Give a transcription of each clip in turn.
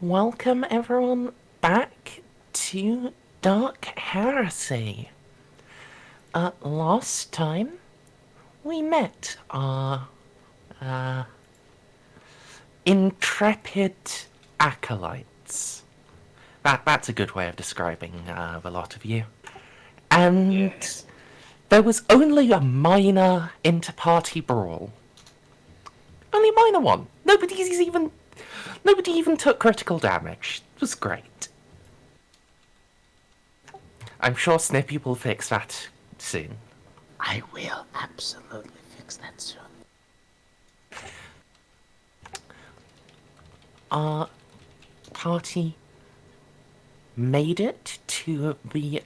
Welcome everyone back to Dark Heresy. Last time we met our intrepid acolytes. That's a good way of describing the lot of you. And there was only a minor inter-party brawl. Only a minor one. Nobody even took critical damage. It was great. I'm sure Snippy will fix that soon. I will absolutely fix that soon. Our party made it to the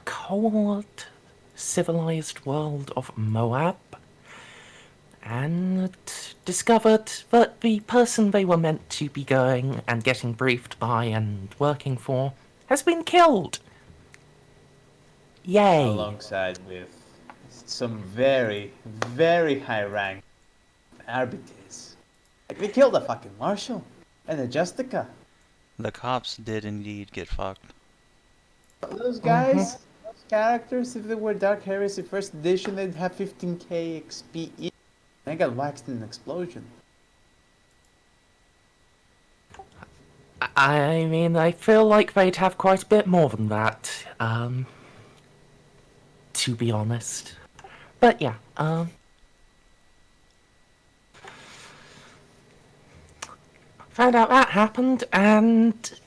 cold, civilized world of Moab and discovered that the person they were meant to be going and getting briefed by and working for has been killed. Yay. Alongside with some very, very high rank Arbites. Like, they killed a fucking marshal and a Justica. The cops did indeed get fucked. Those guys, those characters, if they were Dark Heresy first edition, they'd have 15k XP each. They got waxed in an explosion. I mean, I feel like they'd have quite a bit more than that, to be honest. But yeah, found out that happened, and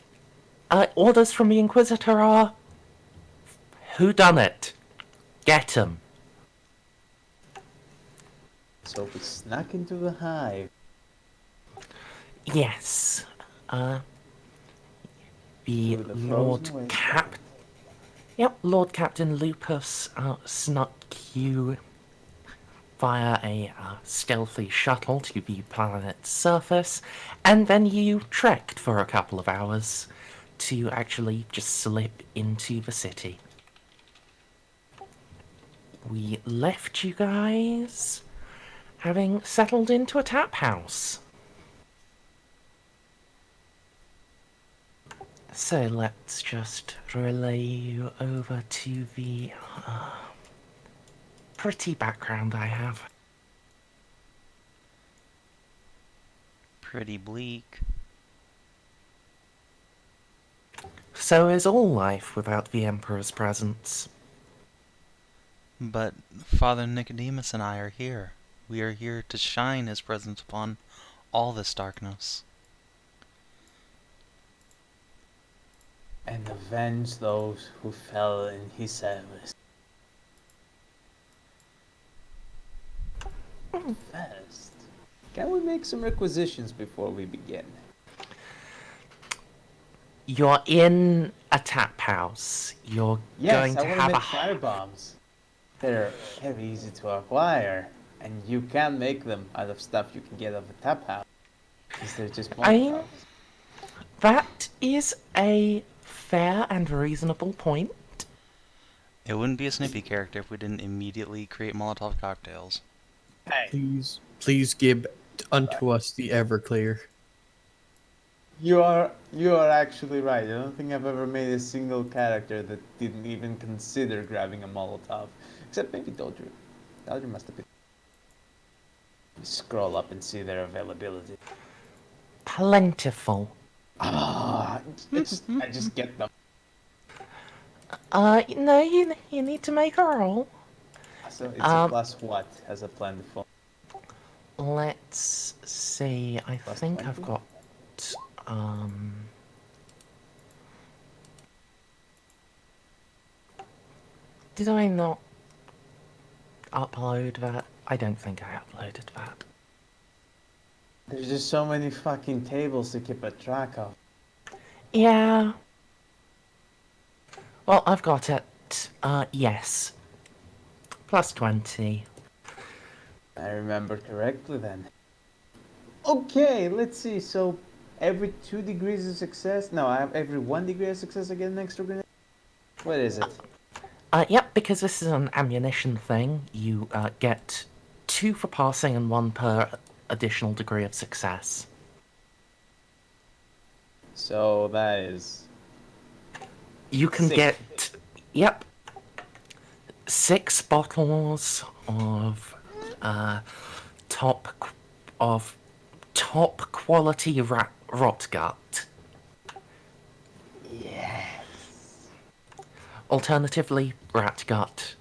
orders from the Inquisitor are, who done it? Get him. So we snuck into the hive. Yes, the Through the Lord frozen Cap... Yep, Lord Captain Lupus snuck you via a stealthy shuttle to the planet's surface, and then you trekked for a couple of hours to actually just slip into the city. We left you guys having settled into a tap house. So let's just relay you over to the pretty background I have. Pretty bleak. So is all life without the Emperor's presence. But Father Nikodemus and I are here. We are here to shine his presence upon all this darkness. And avenge those who fell in his service. First, can we make some requisitions before we begin? You're in a tap house. You're going Yes, to I have want to a... make fire bombs. They're very easy to acquire, and you can make them out of stuff you can get off a tap house. Because they're just Molotovs. That is a fair and reasonable point. It wouldn't be a Snippy character if we didn't immediately create Molotov cocktails. Hey, Please give unto us the Everclear. you are actually right. I don't think I've ever made a single character that didn't even consider grabbing a Molotov. Except maybe Dodger. Dodger must have been... Scroll up and see their availability. Plentiful. Ah, I just get them. No, you need to make a roll. So it's a plus what as a plentiful? Let's see, I Plus think 20? I've got, did I not upload that? I don't think I uploaded that. There's just so many fucking tables to keep a track of. Yeah. Well, I've got it, yes. Plus 20. I remember correctly then. Okay, let's see. So every 2 degrees of success. No, I have every 1 degree of success I get an extra grenade. What is it? Yep, because this is an ammunition thing, you get 2 for passing and 1 per additional degree of success. So that is You can 6. get, yep, 6 bottles of top qu- of top quality rot gut. Yes. Alternatively, rat gut.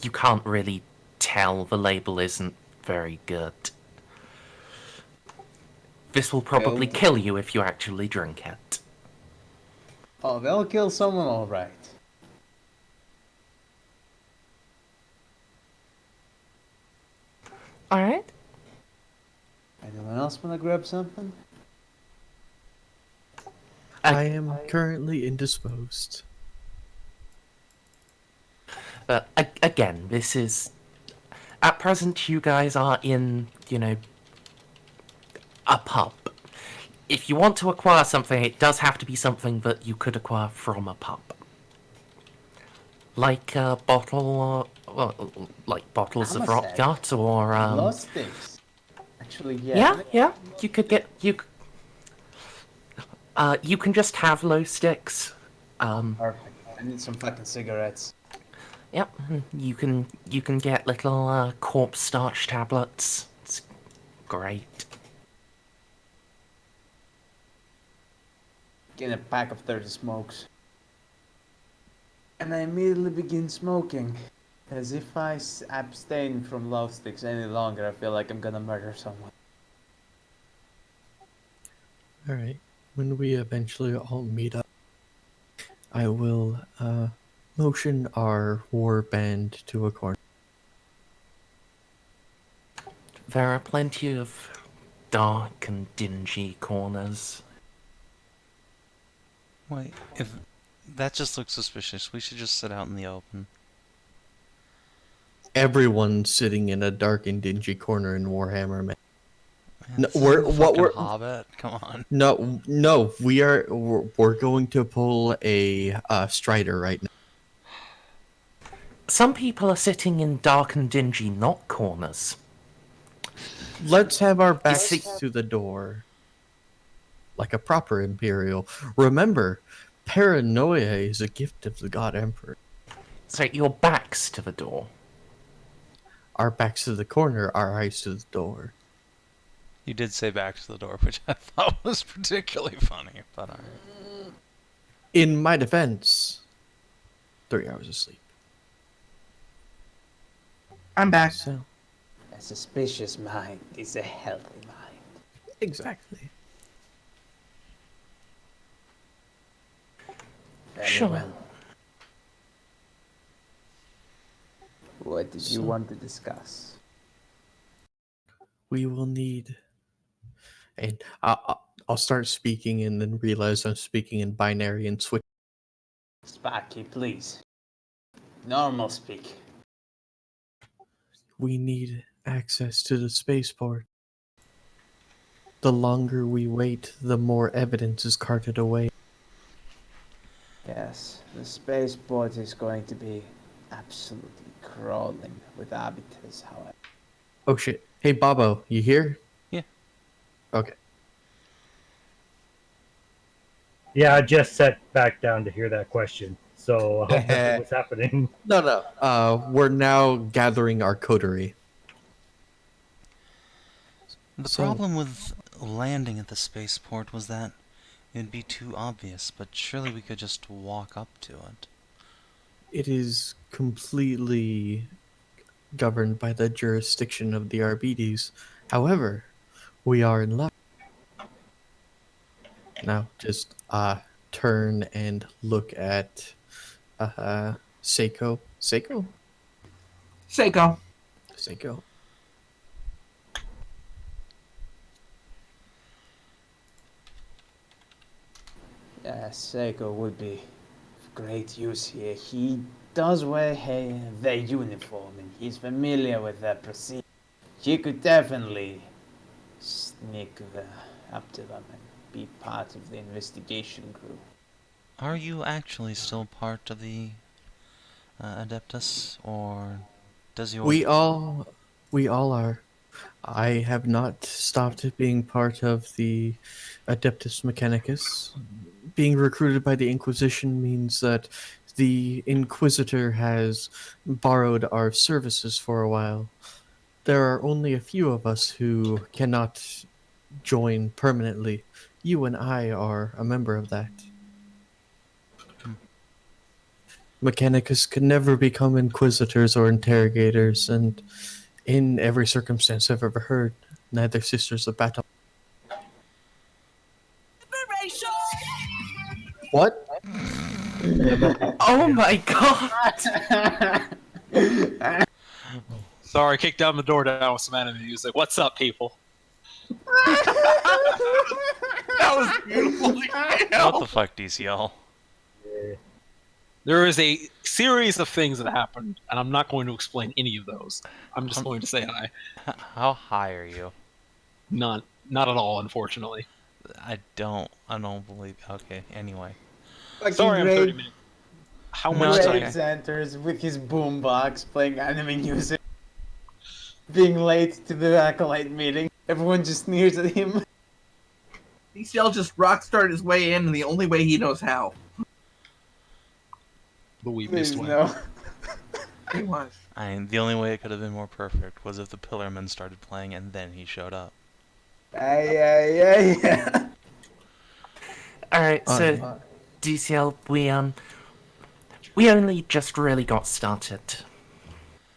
You can't really tell, the label isn't very good. This will probably Well, kill you if you actually drink it. oh, they'll kill someone, all right. Alright. Anyone else wanna grab something? I am currently indisposed. Again, this is... At present, you guys are in, a pub. If you want to acquire something, it does have to be something that you could acquire from a pub. Like a bottle, like bottles of rot Homicide. gut, or, Glow sticks. Actually, yeah. Yeah, you could get, you can just have low sticks. Perfect. I need some fucking cigarettes. Yep, you can get little corpse starch tablets. It's great. Get a pack of 30 smokes. And I immediately begin smoking. As if I abstain from love sticks any longer, I feel like I'm gonna murder someone. Alright. When we eventually all meet up, I will motion our warband to a corner. There are plenty of dark and dingy corners. Wait, if that just looks suspicious, we should just sit out in the open. Everyone's sitting in a dark and dingy corner in Warhammer, man. Man, No, this we're- isn't what fucking we're- Hobbit. Come on. No, we're going to pull a Strider right now. Some people are sitting in dark and dingy not corners. Let's have our backs see- to the door. Like a proper Imperial. Remember, paranoia is a gift of the God Emperor. So your back's to the door. Our backs to the corner, our eyes to the door. You did say back to the door, which I thought was particularly funny, but alright. In my defense, 3 hours of sleep. I'm back. So, A suspicious mind is a healthy mind. exactly. Very Sure. well. What did you want to discuss? We will need... And I'll start speaking and then realize I'm speaking in binary and switch. Sparky, please. Normal speak. We need access to the spaceport. The longer we wait, the more evidence is carted away. Yes, the spaceport is going to be absolutely crawling with Arbites, however. Oh shit. Hey Bobo, you here? Yeah. Okay. Yeah, I just sat back down to hear that question. So what's happening? No. We're now gathering our coterie. The So- problem with landing at the spaceport was that it'd be too obvious, but surely we could just walk up to it. It is completely governed by the jurisdiction of the Arbites. However, we are in luck. Now, just turn and look at Ceiko. Ceiko? Seiko. Ceiko. Yes, Ceiko would be of great use here. He does wear their uniform and he's familiar with their procedure. He could definitely sneak up to them and be part of the investigation crew. Are you actually still part of the Adeptus, or does your... We all are. I have not stopped being part of the Adeptus Mechanicus. Being recruited by the Inquisition means that the Inquisitor has borrowed our services for a while. There are only a few of us who cannot join permanently. You and I are a member of that. Mechanicus could never become inquisitors or interrogators, and in every circumstance I've ever heard, neither sisters of battle. What? Oh my god! Sorry, I kicked down the door down with some enemy music. What's up, people? That was beautiful. What the fuck, DCL? There is a series of things that happened, and I'm not going to explain any of those. I'm just going to say hi. How high are you? None. Not at all, unfortunately. I don't believe. Okay, anyway. Sorry, I'm 30 minutes. How No, much it's time? okay. Graves enters with his boombox playing anime music. Being late to the Acolyte meeting. Everyone just sneers at him. DCL just rock started his way in the only way he knows how. The we Please missed one. no. He was. The only way it could have been more perfect was if the Pillarman started playing and then he showed up. Yeah. Alright, so DCL, we only just really got started.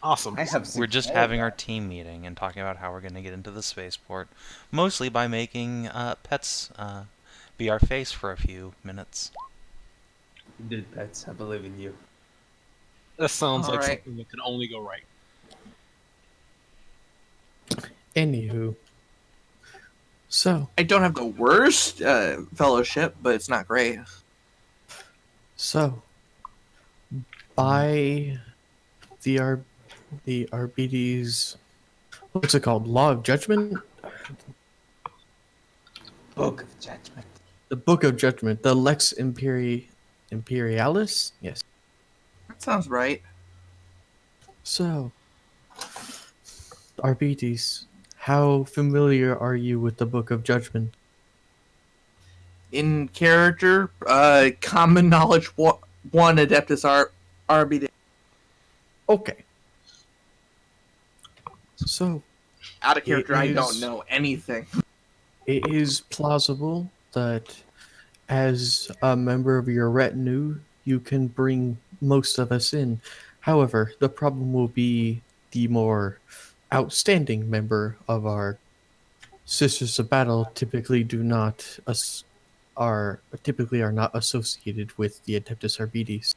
Awesome. I have We're just having our team meeting and talking about how we're going to get into the spaceport, mostly by making pets be our face for a few minutes. Good pets, I believe in you. That sounds like Alright. something that can only go right. Anywho. So, I don't have the worst fellowship, but it's not great. by the Arbites, what's it called? Law of Judgment? Book of Judgment. The Book of Judgment, the Lex Imperialis? Yes. That sounds right. So, Arbites, how familiar are you with the Book of Judgment? In character, common knowledge one Adeptus Arbite. Okay. So, Out of character, I is- don't know anything. it is plausible that as a member of your retinue, you can bring most of us in. However, the problem will be the more outstanding member of our Sisters of Battle typically are not associated with the Adeptus Arbites.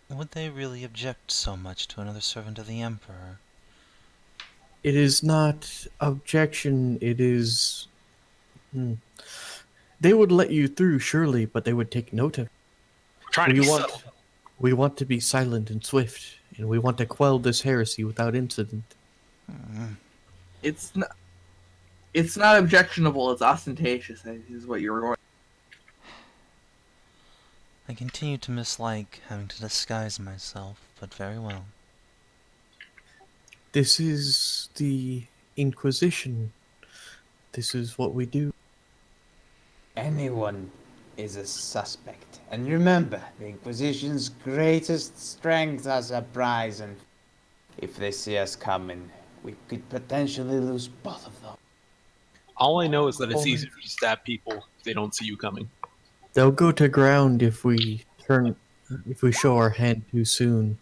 Would they really object so much to another servant of the Emperor? It is not objection, it is... They would let you through, surely, but they would take note of it. Trying to be subtle. We want to be silent and swift, and we want to quell this heresy without incident. It's not objectionable. It's ostentatious. Is what you're going. I continue to mislike having to disguise myself, but very well. This is the Inquisition. This is what we do. Anyone is a suspect. And remember, the Inquisition's greatest strength are surprise, and if they see us coming, we could potentially lose both of them. All I know is that it's easier to stab people if they don't see you coming. They'll go to ground if we show our hand too soon.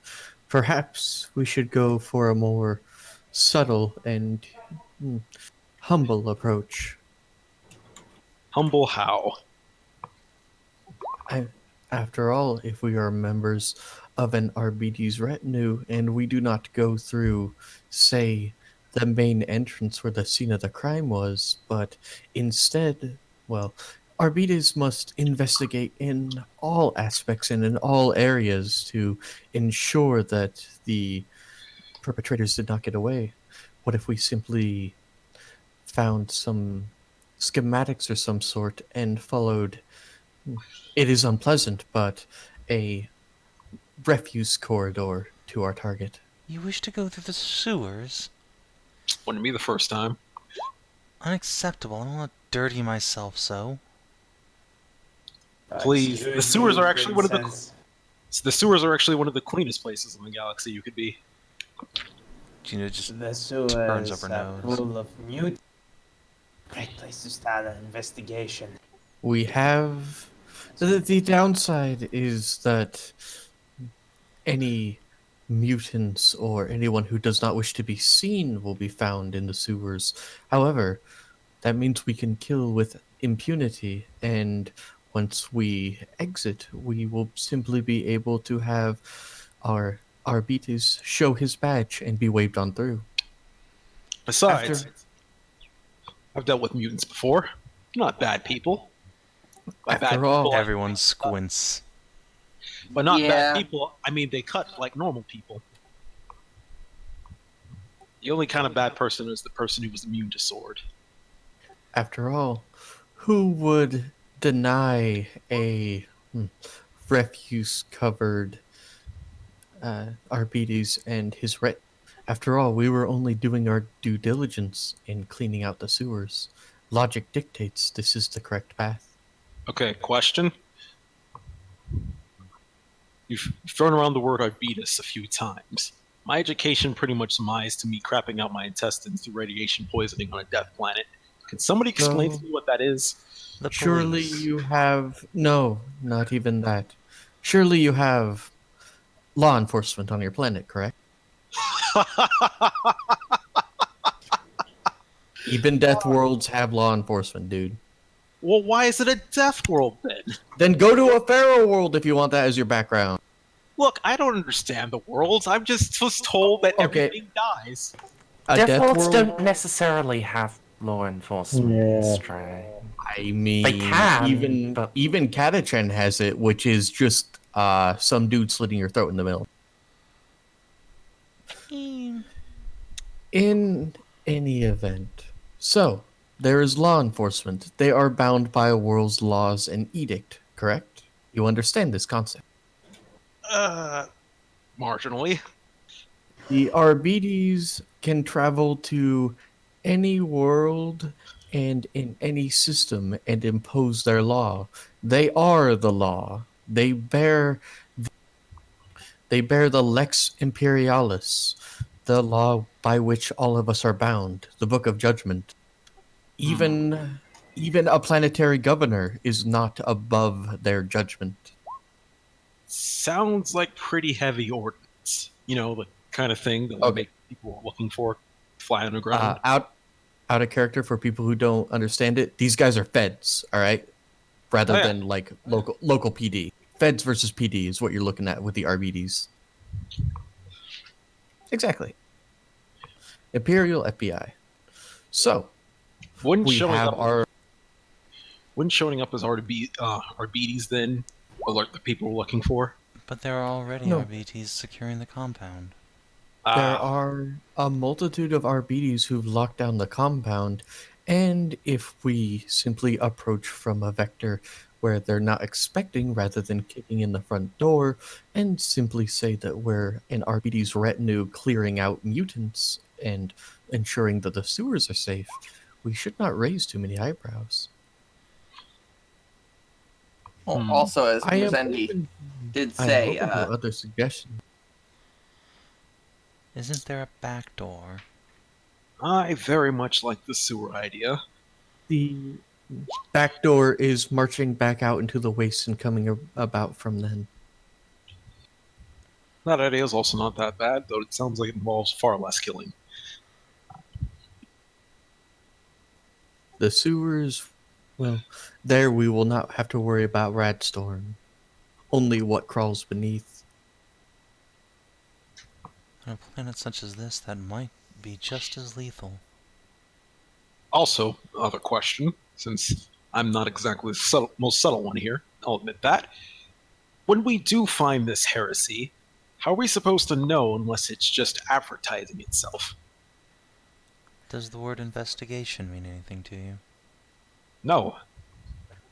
Perhaps we should go for a more subtle and humble approach. Humble how? After all, if we are members of an Arbites retinue and we do not go through, say, the main entrance where the scene of the crime was, but instead, well, Arbites must investigate in all aspects and in all areas to ensure that the perpetrators did not get away. What if we simply found some schematics or some sort and followed, it is unpleasant, but a refuse corridor to our target? You wish to go through the sewers? Wouldn't be the first time. Unacceptable. I don't want to dirty myself so. Please, the Excuse sewers me, are actually one of the princess. the sewers are actually one of the cleanest places in the galaxy you could be. Juno just The sewers turns up her are nose. full of mutants. Great place to start an investigation. We have the downside is that any mutants or anyone who does not wish to be seen will be found in the sewers. However, that means we can kill with impunity, and once we exit, we will simply be able to have our Arbites show his badge and be waved on through. Besides, After- I've dealt with mutants before. Not bad people. By bad After all, people, I- Everyone squints. but not Yeah. bad people. I mean, they cut like normal people. The only kind of bad person is the person who was immune to sword. After all, who would deny a refuse-covered Arbites and his ret? After all, we were only doing our due diligence in cleaning out the sewers. Logic dictates this is the correct path. Okay, question. You've thrown around the word Arbites a few times. My education pretty much summarized to me crapping out my intestines through radiation poisoning on a death planet. Can somebody explain to me what that is? The Surely police. you have... No, not even that. Surely you have law enforcement on your planet, correct? Even death worlds have law enforcement, dude. Well, why is it a death world then? Then go to a pharaoh world if you want that as your background. Look, I don't understand the worlds. I'm just was told that Okay. everything dies. A Death worlds world? don't necessarily have law enforcement. Yeah. Stray. I mean, They can, even but- even Katachan has it, which is just some dude slitting your throat in the middle. In any event, so there is law enforcement. They are bound by a world's laws and edict, correct? You understand this concept. Marginally. The Arbites can travel to any world and in any system and impose their law. They are the law. They bear the Lex Imperialis, the law by which all of us are bound, the Book of Judgment. Even a planetary governor is not above their judgment. Sounds like pretty heavy ordnance. You know, the kind of thing that would Okay. make people looking for fly on the ground. Out of character for people who don't understand it. These guys are feds, all right, rather Oh, yeah. than like local PD. Feds versus PD is what you're looking at with the RBDs. Exactly. Imperial FBI. So Wouldn't we showing have up our wouldn't showing up as Arbites then alert the people we're looking for? But there are already No. RBTs securing the compound. There are a multitude of RBDs who've locked down the compound, and if we simply approach from a vector where they're not expecting rather than kicking in the front door, and simply say that we're an RBD's retinue clearing out mutants and ensuring that the sewers are safe, we should not raise too many eyebrows. Well, also, as I am Merzendi open, did I am say, open to other suggestions. Isn't there a back door? I very much like the sewer idea. The back door is marching back out into the waste and coming about from then. That idea is also not that bad, though it sounds like it involves far less killing. The sewers, well, there we will not have to worry about Radstorm. Only what crawls beneath. On a planet such as this, that might be just as lethal. Also, other question, since I'm not exactly the most subtle one here, I'll admit that. When we do find this heresy, how are we supposed to know unless it's just advertising itself? Does the word investigation mean anything to you? No.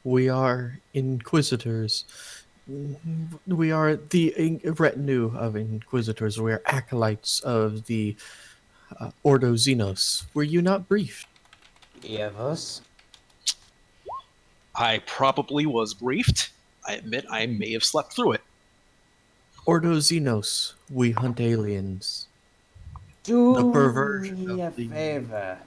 We are inquisitors. We are the retinue of Inquisitors. We are acolytes of the Ordo Xenos. Were you not briefed? Iavus? I probably was briefed. I admit I may have slept through it. Ordo Xenos, we hunt aliens. Do The perversion me a of the... favor.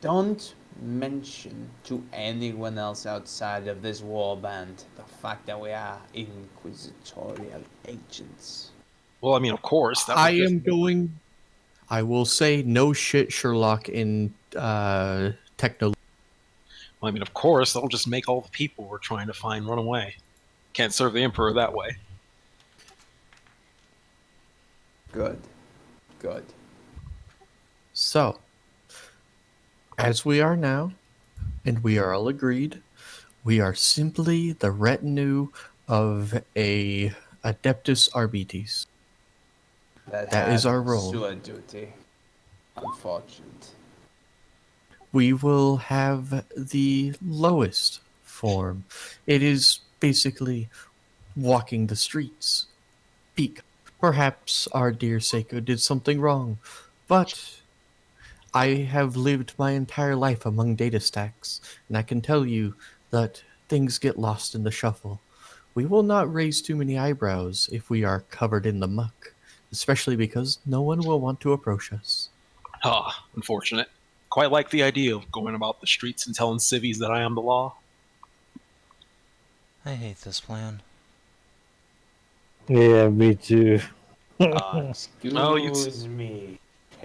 Don't mention to anyone else outside of this warband the fact that we are inquisitorial agents. Well, I mean, of course. That I was just... am going... I will say no shit, Sherlock, in techno... Well, I mean, of course, that'll just make all the people we're trying to find run away. Can't serve the Emperor that way. Good. Good. So, as we are now, and we are all agreed, we are simply the retinue of a Adeptus Arbites. That is our role. Sewer duty. Unfortunate. We will have the lowest form. It is basically walking the streets. Peak. Perhaps our dear Ceiko did something wrong, but I have lived my entire life among data stacks, and I can tell you that things get lost in the shuffle. We will not raise too many eyebrows if we are covered in the muck, especially because no one will want to approach us. Ah, unfortunate. Quite like the idea of going about the streets and telling civvies that I am the law. I hate this plan. Yeah, me too. Excuse No, me.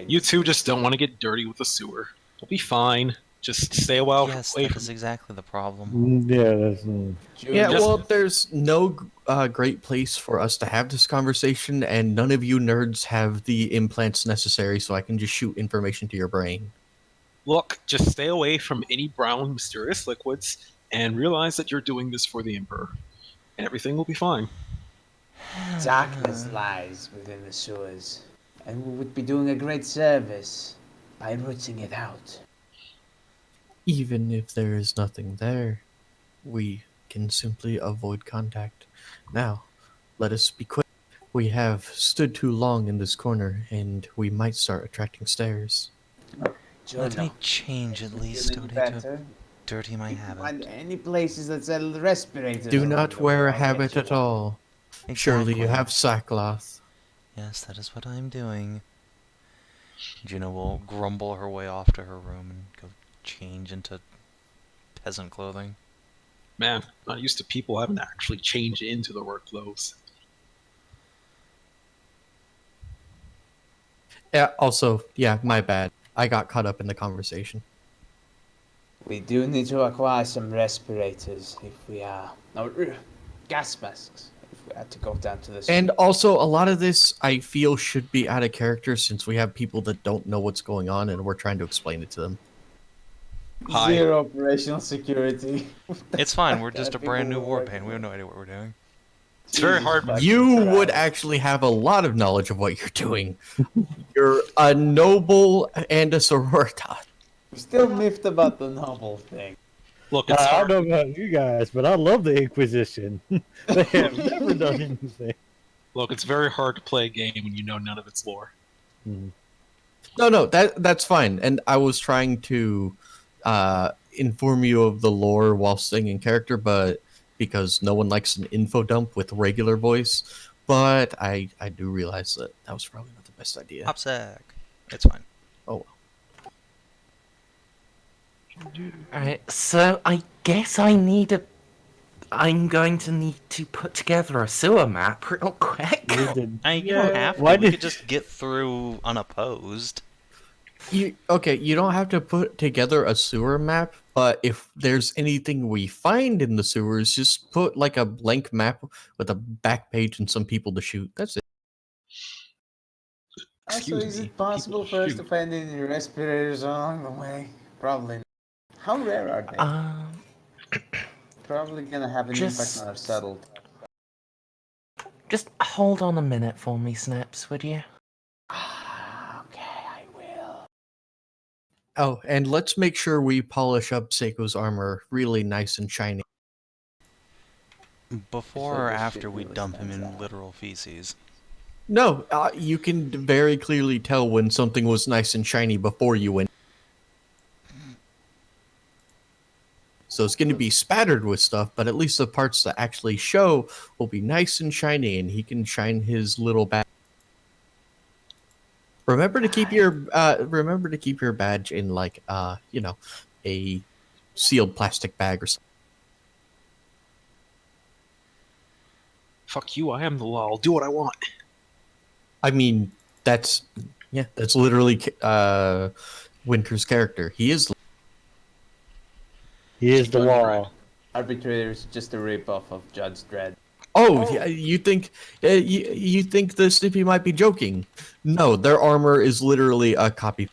You two just don't want to get dirty with the sewer. It'll be fine. Just stay away Yes, away that from is exactly the problem. Yeah, that's Yeah, Just- well, there's no great place for us to have this conversation, and none of you nerds have the implants necessary, so I can just shoot information to your brain. Look, just stay away from any brown, mysterious liquids, and realize that you're doing this for the Emperor. And everything will be fine. Darkness lies within the sewers, and we would be doing a great service by rooting it out. Even if there is nothing there, we can simply avoid contact. Now, let us be quick. We have stood too long in this corner, and we might start attracting stares. Let me Juno, change at least. feeling Don't need to better? dirty my You can find habit. any places that sell respirators. Do around not the wear a world, habit get at you one. all. Surely you Exactly. have sackcloth. Yes, that is what I'm doing. Juno will grumble her way off to her room and go change into peasant clothing. Man, not used to people having to actually change into their work clothes. Yeah, also, yeah, my bad. I got caught up in the conversation. We do need to acquire some respirators if we are. No, gas masks if we had to go down to the. And also, a lot of this I feel should be out of character since we have people that don't know what's going on and we're trying to explain it to them. Hi. Zero operational security. It's fine, we're just a People brand new will work warband. We have no idea what we're doing. It's very hard. Jesus You fucking would Christ. actually have a lot of knowledge of what you're doing. You're a noble and a sororitas. We're still miffed about the novel thing. Look, it's I hard. don't know about you guys, but I love the Inquisition. They have never done anything. Look, it's very hard to play a game when you know none of its lore. No, that's fine. And I was trying to inform you of the lore while staying in character, but because no one likes an info dump with regular voice. But I do realize that that was probably not the best idea. Hopsack. It's fine. Alright, so I guess I'm going to need to put together a sewer map real quick. You don't have to. Why We did- could just get through unopposed. You don't have to put together a sewer map, but if there's anything we find in the sewers, just put like a blank map with a back page and some people to shoot. That's it. Also, Excuse is me, it possible people for us to shoot. find any respirators along the way? Probably not. How rare are they? Probably gonna have an impact just- on our settled. Just hold on a minute for me, Snips, would you? Okay, I will. Oh, and let's make sure we polish up Seiko's armor really nice and shiny. Before or this after shit we really dump him stands in out. literal feces? No, you can very clearly tell when something was nice and shiny before you went. So it's going to be spattered with stuff, but at least the parts that actually show will be nice and shiny, and he can shine his little badge. Remember to keep your badge in like a sealed plastic bag or something. Fuck you, I am the law. I'll do what I want. I mean, that's literally Winter's character. He is. He is the law. Arbitrator is just a ripoff of Judge Dredd. Oh, yeah, you think you think the Snippy might be joking? No, their armor is literally a copy.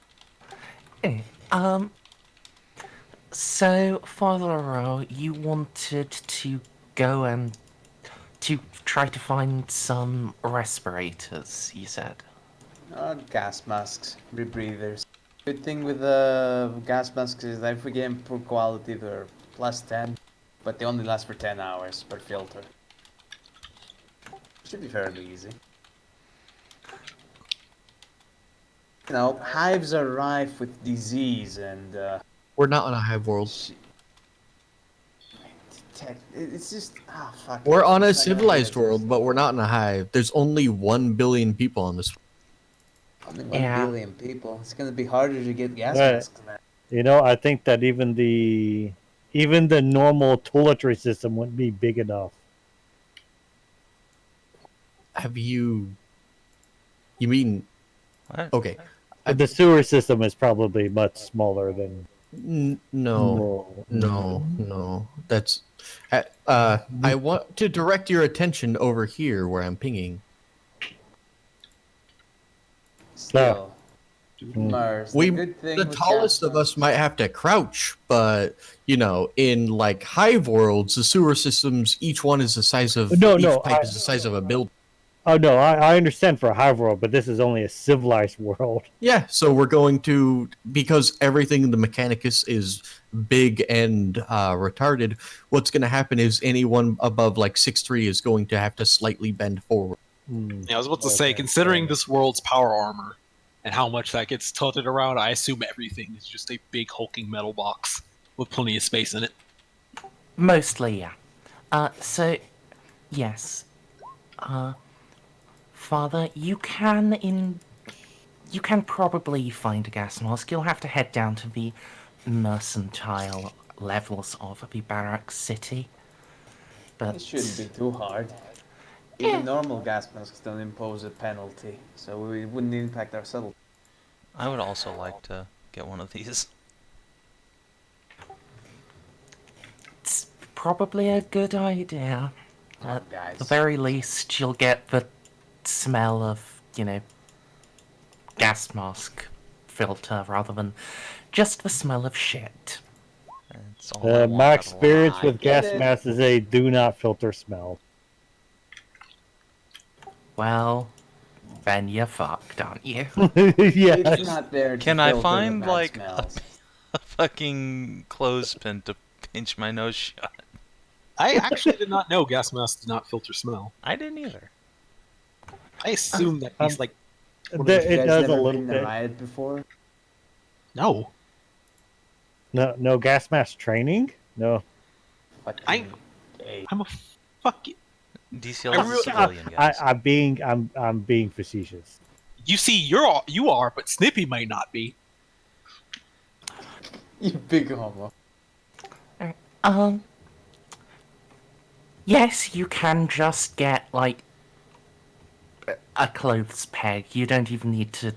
So, Father Rowe, you wanted to go and to try to find some respirators, you said? Gas masks, rebreathers. Good thing with the gas masks is that if we get them poor quality, they're +10, but they only last for 10 hours per filter. Should be fairly easy. You know, hives are rife with disease and We're not on a hive world. it's just fuck. We're on a It's not gonna be civilized like world, this. but we're not in a hive. There's only 1 billion people on this. Only 1 Yeah. billion people. It's gonna be harder to get gas Right. masks now. You know, I think that even the normal toiletry system wouldn't be big enough. Have you? You mean? What? Okay. The sewer system is probably much smaller than. No. That's. I want to direct your attention over here where I'm pinging. Still, Merz, the good thing The with tallest gas of us might have to crouch, but in like hive worlds, the sewer systems, each one is the size of each pipe is the size of a building. Oh no, I understand for a hive world, but this is only a civilized world. Yeah, so we're going to, because everything in the Mechanicus is big and retarded, what's going to happen is anyone above like 6'3" is going to have to slightly bend forward. Yeah, I was about to say, considering this world's power armor and how much that gets tilted around, I assume everything is just a big hulking metal box with plenty of space in it. Mostly, yeah. So, yes. Father, you can probably find a gas mask. You'll have to head down to the mercantile levels of the barracks city. But It shouldn't be too hard. Even normal gas masks don't impose a penalty, so we wouldn't impact our settle. I would also like to get one of these. it's probably a good idea. At Guys. the very least, you'll get the smell of, gas mask filter rather than just the smell of shit. It's all I want My out of experience I with get gas it. masks is they do not filter smell. Well, then you're fucked, aren't you? Yeah. It's not there to Can I filter the find, bad like, smells. a fucking clothespin to pinch my nose shut? I actually did not know gas masks did not filter smell. I didn't either. I assume that he's like, You It guys does a never little been in a bit. riot before? no. No gas mask training? No. Fucking I'm a fucking. DCL I is a really- civilian, guys. I'm being facetious. You see, you are, but Snippy might not be. You big homo. Yes, you can just get, like, a clothes peg. You don't even need to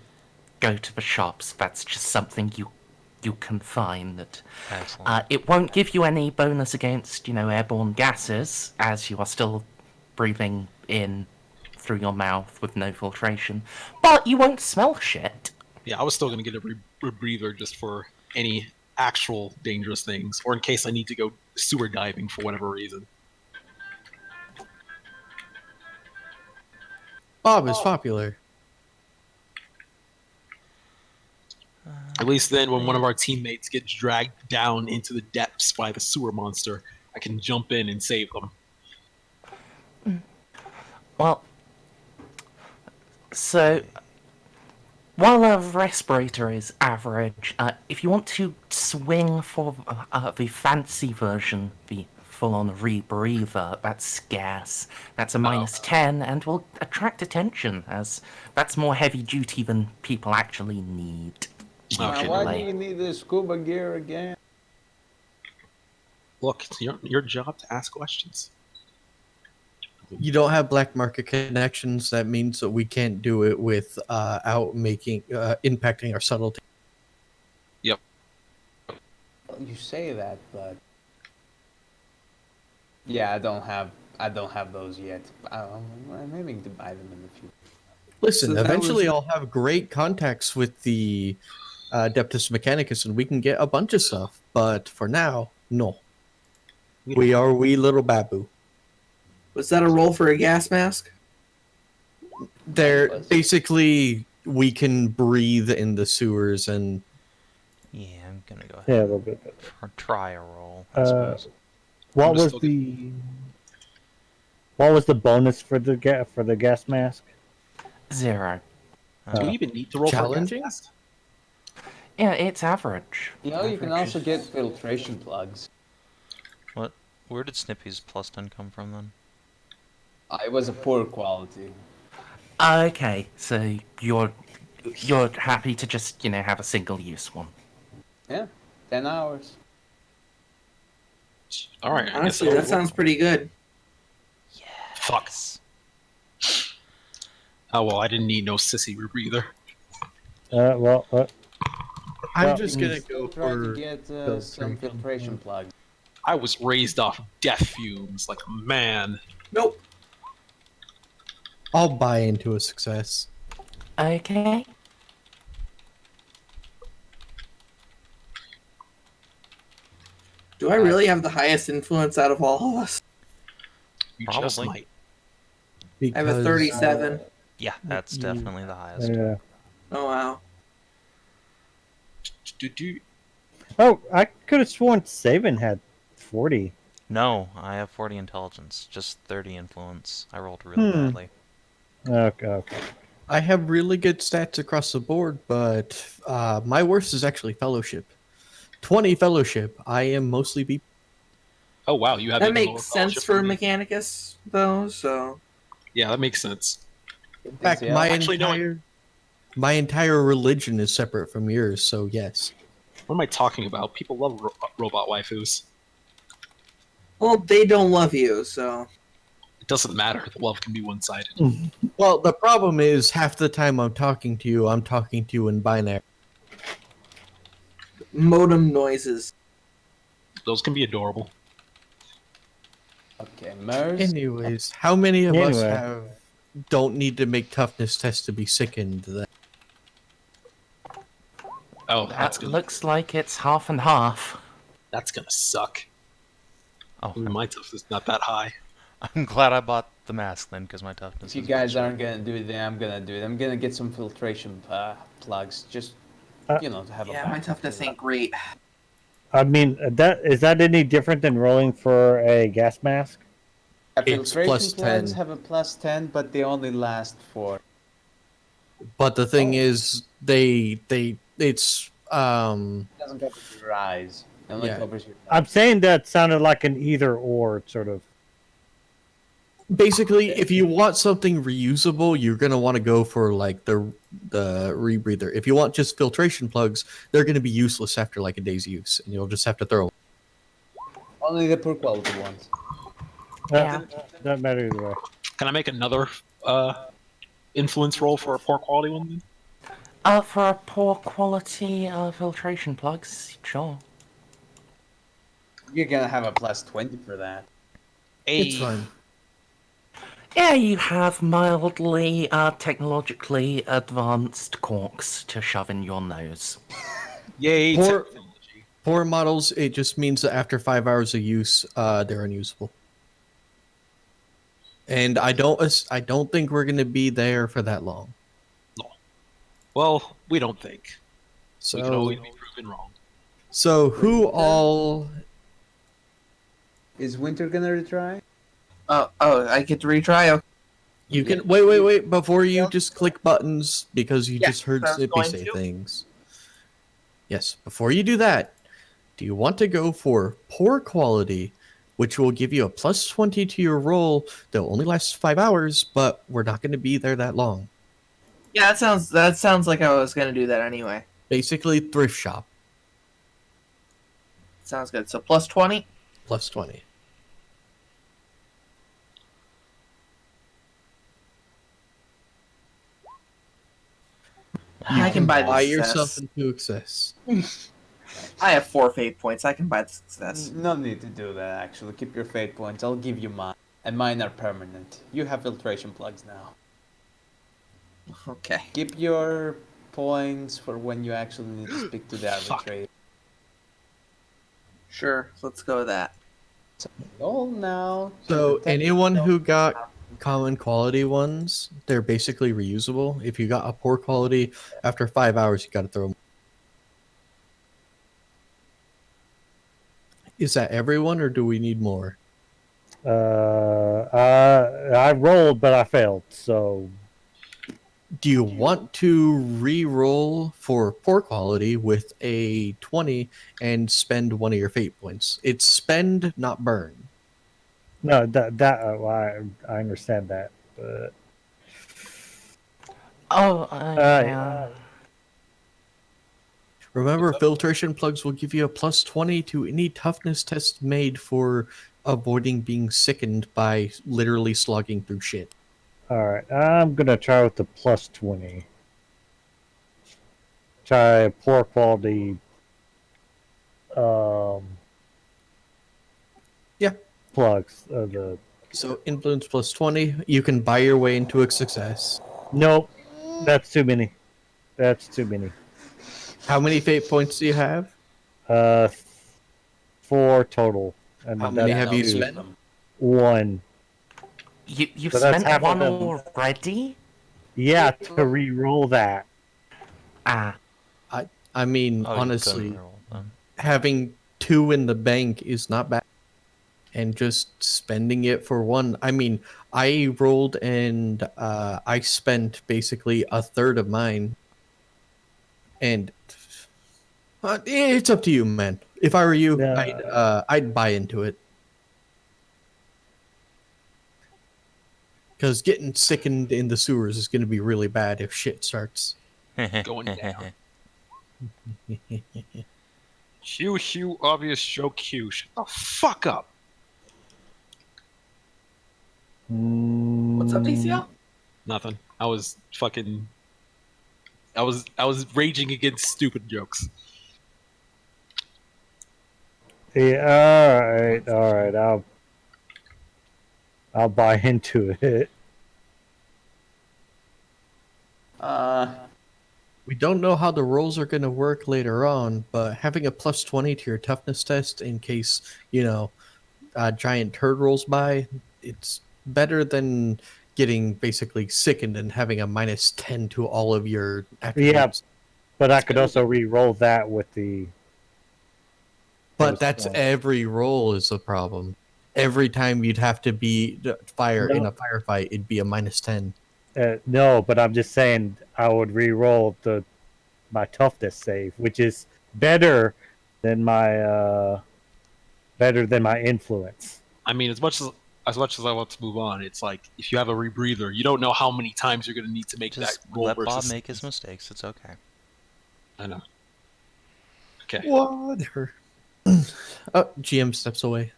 go to the shops. That's just something you can find. Excellent. It won't give you any bonus against, airborne gases, as you are still breathing in through your mouth with no filtration. But you won't smell shit. Yeah, I was still gonna get a rebreather just for any actual dangerous things, or in case I need to go sewer diving for whatever reason. Bob is popular. At least then, when one of our teammates gets dragged down into the depths by the sewer monster, I can jump in and save them. Well, so while a respirator is average, if you want to swing for the fancy version, the full-on rebreather, that's scarce. That's a -10 and will attract attention, as that's more heavy-duty than people actually need. Okay. Why do you need the scuba gear again? Look, it's your job to ask questions. You don't have black market connections. That means that we can't do it without impacting our subtlety. Yep. You say that, but yeah, I don't have those yet. I'm aiming to buy them in the future. Listen, So that eventually was- I'll have great contacts with the Adeptus Mechanicus, and we can get a bunch of stuff. But for now, no. We are wee little babu. Was that a roll for a gas mask? They're basically we can breathe in the sewers, and Yeah, I'm gonna go Yeah, a ahead little bit. and try a roll. I Uh, suppose. What I'm just was looking- what was the bonus for the gas mask? 0. Do we even need to roll Challenging? for a gas mask? Yeah, it's average. You know, you can Average also is- get filtration plugs. Where did Snippy's +10 come from then? It was a poor quality. Okay, so you're happy to just, have a single-use one. Yeah, 10 hours. All right. I guess Honestly, I'll that roll. sounds pretty good. Fuck. Oh well, I didn't need no sissy rebreather. I'm Well, just gonna Still go try to for. get some filtration filtration plugs. I was raised off death fumes like a man. Nope. I'll buy into a success. Okay. Do I really have the highest influence out of all of us? You just Probably. might. I have a Because 37. Yeah, that's you- definitely the highest. Yeah. Oh, wow. Oh, I could have sworn Savin had 40. No, I have 40 intelligence, just 30 influence. I rolled really Hmm. badly. Okay. I have really good stats across the board, but my worst is actually fellowship. 20 fellowship. I am mostly B. Oh wow, you have That even lower makes sense fellowship for than me. Mechanicus, though, so... Yeah, that makes sense. In fact, Yeah. Actually, no, my entire religion is separate from yours, so yes. What am I talking about? People love robot waifus. Well, they don't love you, so... It doesn't matter. The love can be one-sided. Well, the problem is half the time I'm talking to you in binary. Modem noises. Those can be adorable. Okay, Merz. Anyways, how many of us Anyway. don't need to make toughness tests to be sickened then? Oh, that's That gonna looks like it's half and half. suck. Oh, My toughness is not that high. I'm glad I bought the mask then, because my toughness If you is guys much aren't gonna do it, then I'm gonna do it. I'm gonna get some filtration plugs, just Uh, to have a. Yeah, my backup. toughness ain't great. I mean, is that any different than rolling for a gas mask? It's Filtration plus plugs 10. have a +10, but they only last for. But the thing Oh. is, it's It doesn't cover your eyes. It only Yeah. covers your. I'm saying that sounded like an either or sort of. basically if you want something reusable, you're gonna want to go for like the rebreather. If you want just filtration plugs, they're gonna be useless after like a day's use, and you'll just have to throw them. Only the poor quality ones. Yeah. Doesn't matter either way. Can I make another influence roll for a poor quality one then? For a poor quality filtration plugs, sure. You're gonna have a +20 for that. It's fine. Yeah, you have mildly technologically advanced corks to shove in your nose. Yay! Poor- technology. For models, it just means that after 5 hours of use, they're unusable. And I don't think we're gonna be there for that long. Well, we don't think. We can So, always be proven wrong. who all? Is Winter gonna retry? Oh, I get to retry? Okay. You Yeah. can wait before you just click buttons because you Yeah, just heard I was Snippy going say to. things. Yes, before you do that, do you want to go for poor quality, which will give you a plus 20 to your roll that only lasts 5 hours, but we're not going to be there that long. Yeah, that sounds like I was gonna do that anyway. Basically, thrift shop Sounds good. So plus 20. plus 20. I can buy the Buy success. yourself into excess. I have 4 fate points. I can buy the success. No need to do that, actually. Keep your fate points. I'll give you mine. And mine are permanent. You have filtration plugs now. Okay. Keep your points for when you actually need to speak to the arbitrator. Sure. Let's go with that. All now. So Protect anyone yourself. who got common quality ones, they're basically reusable. If you got a poor quality, after 5 hours, you got to throw them. Is that everyone, or do we need more? I rolled, but I failed. So Do you want to re-roll for poor quality with a 20 and spend one of your fate points? It's spend, not burn. no, I understand that, but Oh, Remember, filtration plugs will give you a plus 20 to any toughness test made for avoiding being sickened by literally slogging through shit. all right. I'm gonna try with the plus 20. Try poor quality. Yeah. Plugs. The So influence plus 20, you can buy your way into a success. nope, that's too many. That's too many. How many fate points do you have? 4 total. And How many that's have you I'll use spent? them. 1. you've So that's spent half of one them. already? Yeah, to re-roll that. Ah, I mean, Oh, you honestly, couldn't roll them. having 2 in the bank is not bad. And just spending it for 1. I mean, I rolled and I spent basically a third of mine. And it's up to you, man. If I were you, Yeah. I'd buy into it. Because getting sickened in the sewers is going to be really bad if shit starts. Going down. Hugh, obvious joke, Hugh. Shut the fuck up. What's up, DCL? Nothing. I was raging against stupid jokes. Yeah, all right. I'll buy into it. We don't know how the rolls are going to work later on, but having a plus 20 to your toughness test in case, a giant turd rolls by, it's better than getting basically sickened and having a minus 10 to all of your attributes. But I could also re-roll that with the. But that's every roll is the problem. Every time you'd have to be fire in a firefight, it'd be a minus 10. No, but I'm just saying I would re-roll my toughness save, which is better than my influence. I mean, as much as I want to move on, it's like if you have a rebreather, you don't know how many times you're going to need to make Just that roll let versus. Bob make his mistakes. It's okay. I know. Okay. Whatever. GM steps away.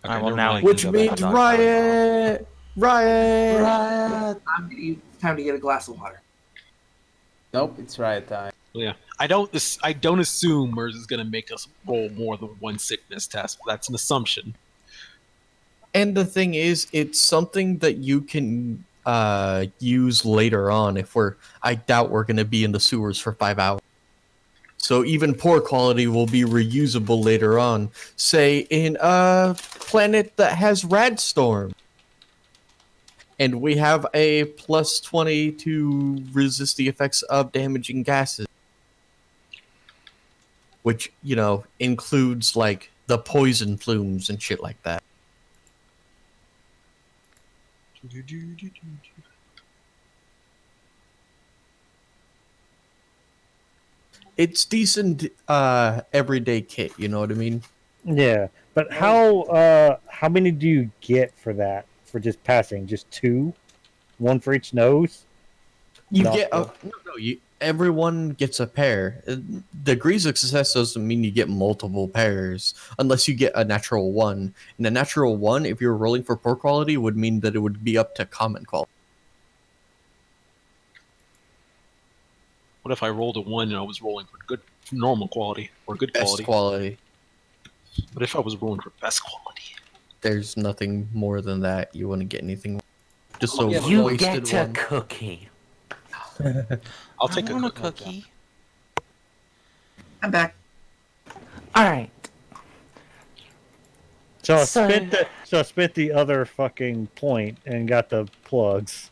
Okay, Alright, well, never now mind. we Which can go back means to Dog riot! Riot! Riot! It's time to get a glass of water. Nope, it's riot time. Yeah, I don't assume Merz is going to make us roll more than one sickness test. That's an assumption. And the thing is, it's something that you can use later on I doubt we're going to be in the sewers for 5 hours. So even poor quality will be reusable later on. Say in a planet that has Radstorm. And we have a plus 20 to resist the effects of damaging gases. Which, includes like the poison plumes and shit like that. It's decent everyday kit, you know what I mean? Yeah, but how many do you get for that? For just passing, just 2, 1 for each nose. You Not get the- everyone gets a pair. Degrees of success doesn't mean you get multiple pairs unless you get a natural 1. And a natural 1, if you're rolling for poor quality, would mean that it would be up to common quality. What if I rolled a 1 and I was rolling for good, normal quality or good Best quality? quality. What if I was rolling for best quality? There's nothing more than that. You wouldn't get anything. Just a Yeah, You wasted get a one. cookie. I'll take I want a a cookie. cookie. I'm back. Alright. So So- I spent the other fucking point and got the plugs.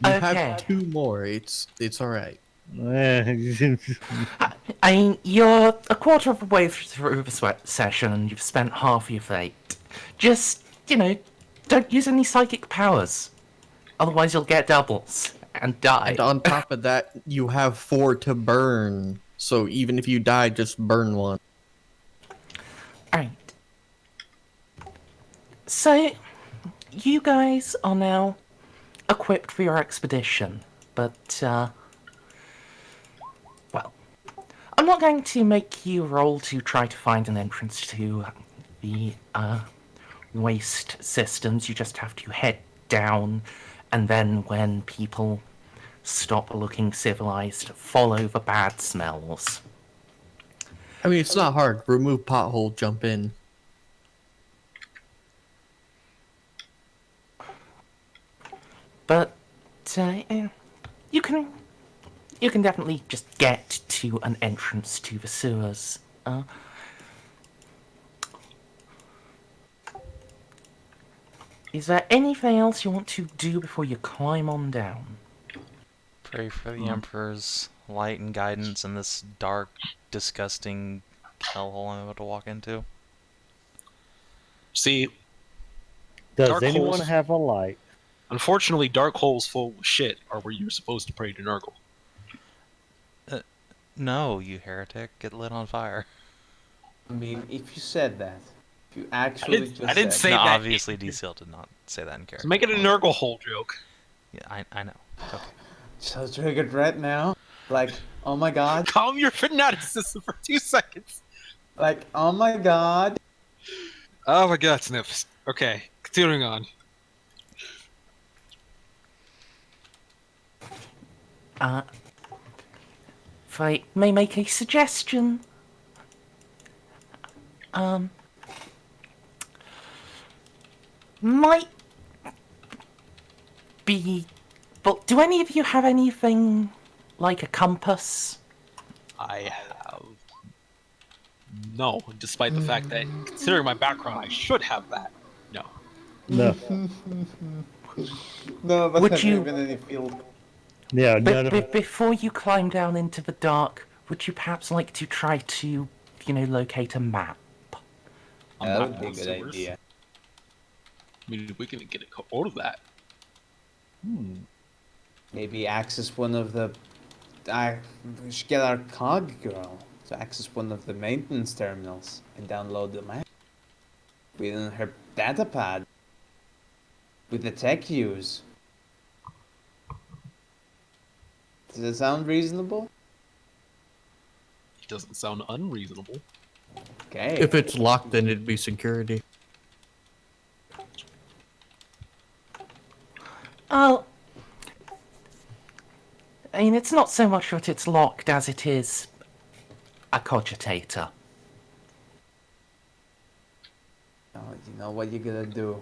You Okay. have 2 more. It's all right. I mean, you're a quarter of the way through the session and you've spent half your fate. Just, don't use any psychic powers. Otherwise you'll get doubles and die. And on top of that, you have 4 to burn. So even if you die, just burn 1. Alright. So, you guys are now equipped for your expedition, but, well, I'm not going to make you roll to try to find an entrance to the, waste systems. You just have to head down, and then when people stop looking civilized, follow the bad smells. I mean, it's not hard. Remove pothole, jump in. But you can definitely just get to an entrance to the sewers. Is there anything else you want to do before you climb on down? Pray for the Emperor's light and guidance in this dark, disgusting hellhole I'm about to walk into. See, Does Dark anyone holes. have a light? unfortunately, dark holes full of shit are where you're supposed to pray to Nurgle. No, you heretic. Get lit on fire. I mean, if you said that, if you actually I didn't said say No, that. obviously D-Seal did not say that in character. So make it a Nurgle hole joke. Yeah, I know. Okay. so triggered right now. Like, oh my god. Calm your fanaticism for 2 seconds. Like, oh my god. Oh my god, Snips. Okay, continuing on. If I may make a suggestion, might be. But do any of you have anything like a compass? I have... No, despite the fact that, considering my background, I should have that. No. No. No, but Would have you- even any field. Yeah, none But, of before you climb down into the dark, would you perhaps like to try to, locate a map? I'm That not would be a on good sewers. idea. I mean, we can get a hold of that. Maybe access one of the. We should get our cog girl to access one of the maintenance terminals and download the map. Within her datapad. With the tech use. Does it sound reasonable? It doesn't sound unreasonable. Okay. If it's locked, then it'd be security. Oh. I mean, it's not so much that it's locked as it is a cogitator. Oh, you know what you're gonna do.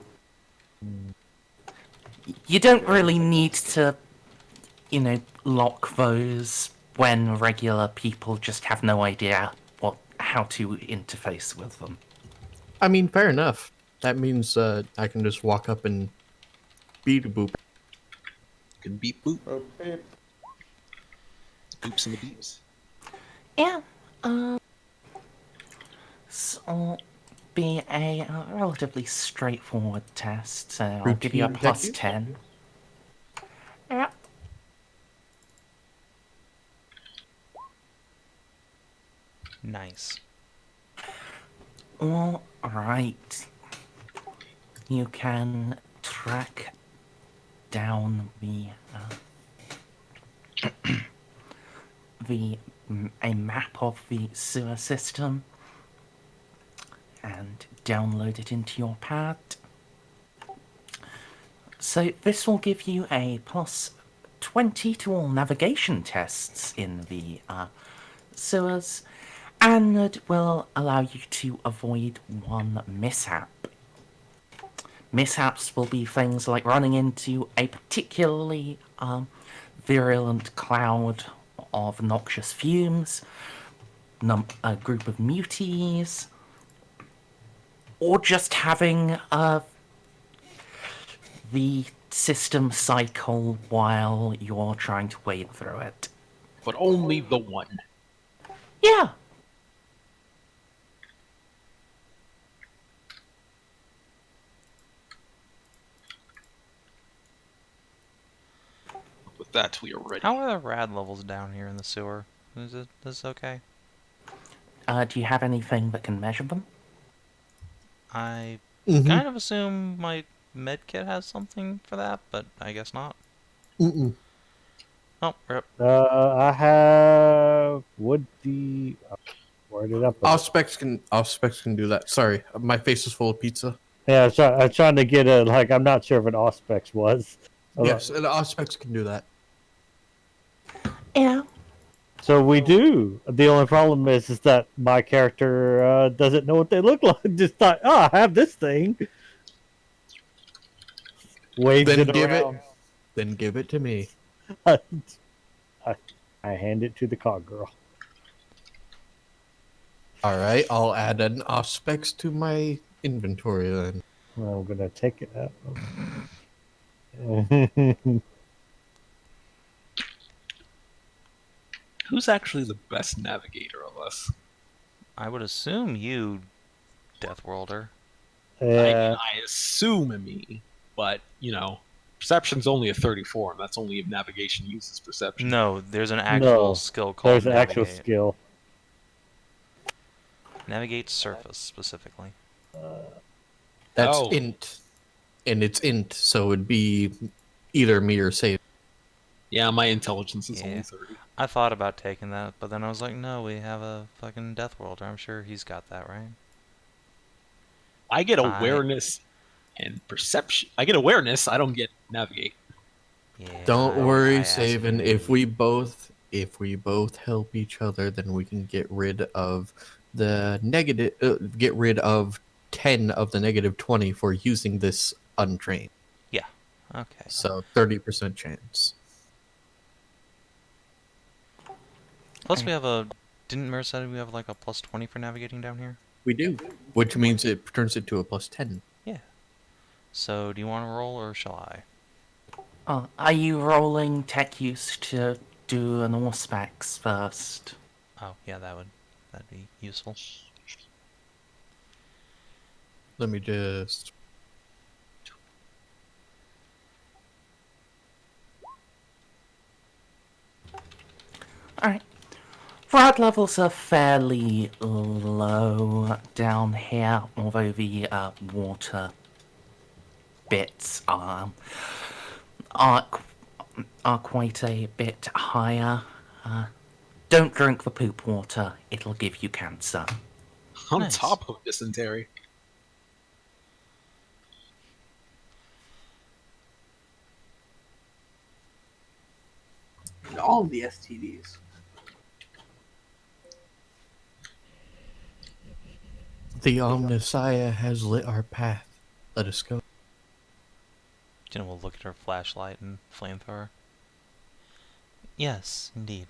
You don't really need to, lock those when regular people just have no idea how to interface with them. I mean, fair enough. That means I can just walk up and beat a boop. You can beep boop. Oh, beep. Boops and the beeps. Yeah. So be a relatively straightforward test, so I'll give you a Routine plus deck 10. Yep. Nice. All right. You can track down a map of the sewer system and download it into your pad. So this will give you a plus 20 to all navigation tests in the sewers, and it will allow you to avoid one mishap. Mishaps will be things like running into a particularly virulent cloud of noxious fumes, a group of muties, or just having the system cycle while you're trying to wade through it. But only the one. Yeah. With that, we are ready. How are the rad levels down here in the sewer? Is this okay? Do you have anything that can measure them? I Mm-hmm. kind of assume my medkit has something for that, but I guess not. Mm-mm. Oh, rip. I have where did I put it? Auspex can do that. Sorry, my face is full of pizza. Yeah, I was trying to get a I'm not sure if an Auspex was. Yes, and Auspex can do that. Yeah. So we do. The only problem is that my character doesn't know what they look like. Just thought, I have this thing. Waves Then it give around. it. Then give it to me. I hand it to the car girl. All right, I'll add an Auspex to my inventory then. Well, I'm gonna take it out. Who's actually the best navigator of us? I would assume you, Death Worlder. Yeah. I assume me, but, perception's only a 34, and that's only if navigation uses perception. No, there's an actual No, skill called There's an actual Navigate. skill. Navigate surface, specifically. That's Oh. int, and it's int, so it'd be either me or save. Yeah, my intelligence is Yeah. only 30. I thought about taking that, but then I was like, no, we have a fucking Death Worlder. I'm sure he's got that, right? I get awareness and perception. I get awareness, I don't get navigate. Yeah. Don't I worry, asked Savin. you. If we both help each other, then we can get rid of the negative. Get rid of 10 of the negative 20 for using this untrained. Yeah. Okay. So 30% chance. Plus, we have a. Didn't Merz say we have like a plus 20 for navigating down here? We do, which means it turns it to a plus 10. Yeah. So, do you want to roll or shall I? Are you rolling tech use to do an Auspex first? Oh, yeah, that'd be useful. Let me just. Alright. Rad levels are fairly low down here, although the water bits are quite a bit higher. Don't drink the poop water, it'll give you cancer. On Nice. top of dysentery. All the STDs. The Omnissiah has lit our path. Let us go. Juno will look at her flashlight and flamethrower. Yes, indeed.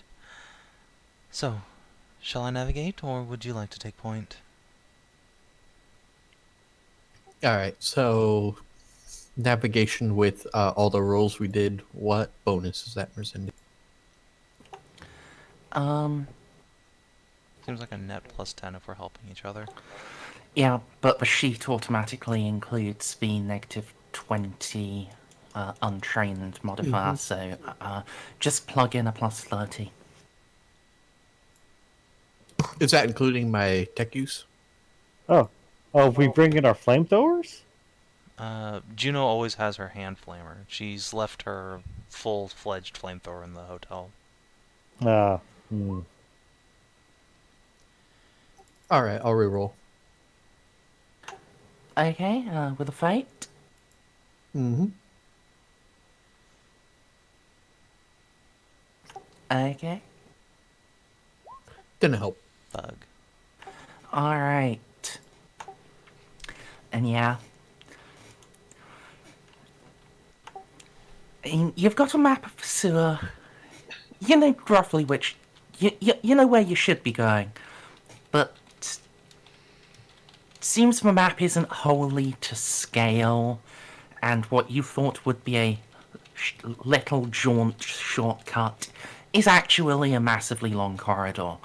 So, shall I navigate, or would you like to take point? Alright, so navigation with all the rolls we did. What bonus is that, Merzendi? Seems like a net plus 10 if we're helping each other. Yeah, but the sheet automatically includes the negative 20 untrained modifier, so just plug in a plus 30. Is that including my tech use? Oh, if we bring in our flamethrowers? Juno always has her hand flamer. She's left her full-fledged flamethrower in the hotel. Hmm. All right, I'll reroll. Okay, with a fate. Mm-hmm. Okay. Didn't help. Bug. Alright. And yeah. You've got a map of the sewer. You know roughly which... You know where you should be going. But... seems the map isn't wholly to scale. And what you thought would be a little jaunt shortcut is actually a massively long corridor.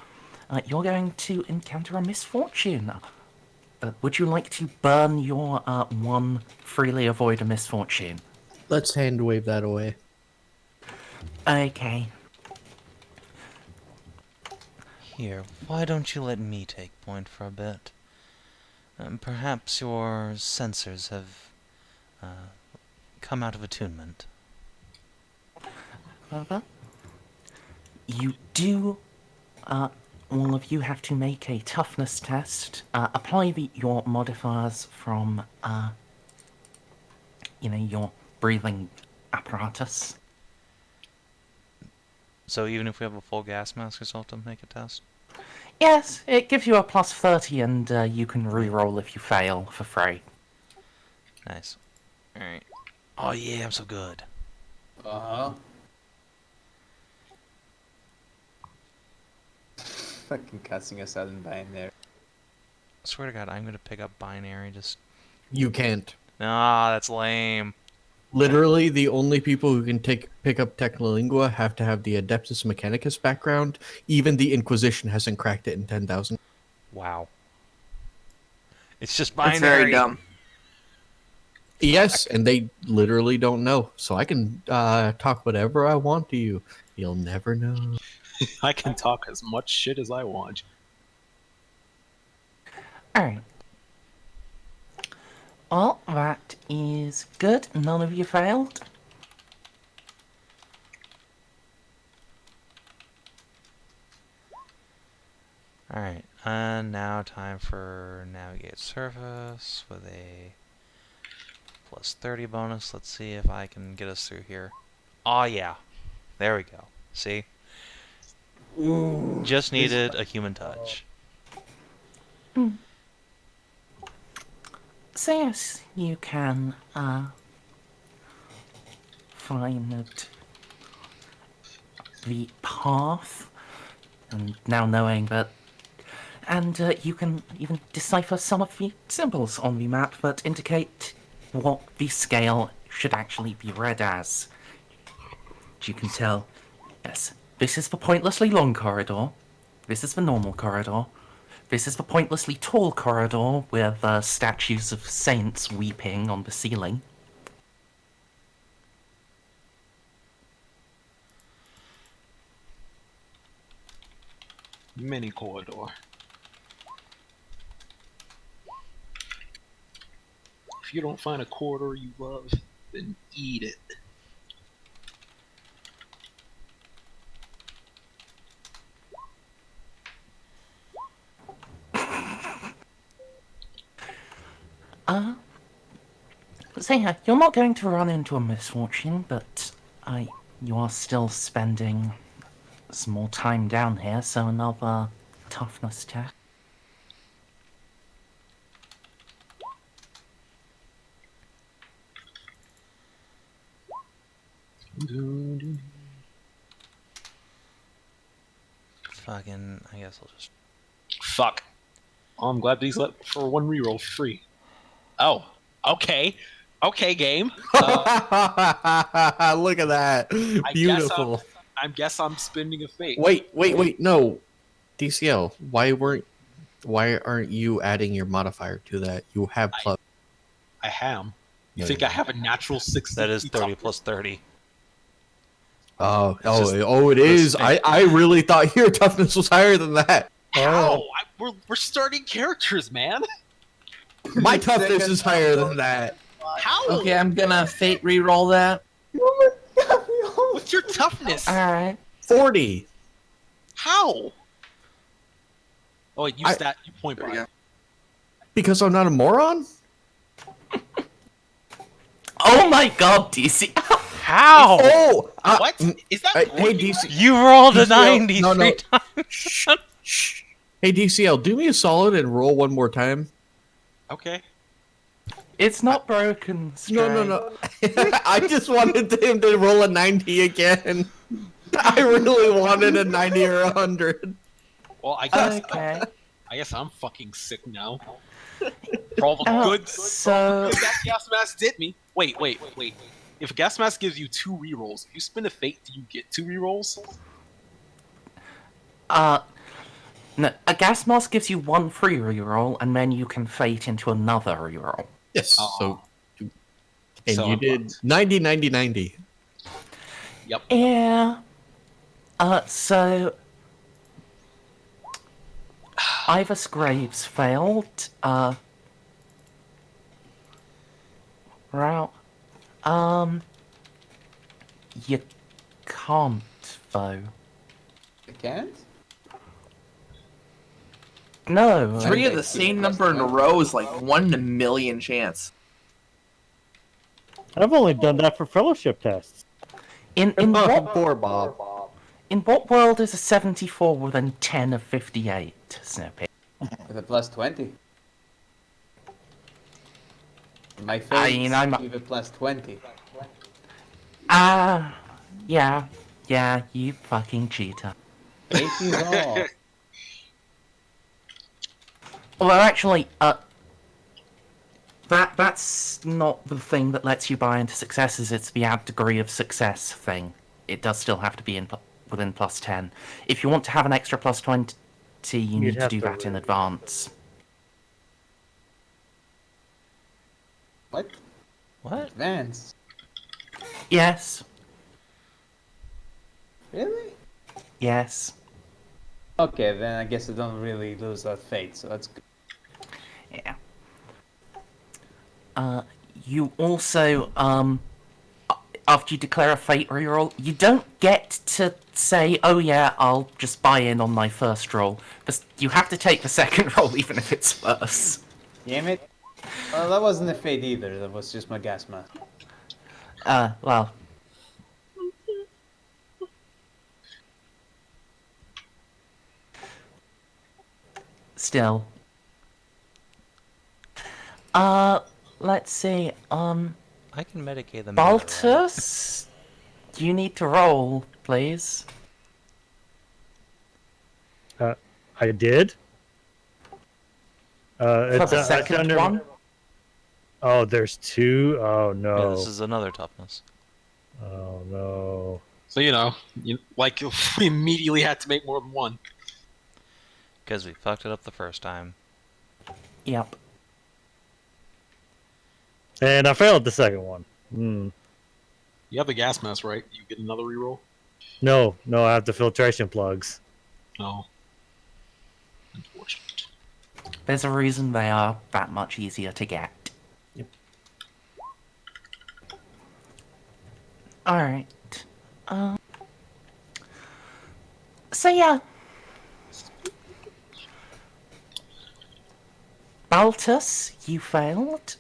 You're going to encounter a misfortune. Would you like to burn your one freely avoid a misfortune? Let's hand wave that away. Okay. Here, why don't you let me take point for a bit? Perhaps your sensors have come out of attunement. You do, all of you have to make a toughness test. Apply your modifiers from, your breathing apparatus. So even if we have a full gas mask, we still have to make a test? Yes, it gives you a plus 30 and you can re-roll if you fail for free. Nice. Alright. Oh yeah, I'm so good. Uh-huh. Fucking cussing us out in binary. I swear to God, I'm gonna pick up binary, just... You can't. Nah, that's lame. Literally, the only people who can pick up Technolingua have to have the Adeptus Mechanicus background. Even the Inquisition hasn't cracked it in 10,000. Wow. It's just binary. That's very dumb. Yes, and they literally don't know. So I can talk whatever I want to you. You'll never know. I can talk as much shit as I want. Alright. Well, that is good. None of you failed. Alright, and now time for Navigate Surface with a plus 30 bonus. Let's see if I can get us through here. Oh yeah. There we go. See? Ooh. Just needed a human touch. So yes, you can find the path, and now knowing that, and you can even decipher some of the symbols on the map that indicate what the scale should actually be read as. As you can tell, yes, this is the pointlessly long corridor, this is the normal corridor, this is the pointlessly tall corridor with statues of saints weeping on the ceiling. Mini corridor. If you don't find a corridor you love, then eat it. So yeah, you're not going to run into a misfortune, but you are still spending some more time down here, so another toughness test. Fucking, I guess I'll just... Fuck. Oh, I'm glad these let for one reroll free. Oh, okay. Okay, game. Look at that. Beautiful. I guess I'm spending a fate. Wait. No. DCL, why weren't Why aren't you adding your modifier to that? You have plus. I am. You No, think you I have a natural 60? That is 30 plus 30. It is. I really thought your toughness was higher than that. How? We're starting characters, man. My toughness is higher than that. How? Okay, I'm gonna fate reroll that. What's your toughness? Alright. 40. How? Oh, wait, you point There we by. go. Because I'm not a moron? Oh my god, DC. How? Oh! What? Is that hey, what you DC. You rolled a DCL 90 no, three no. times. Shh. Hey, DCL, do me a solid and roll one more time. Okay. It's not broken. No. I just wanted him to roll a 90 again. I really wanted a 90 or 100. Well, I guess Okay. I guess I'm fucking sick now. For all the good so that gas mask did me. Wait. If gas mask gives you 2 rerolls, if you spin a fate, do you get 2 rerolls? no, a gas mask gives you 1 free reroll, and then you can fate into another reroll. Yes. Oh. And So you I'm did 90, 90, 90. Yep. Yeah. So Iavus Graves failed. Right. You can't though. I can't? No. 3 of the same number in a row is like 1 in a million chance. I've only done that for fellowship tests. In what Poor Bob. in what world is a 74 within 10 of 58, Snippy? With a plus 20. My I face mean, I'm- give a plus 20. Yeah, you fucking cheater. 8 is all. Well, actually, that's not the thing that lets you buy into successes. It's the add degree of success thing. It does still have to be within plus 10. If you want to have an extra plus 20, you need to have do to that in advance. What? What? Advance? Yes. Really? Yes. Okay, then I guess I don't really lose that fate, so that's good. Yeah. You also, after you declare a fate reroll, you don't get to say, oh yeah, I'll just buy in on my first roll. But you have to take the second roll even if it's worse. Damn it. Well, that wasn't a fate either, that was just my gas mask. Well. Still. Let's see, I can medicate them. either way. Baltus? You need to roll, please. I did. For It's the it's second under- one? Oh, there's 2. Oh Yeah, no. this is another toughness. Oh no. So we immediately had to make more than 1. Because we fucked it up the first time. Yep. And I failed the second one. You have the gas mask, right? You get another reroll? No, I have the filtration plugs. No. Unfortunate. There's a reason they are that much easier to get. Yep. Alright. So yeah. Baltus, you failed.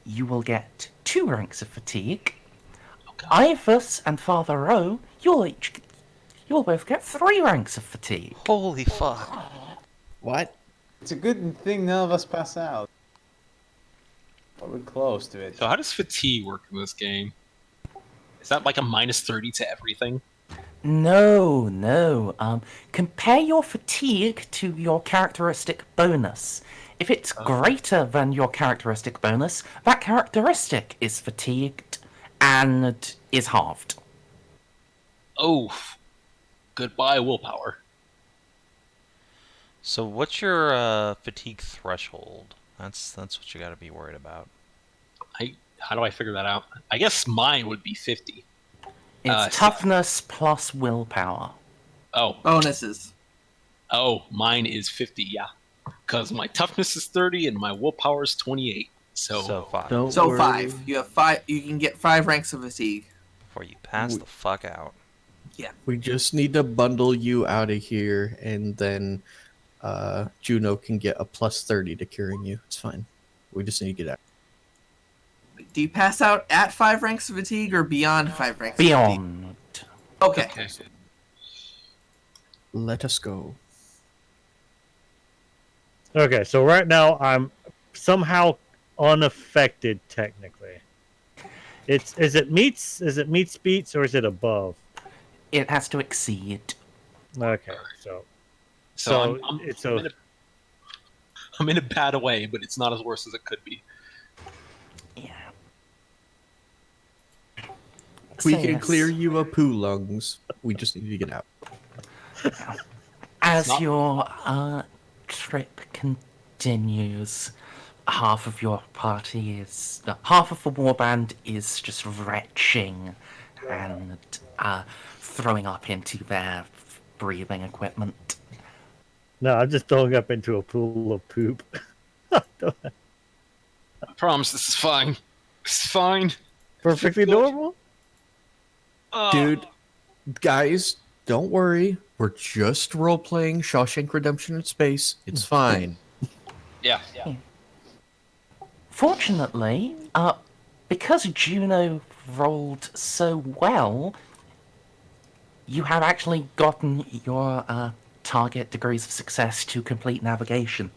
You will get 2 ranks of fatigue. Iavus and Father Rowe, you'll both get 3 ranks of fatigue. Holy fuck. What? It's a good thing none of us pass out. But we're close to it. So how does fatigue work in this game? Is that like a minus 30 to everything? No. Compare your fatigue to your characteristic bonus. If it's greater than your characteristic bonus, that characteristic is fatigued and is halved. Oh. Goodbye, willpower. So what's your fatigue threshold? That's what you got to be worried about. How do I figure that out? I guess mine would be 50. It's toughness plus willpower. Oh, Bonuses. Mine is 50. Yeah, because my toughness is 30 and my willpower is 28. So 5. Don't So worry. 5. You have 5. You can get 5 ranks of fatigue. Before you pass the fuck out. We just need to bundle you out of here, and then Juno can get a plus 30 to curing you. It's fine. We just need to get out. Do you pass out at 5 ranks of fatigue or beyond 5 ranks of fatigue? Beyond. Okay. Let us go. Okay, so right now I'm somehow unaffected technically. Is it meets beats or is it above? It has to exceed. Okay, so I'm in a bad way, but it's not as worse as it could be. Yeah. We So can yes, clear you of poo lungs. We just need to get out. As not- your trip continues, half of your party is... half of the warband is just retching and throwing up into their breathing equipment. No, I'm just throwing up into a pool of poop. I promise this is fine. It's fine. Perfectly normal. Dude, guys, don't worry. We're just role-playing Shawshank Redemption in space. It's fine. Yeah. Fortunately, because Juno rolled so well, you have actually gotten your target degrees of success to complete navigation.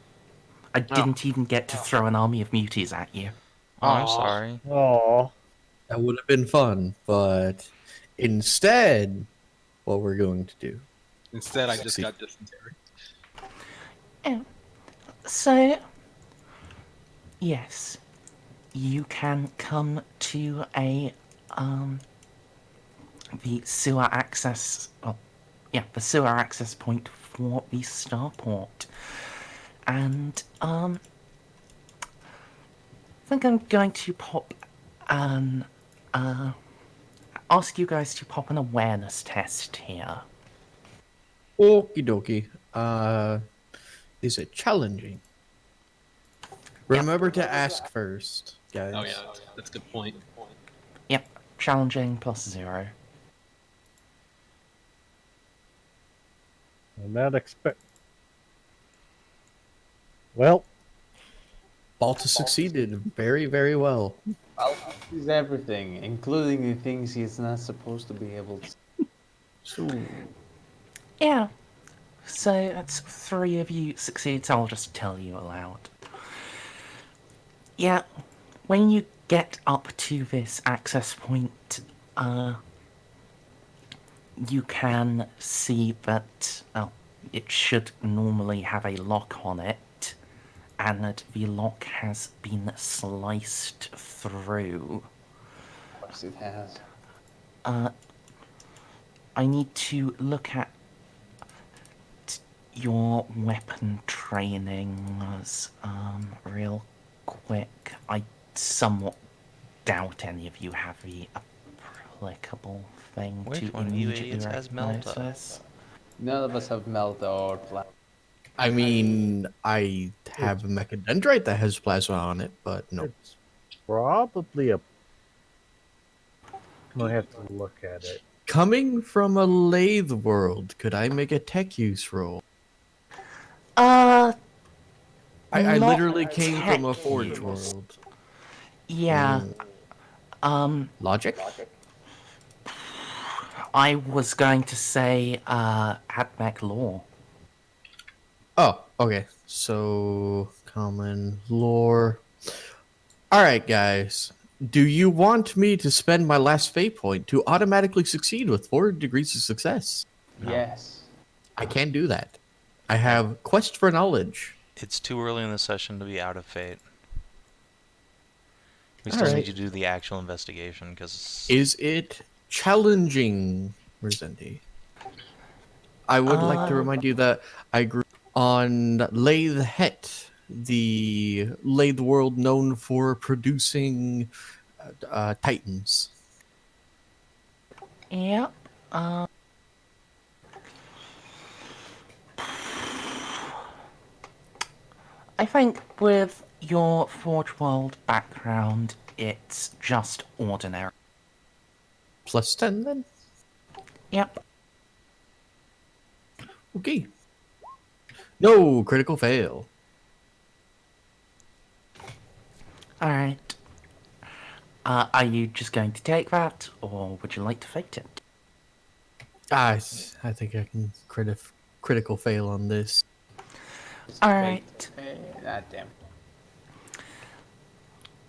I didn't even get to throw an army of muties at you. Oh, I'm sorry. Oh, That would have been fun, but instead, what we're going to do... Instead, I just got dysentery. So, yes, you can come to the sewer access, the sewer access point for the starport. And, I think I'm going to pop ask you guys to pop an awareness test here. Okie dokie. Is it challenging? Remember to ask first, guys. Oh yeah, that's a good point. Yep, challenging plus 0. I'm not expect. Well, Baltus succeeded very, very well. Baltus is everything, including the things he's not supposed to be able to. So, Yeah. So that's 3 of you succeed, so I'll just tell you aloud. Yeah, when you get up to this access point, you can see that it should normally have a lock on it, and that the lock has been sliced through. Of course it has. I need to look at your weapon trainings real quick. I somewhat doubt any of you have the applicable thing Which to one of you immediately idiots has recognize Melta? this. None of us have Melta or Plasma. I mean, I have a mechadendrite that has plasma on it, but no. it's probably a. I have to look at it. Coming from a lathe world, could I make a tech use roll? I Not literally came from a tech forge use. world. Yeah. Logic? I was going to say Admech Law. Oh, okay. So, common lore. Alright, guys. Do you want me to spend my last fate point to automatically succeed with 4 degrees of success? Yes. I can't do that. I have Quest for Knowledge. It's too early in the session to be out of fate. We All still need right. to do the actual investigation, because... Is it challenging, Merzendi? I would like to remind you that I grew on Lathe Het, the lathe world known for producing titans. Yep. I think with your Forge World background, it's just ordinary. Plus 10 then? Yep. Okay. No, critical fail. Alright. Are you just going to take that, or would you like to fake it? I think I can critical fail on this. Alright. God damn.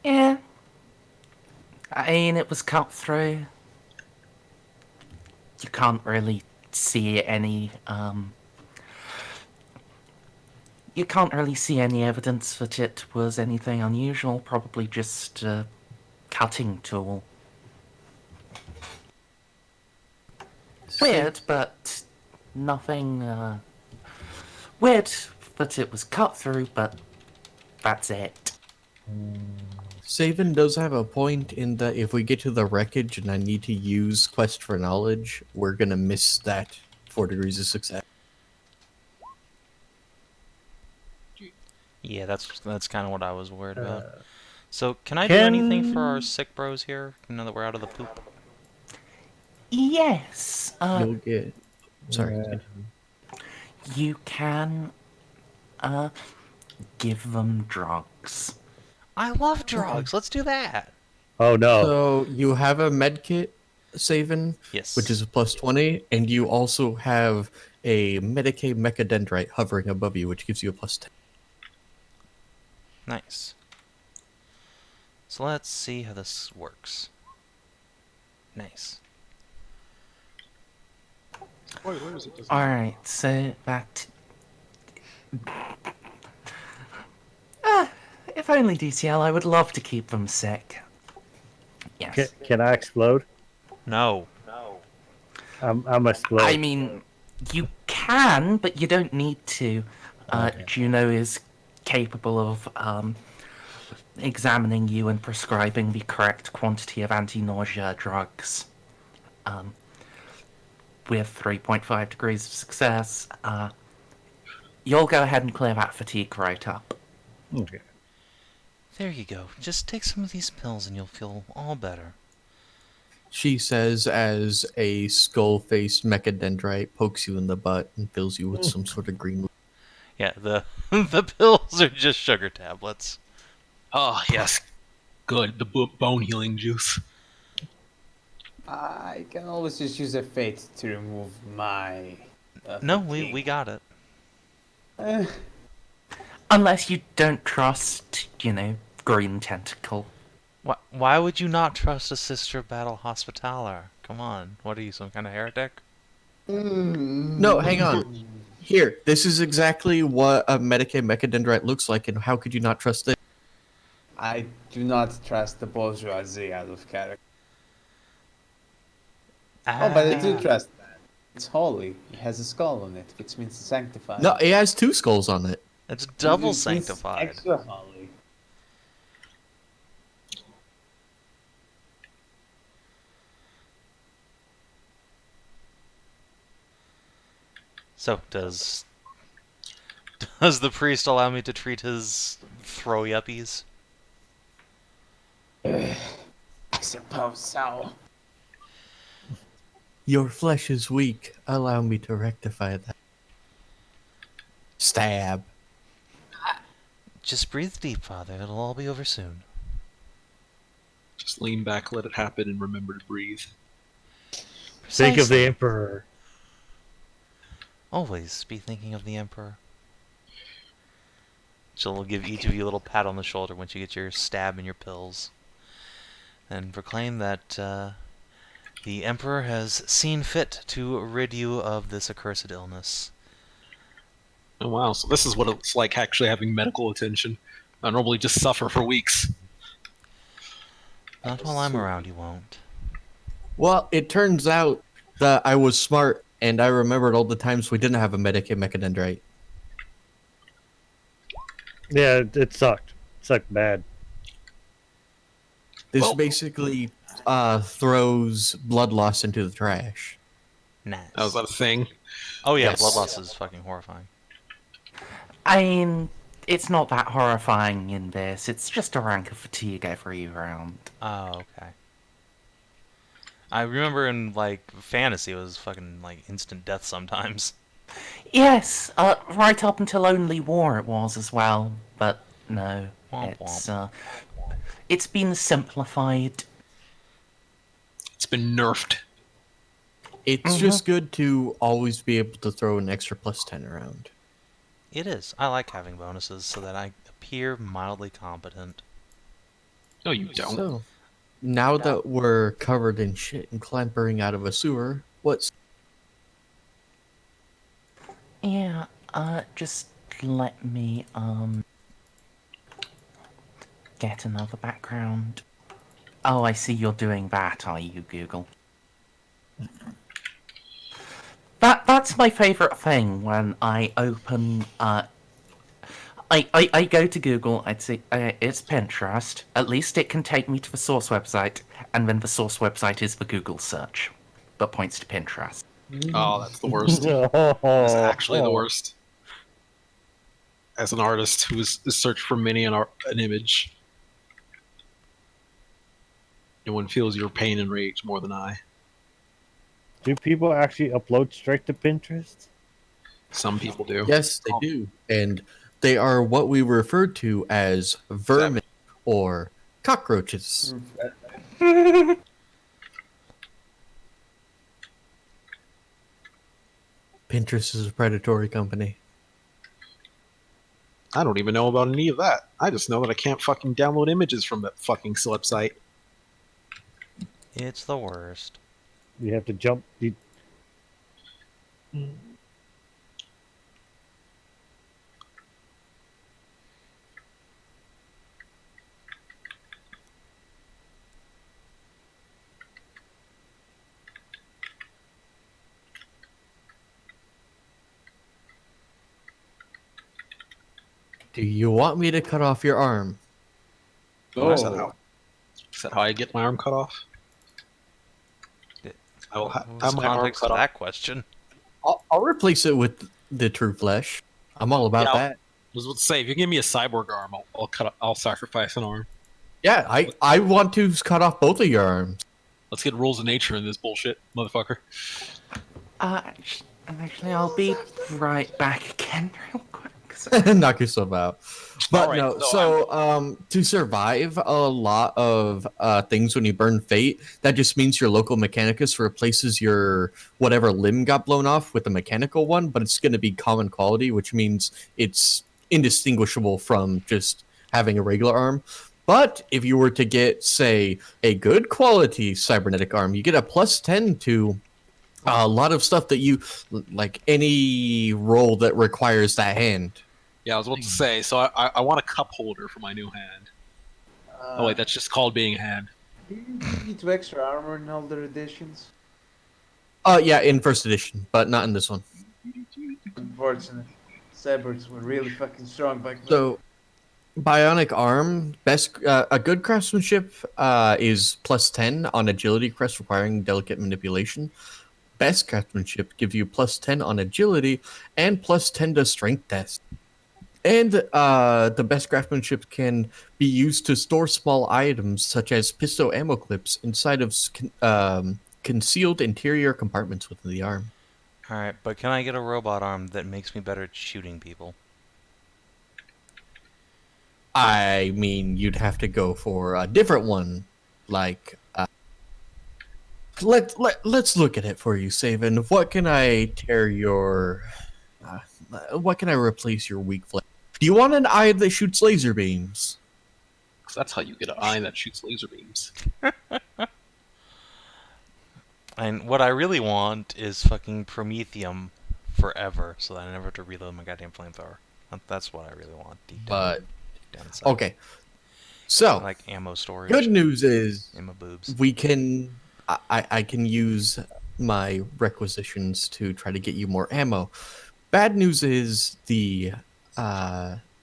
Yeah. I mean, it was cut through. You can't really see any, You can't really see any evidence that it was anything unusual, probably just a cutting tool. Weird, but nothing, weird that it was cut through, but that's it. Savin does have a point in that if we get to the wreckage and I need to use Quest for Knowledge, we're gonna miss that 4 degrees of success. Yeah, that's kind of what I was worried about. So, can I do anything for our sick bros here, now that we're out of the poop? Yes, You'll get... Sorry. you can, give them drugs. I love drugs. Let's do that. Oh no. So you have a med kit, Savin, Yes. which is a plus 20, and you also have a Medicaid Mechadendrite hovering above you, which gives you a plus 10. Nice. So let's see how this works. Nice. Spoilers, it doesn't. Alright, so that... if only DCL, I would love to keep them sick. Yes. Can I explode? No. I'm explode. I mean, you can, but you don't need to. Juno is capable of examining you and prescribing the correct quantity of anti-nausea drugs. With 3.5 degrees of success, you'll go ahead and clear that fatigue right up. Okay. There you go. Just take some of these pills and you'll feel all better. She says as a skull-faced Mechadendrite pokes you in the butt and fills you with some sort of green... Yeah, the the pills are just sugar tablets. Oh, yes. Good. The bone healing juice. I can always just use a fate to remove my. No, fatigue. we got it. Eh, Unless you don't trust, Green Tentacle. Why would you not trust a Sister Battle Hospitaller? Come on, what are you, some kind of heretic? No, hang on. Here, this is exactly what a Medicaid Mechadendrite looks like, and how could you not trust it? I do not trust the bourgeoisie out of character. Oh, but I do trust that. It's holy. It has a skull on it, which means sanctified. No, it has 2 skulls on it. It's double Which means sanctified. Extra holy. So, does the priest allow me to treat his throw yuppies? I suppose so. Your flesh is weak. Allow me to rectify that. Stab. Just breathe deep, Father. It'll all be over soon. Just lean back, let it happen, and remember to breathe. Think of Precisely. the Emperor. Always be thinking of the Emperor. She'll give each of you a little pat on the shoulder once you get your stab and your pills. And proclaim that the Emperor has seen fit to rid you of this accursed illness. Oh, wow. So this is what it's like actually having medical attention. I normally just suffer for weeks. Not while I'm around, you won't. Well, it turns out that I was smart, and I remembered all the times we didn't have a Medicaid Mechadendrite. Yeah, it sucked. It sucked bad. This Well- basically throws blood loss into the trash. Nice. That was that a thing? Oh yeah, Yes. blood loss is fucking horrifying. I mean, it's not that horrifying in this. It's just a rank of fatigue every round. Oh, okay. I remember in like fantasy it was fucking like instant death sometimes. Yes, right up until Only War it was as well. But no, Womp it's been simplified. It's been nerfed. It's just good to always be able to throw an extra +10 around. It is. I like having bonuses so that I appear mildly competent. No, you don't. So, now that we're covered in shit and clambering out of a sewer, what's... Yeah, just let me, get another background. Oh, I see you're doing that, are you, Google? That's my favourite thing when I open, I go to Google, I'd say, it's Pinterest. At least it can take me to the source website, and then the source website is the Google search, but points to Pinterest. Oh, that's the worst. That's actually the worst. As an artist who is search for many an image, no one feels your pain and rage more than I. Do people actually upload straight to Pinterest? Some people do. Yes, they do. And they are what we refer to as vermin or cockroaches. Pinterest is a predatory company. I don't even know about any of that. I just know that I can't fucking download images from that fucking website. It's the worst. You have to jump. Do you want me to cut off your arm? Is that how I get my arm cut off? I will What's have the my arm context cut of off. that question? I'll replace it with the true flesh. I'm all about Yeah, that. I was about to say, if you give me a cyborg arm, I'll sacrifice an arm. Yeah, I want to cut off both of your arms. Let's get rules of nature in this bullshit, motherfucker. Actually, I'll be right back again real quick. Knock yourself out. But Alright, no, so so to survive a lot of things when you burn fate, that just means your local Mechanicus replaces your whatever limb got blown off with a mechanical one, but it's going to be common quality, which means it's indistinguishable from just having a regular arm. But if you were to get, say, a good quality cybernetic arm, you get a +10 to a lot of stuff that you like, any role that requires that hand. Yeah, I was about to say, so I want a cup holder for my new hand. Oh wait, that's just called being a hand. Do you need 2 extra armor in older editions? Yeah, in first edition, but not in this one. Unfortunately. Cyborgs were really fucking strong back then. So, bionic arm, best a good craftsmanship is +10 on agility crest requiring delicate manipulation. Best craftsmanship gives you +10 on agility and +10 to strength test. And the best craftsmanship can be used to store small items such as pistol ammo clips inside of concealed interior compartments within the arm. Alright, but can I get a robot arm that makes me better at shooting people? I mean, you'd have to go for a different one, like. Let's look at it for you, Savin. What can I tear your? What can I replace your weak flesh? Do you want an eye that shoots laser beams? 'Cause that's how you get an eye that shoots laser beams. And what I really want is fucking Promethium forever, so that I never have to reload my goddamn flamethrower. That's what I really want. Deep down, But deep down inside. okay, so Like ammo storage. good news is In my boobs. we can. I can use my requisitions to try to get you more ammo. Bad news is the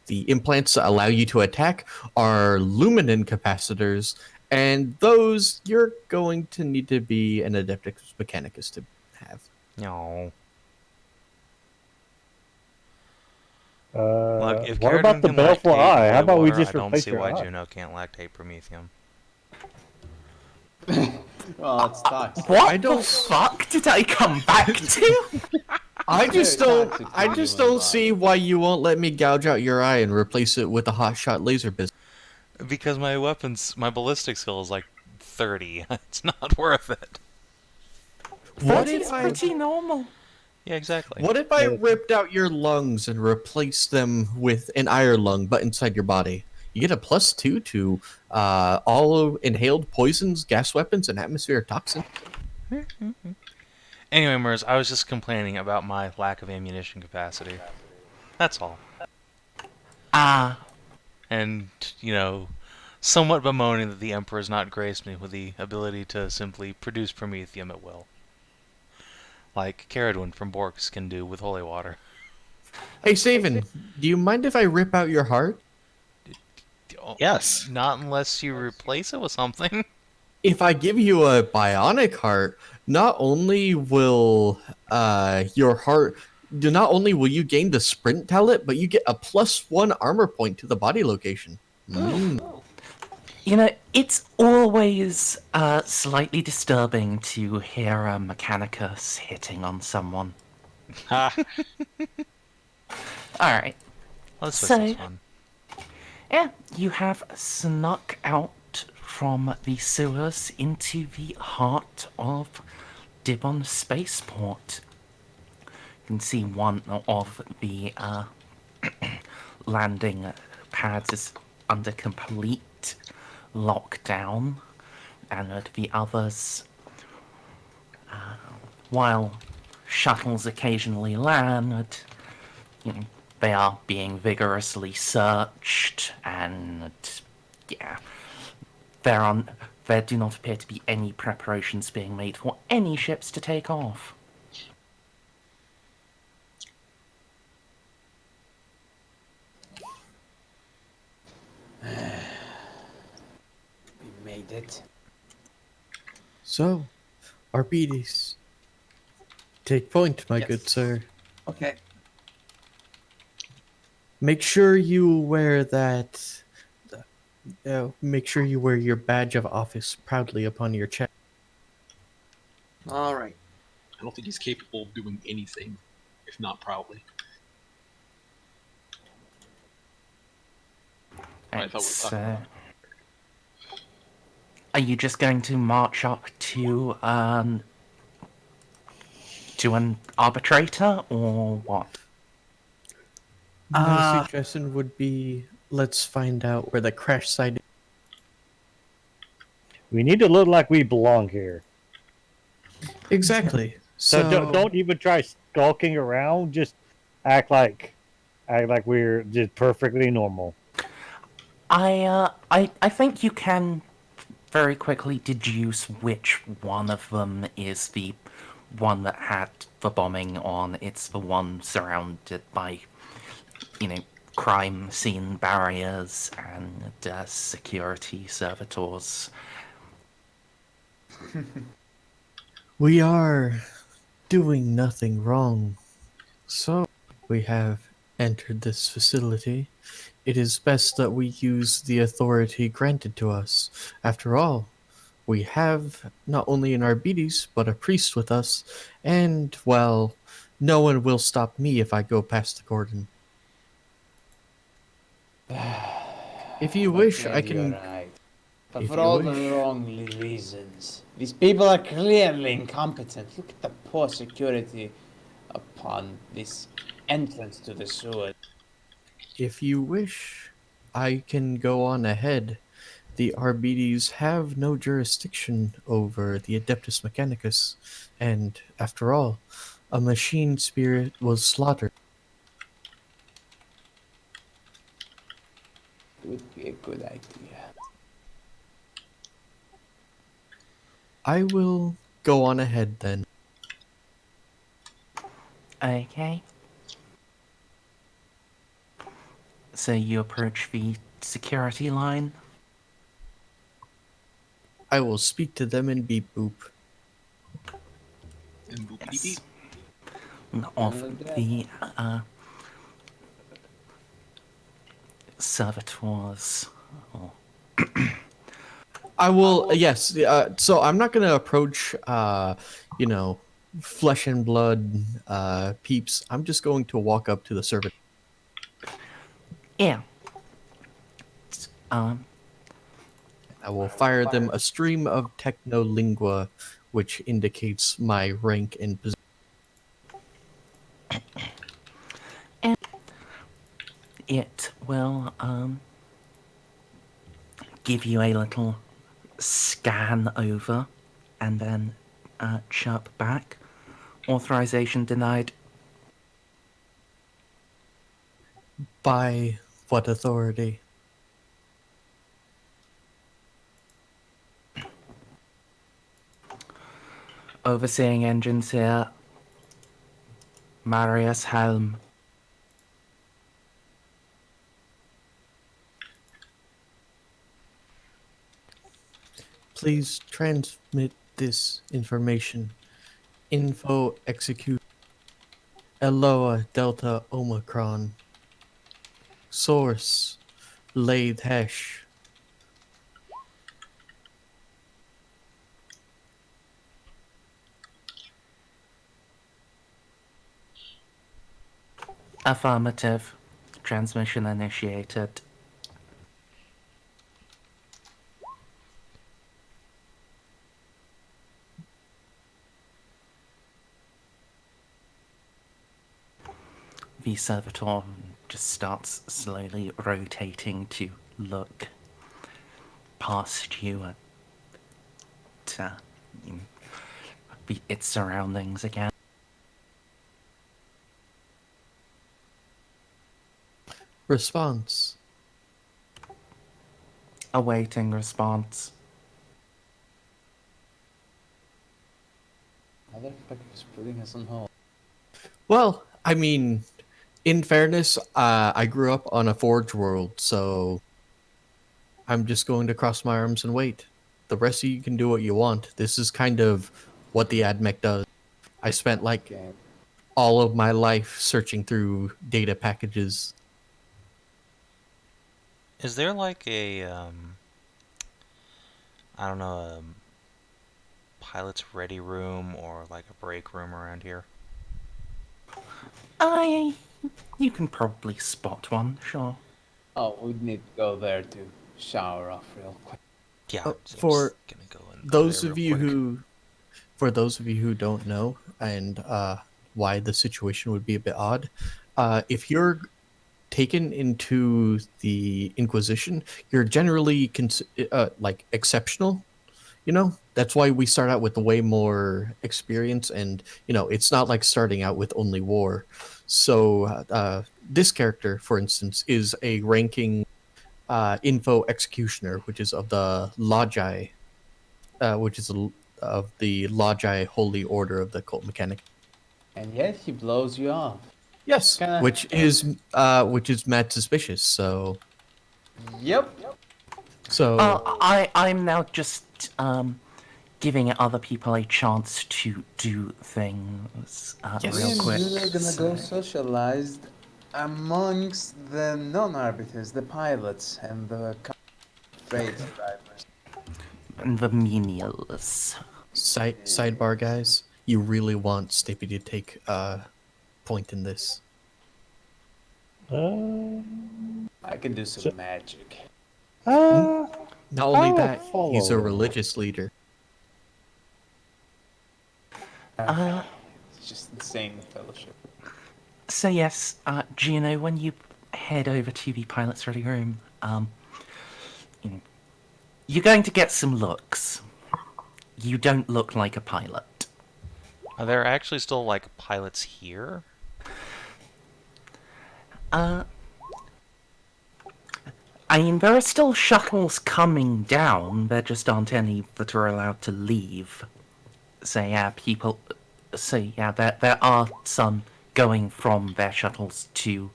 the implants that allow you to attack are luminin capacitors, and those you're going to need to be an Adeptus Mechanicus to have. No. Look, if what Caradon about the can baleful lactate eye? How holy about we water, just I don't replace see your why eye? Juno can't lactate promethium. Well, it's toxic. What I don't- the fuck did I come back to? I just Very don't. toxic to I the just human don't body. see why you won't let me gouge out your eye and replace it with a hot shot laser business. Because my ballistic skill is like 30. It's not worth it. What 30's if I? pretty normal. Yeah, exactly. What if I Yeah. ripped out your lungs and replaced them with an iron lung, but inside your body? You get a +2 to all inhaled poisons, gas weapons, and atmospheric toxins. Anyway, Merz, I was just complaining about my lack of ammunition capacity. That's all. And, somewhat bemoaning that the Emperor has not graced me with the ability to simply produce promethium at will. Like Caradon from Borks can do with holy water. Hey, Savin, do you mind if I rip out your heart? Yes. Not unless you replace it with something. If I give you a bionic heart, not only will your heart, not only will you gain the sprint talent, but you get a +1 armor point to the body location. You know, it's always slightly disturbing to hear a Mechanicus hitting on someone. Ha. Alright. Let's So- this fun. Yeah, you have snuck out from the sewers into the heart of Dibon Spaceport. You can see one of the landing pads is under complete lockdown, and the others, while shuttles occasionally land, they are being vigorously searched, and yeah, there do not appear to be any preparations being made for any ships to take off. We made it. So, Arbites, take point, my Yes. good sir. Okay. Make sure you wear that. Make sure you wear your badge of office proudly upon your chest. All right. I don't think he's capable of doing anything, if not proudly. I thought we were It's, talking about- are you just going to march up to an arbitrator, or what? My suggestion would be let's find out where the crash site is. We need to look like we belong here. Exactly. So don't even try skulking around. Just act like we're just perfectly normal. I think you can very quickly deduce which one of them is the one that had the bombing on. It's the one surrounded by, crime scene barriers and security servitors. We are doing nothing wrong. So, we have entered this facility. It is best that we use the authority granted to us. After all, we have not only an Arbites, but a priest with us, and, well, no one will stop me if I go past the cordon. If you wish, I Maybe can... you're right. But if for you all wish. the wrong reasons. These people are clearly incompetent. Look at the poor security upon this entrance to the sewer. If you wish, I can go on ahead. The Arbites have no jurisdiction over the Adeptus Mechanicus, and, after all, a machine spirit was slaughtered. It would be a good idea. I will go on ahead then. Okay. So you approach the security line. I will speak to them in beep boop. And boopity Yes. beep. Of Like that. the servitors. Or I will, yes. So I'm not going to approach, flesh and blood peeps. I'm just going to walk up to the servant. yeah. I will fire them a stream of technolingua, which indicates my rank and position. It will give you a little scan over and then chirp back. Authorization denied. By what authority? Overseeing engines here. Marius Helm. Please transmit this information. Info execute. Eloa Delta Omicron. Source. Lathe Hesh. Affirmative. Transmission initiated. The servitor just starts slowly rotating to look past you at its surroundings again. Response. Awaiting response. Motherfucker's putting us on hold. Well, I mean, in fairness, I grew up on a Forge world, so I'm just going to cross my arms and wait. The rest of you can do what you want. This is kind of what the AdMech does. I spent like Okay. all of my life searching through data packages. Is there like a, I don't know, a pilot's ready room or like a break room around here? You can probably spot one, sure. Oh, we'd need to go there to shower off real quick. Yeah, Oh, so I'm for just gonna go in those there of real you quick. for those of you who don't know, and why the situation would be a bit odd, if you're taken into the Inquisition, you're generally like exceptional. You know, that's why we start out with way more experience, and it's not like starting out with only war. So this character, for instance, is a ranking info executioner, which is of the Logi, which is of the Logi Holy Order of the Cult Mechanic. And yet he blows you off. Yes, Kinda- which is mad suspicious. So Yep. I'm now just giving other people a chance to do things Yes. real Me and quick. Juno are gonna go so- socialized amongst the non-arbiters, the pilots, and the freight drivers. And the menials. Sidebar, guys, you really want Snippy to take point in this. I can do some magic. Not only I'll that, he's a follow. religious leader. It's just insane fellowship. So yes, Juno, when you head over to the pilot's ready room, you're going to get some looks. You don't look like a pilot. Are there actually still like pilots here? I mean, there are still shuttles coming down. There just aren't any that are allowed to leave. So yeah, there are some going from their shuttles to,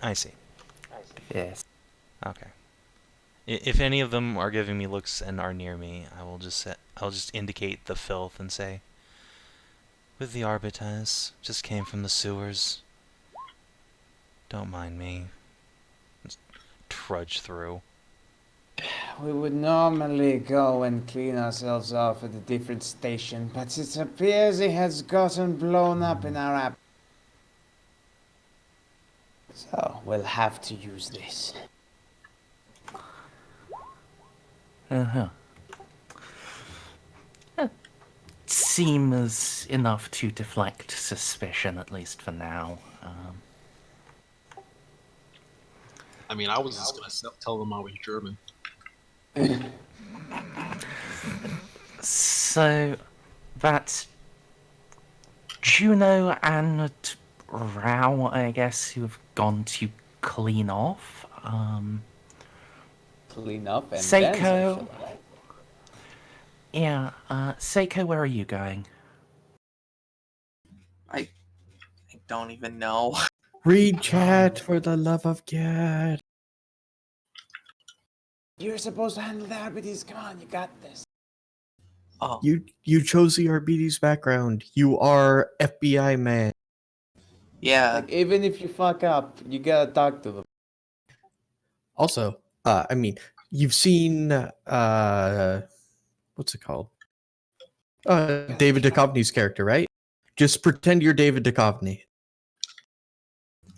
I see. Yes. Okay. If any of them are giving me looks and are near me, I'll just indicate the filth and say, "With the Arbites, just came from the sewers. Don't mind me." Just trudge through. We would normally go and clean ourselves off at a different station, but it appears it has gotten blown up in our app. So, we'll have to use this. Uh-huh. Seems enough to deflect suspicion, at least for now. I mean, I was just gonna tell them I was German. So, that's Juno and Rowe, I guess, who have gone to clean off. Clean up and Ceiko. then socialize. Yeah, Ceiko, where are you going? I don't even know. Read chat for the love of God. You're supposed to handle the Arbites. Come on, you got this. Oh, You chose the Arbites background. You are FBI man. yeah. Like, even if you fuck up, you gotta talk to them. Also, I mean, you've seen what's it called? David Duchovny's character, right? Just pretend you're David Duchovny.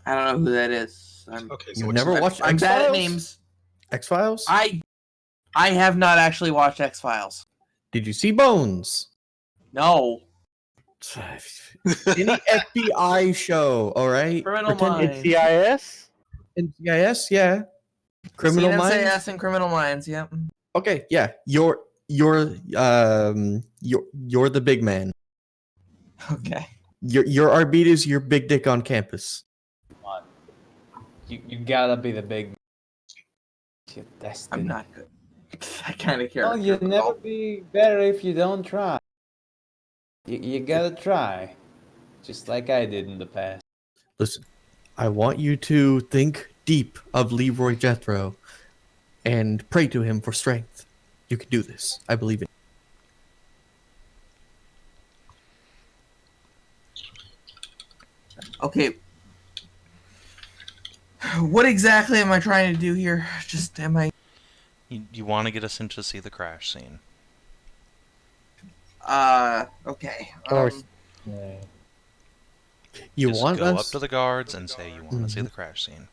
I don't know who that is. Okay, so You've it's never watched I'm X bad at Files? names. X Files? I have not actually watched X Files. Did you see Bones? No. Any FBI show, all right? Criminal Pretend Minds. NCIS? NCIS, yeah. Criminal Seen Minds. NCIS and Criminal Minds. Yep. Okay, yeah. You're the big man. Okay. Your Arbites, your big dick on campus. You gotta be the big. You're I'm destined. not good. That kind of character. Well, you'll never be better if you don't try. You gotta try. Just like I did in the past. Listen, I want you to think deep of Leroy Jethro and pray to him for strength. You can do this. I believe it. Okay. What exactly am I trying to do here? Just am I? You want to get us in to see the crash scene. Okay. Of course. You Just want go us? up to the guards and say you want to see the crash scene.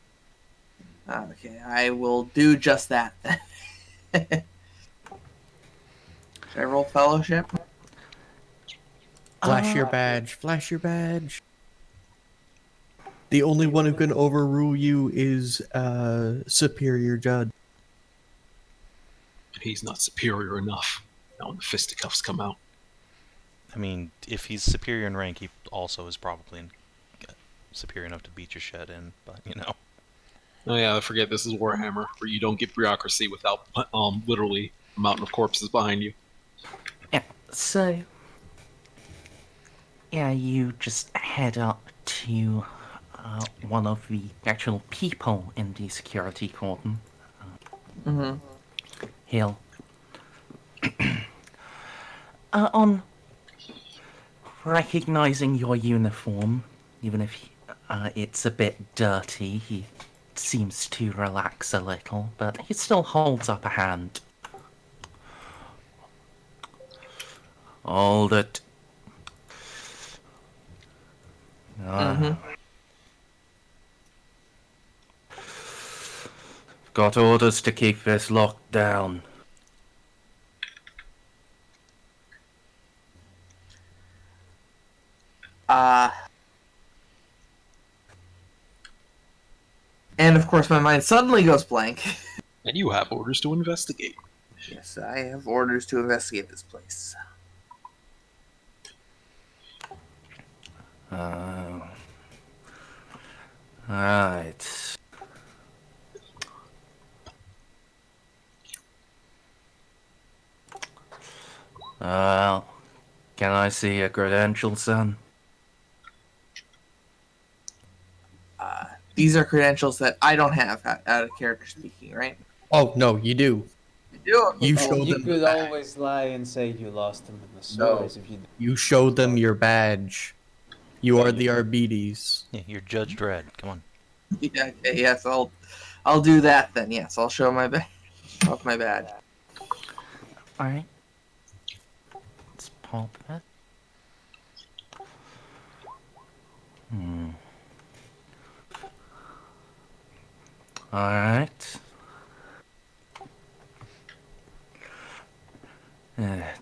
Okay, I will do just that. Should I roll fellowship? Flash your badge. Flash your badge. The only one who can overrule you is superior judge. He's not superior enough. Now when the fisticuffs come out. I mean, if he's superior in rank, he also is probably superior enough to beat your shit in, but you know. Oh yeah, I forget this is Warhammer, where you don't get bureaucracy without literally a mountain of corpses behind you. Yeah, so... Yeah, you just head up to one of the actual people in the security cordon. Mm-hmm. He'll... on recognizing your uniform, even if it's a bit dirty, he seems to relax a little, but he still holds up a hand. Hold it. Got orders to keep this locked down. And of course, my mind suddenly goes blank. And you have orders to investigate. Yes, I have orders to investigate this place. Right. Well, can I see your credentials, son? these are credentials that I don't have out of character speaking, right? Oh no, you do. You You Well, show you them. could always lie and say you lost them in the sewers if you. You show them your badge. You are the Arbites. Yeah, you're Judge Dredd. Come on. Yeah, okay, yes, I'll do that then. Yes, I'll show my off my badge. Alright. Let's pop it. Alright.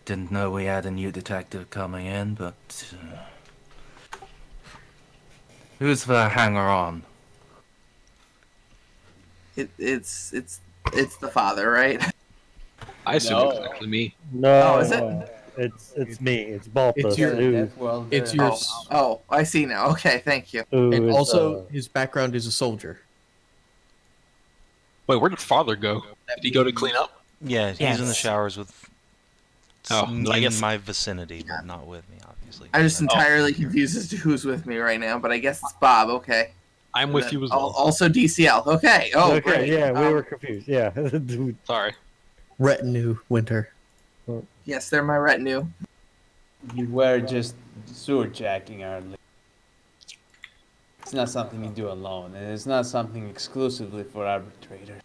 Didn't know we had a new detective coming in, but... who's the hanger-on? It's the father, right? I assume No. exactly me. No, Oh, is it? It's me. It's Baltus. It's your- who, Death Welder. It's your. Oh, I see now. Okay, thank you. who And is, also, his background is a soldier. Wait, where did father go? Did he go to clean up? Yeah, he's in the Yes. showers with. Oh, I in guess- my vicinity, but not with me, obviously. I'm just entirely confused as to who's with me right now, but I guess it's Bob. Okay. I'm with you as well. Also DCL. Okay. Oh, okay, great. yeah, we were confused. Yeah. Dude, Sorry. Retinue, Winter. Yes, they're my retinue. You were just sewerjacking earlier. It's not something you do alone, and it's not something exclusively for arbitrators.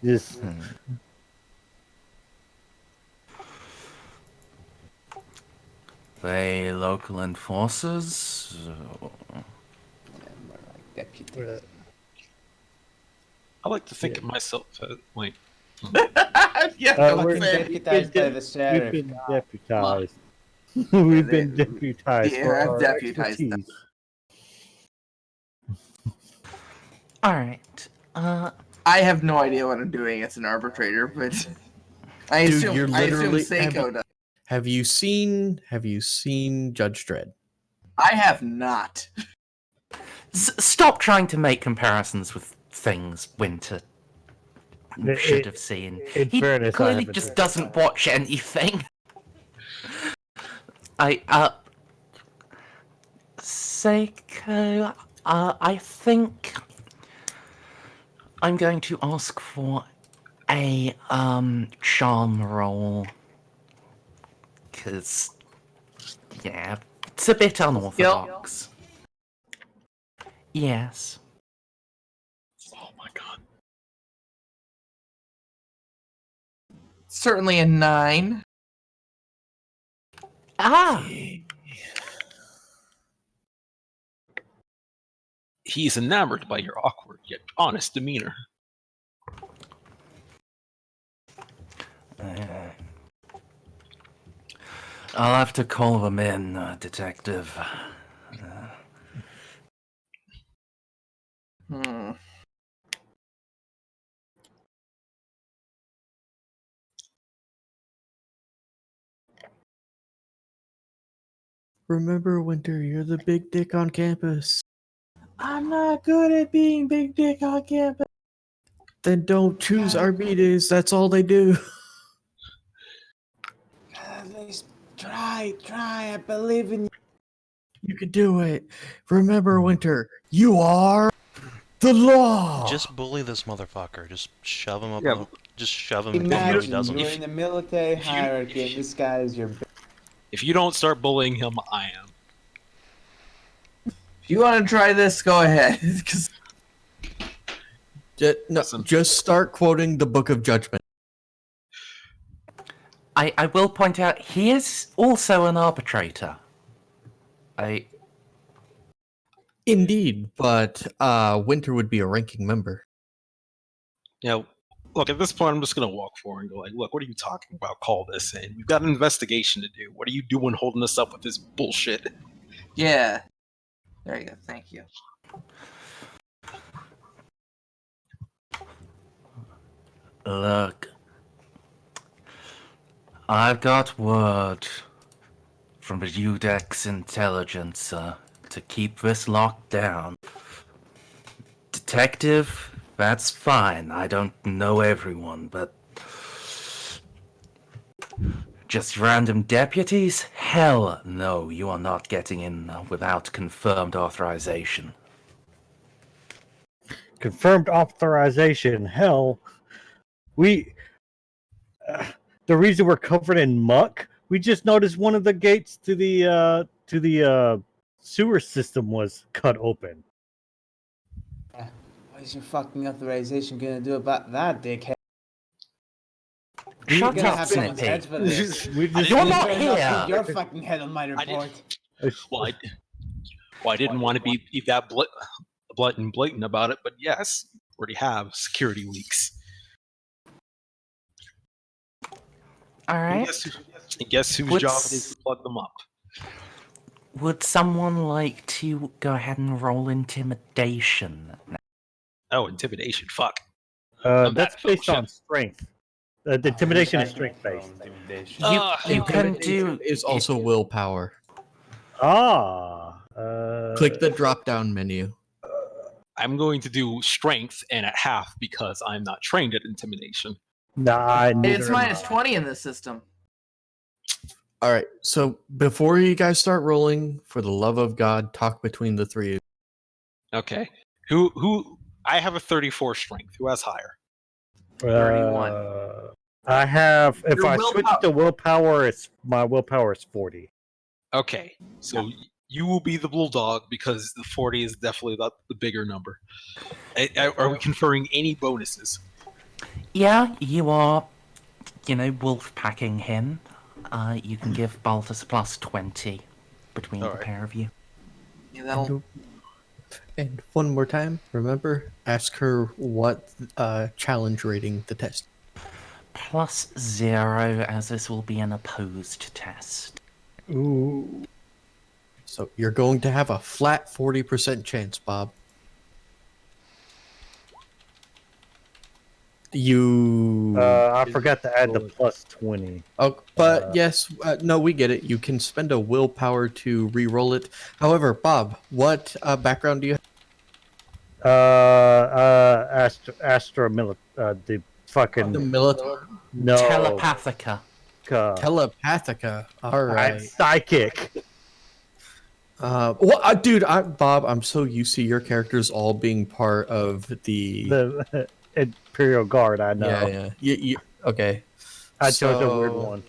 just They local enforcers? And we're like deputies. I like to think of myself as, like, Yeah, Uh, go we're ahead. Deputized by the we've sheriff. been deputized. We've been deputized Yeah, for I've our deputized them. expertise. Alright. I have no idea what I'm doing as an arbitrator, but I Dude, assume you're I assume literally- Ceiko does. Have you seen Judge Dredd? I have not. Stop trying to make comparisons with things Winter It- should have seen. in He fairness, I clearly haven't just seen doesn't watch anything. Ceiko, I think I'm going to ask for a charm roll, because yeah, it's a bit unorthodox. Yes. oh my god. Certainly a 9. Ah, He's enamored by your awkward yet honest demeanor. I'll have to call them in, Detective. Hmm. Remember, Winter, you're the big dick on campus. I'm not good at being big dick on campus. Then don't choose Arbites. That's all they do. At least try. I believe in you. You can do it. Remember, Winter, you are the law. Just bully this motherfucker. Just shove him up. Yeah. Just shove him until he Imagine doesn't. you're in the military hierarchy, and this guy is your. If you don't start bullying him, I am. If you want to try this, go ahead. 'Cause Listen. Just start quoting the Book of Judgment. I will point out he is also an arbitrator. Indeed, but Winter would be a ranking member. Yeah, look, at this point, I'm just going to walk forward and go like, look, what are you talking about? Call this in. We've got an investigation to do. What are you doing holding us up with this bullshit? yeah. There you go. Thank you. Look, I've got word from the Udex intelligence to keep this locked down. Detective, that's fine. I don't know everyone, but just random deputies? Hell no, you are not getting in without confirmed authorization. confirmed authorization. Hell, we the reason we're covered in muck. We just noticed one of the gates to the sewer system was cut open. What is your fucking authorization gonna do about that, dickhead? Shut Gonna up, have someone's head Snippy. for this. We just You're You not better here. put your fucking head on my report. Well, I didn't want to be that blatant about it, but yes, already have security leaks. All right. And guess whose job it is to plug them up? Would someone like to go ahead and roll intimidation? Oh, intimidation. Fuck. I'm That's bad based fellowship. on strength. The intimidation is strength based. You can do. Is also willpower. Click Click the drop-down menu. I'm going to do strength and at half because I'm not trained at intimidation. Nah, It's minus 20 in this system. All right. So before you guys start rolling, for the love of God, talk between the three of you. Okay. Who? I have a 34 strength. Who has higher? 31. I have. If Your I switch willpower- to willpower, my willpower is 40. Okay. So you will be the bulldog because the 40 is definitely the bigger number. Are we conferring any bonuses? Yeah, you are. Wolf packing him. You can give Baltus a plus 20 between the Alright. pair of you. Yeah, that'll... And one more time, remember, ask her what challenge rating the test. Plus 0, as this will be an opposed test. Ooh. So you're going to have a flat 40% chance, Bob. You. I forgot to add the plus 20. Oh, but yes, no, we get it. You can spend a willpower to re-roll it. However, Bob, what background do you have? Astra the fucking The military. no Telepathica. Telepathica. All right. Psychic. Well, dude, Bob, I'm so used to your characters all being part of The Imperial Guard. I know. Yeah. Okay. I chose a weird one.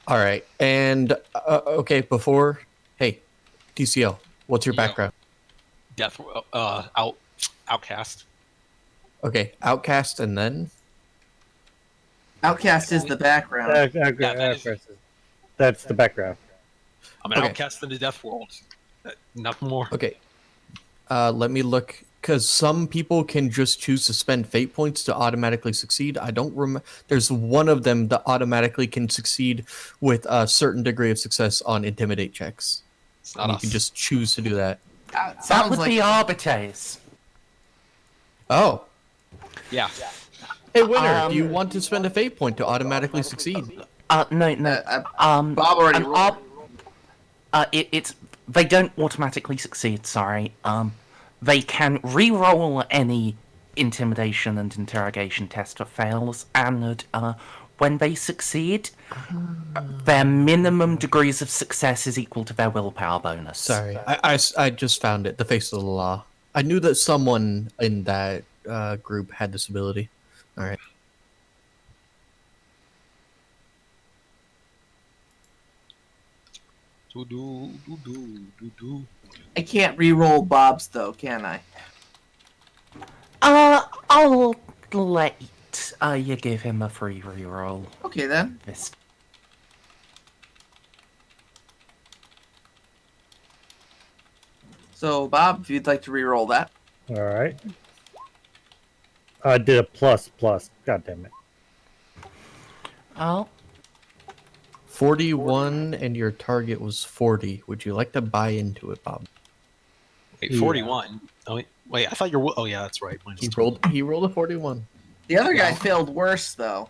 All right, and okay. Before, hey, TCL, what's your Yo. background? Death. Outcast. Okay, Outcast, and then Outcast is the background. That's the background. I'm an Okay. outcast in the death world. Nothing more. okay. Let me look, because some people can just choose to spend fate points to automatically succeed. I don't remember. There's one of them that automatically can succeed with a certain degree of success on intimidate checks. It's not And you us. can just choose to do that. That Sounds would like be Arbites. Oh, Yeah. hey, winner, do you want to spend a fate point to automatically succeed? No. Bob already rolled. It's they don't automatically succeed. Sorry. They can re-roll any intimidation and interrogation test that fails, and when they succeed, their minimum degrees of success is equal to their willpower bonus. Sorry, I just found it. The face of the law. I knew that someone in that group had this ability. All right. I can't re-roll Bob's though, can I? I'll let you give him a free re-roll. Okay then. This. So Bob, if you'd like to re-roll that. All right. I did a plus. God damn it. Oh, 41 and your target was 40. Would you like to buy into it, Bob? Wait, 41. Oh, wait, I thought you were. Oh, yeah, that's right. Minus He rolled a 41. The other guy failed worse though.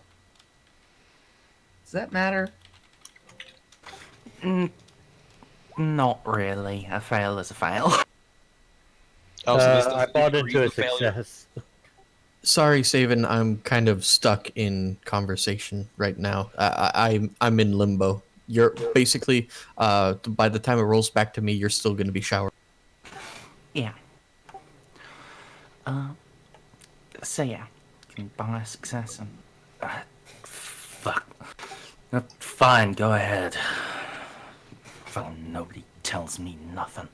Does that matter? not really. A fail is a fail. Oh, so this doesn't I bought agree into a with failure. success. Sorry, Savin, I'm kind of stuck in conversation right now. I'm in limbo. You're basically by the time it rolls back to me, you're still going to be showered. Yeah. So yeah, can buy a success and... fuck. Fine, go ahead. Well, nobody tells me nothing.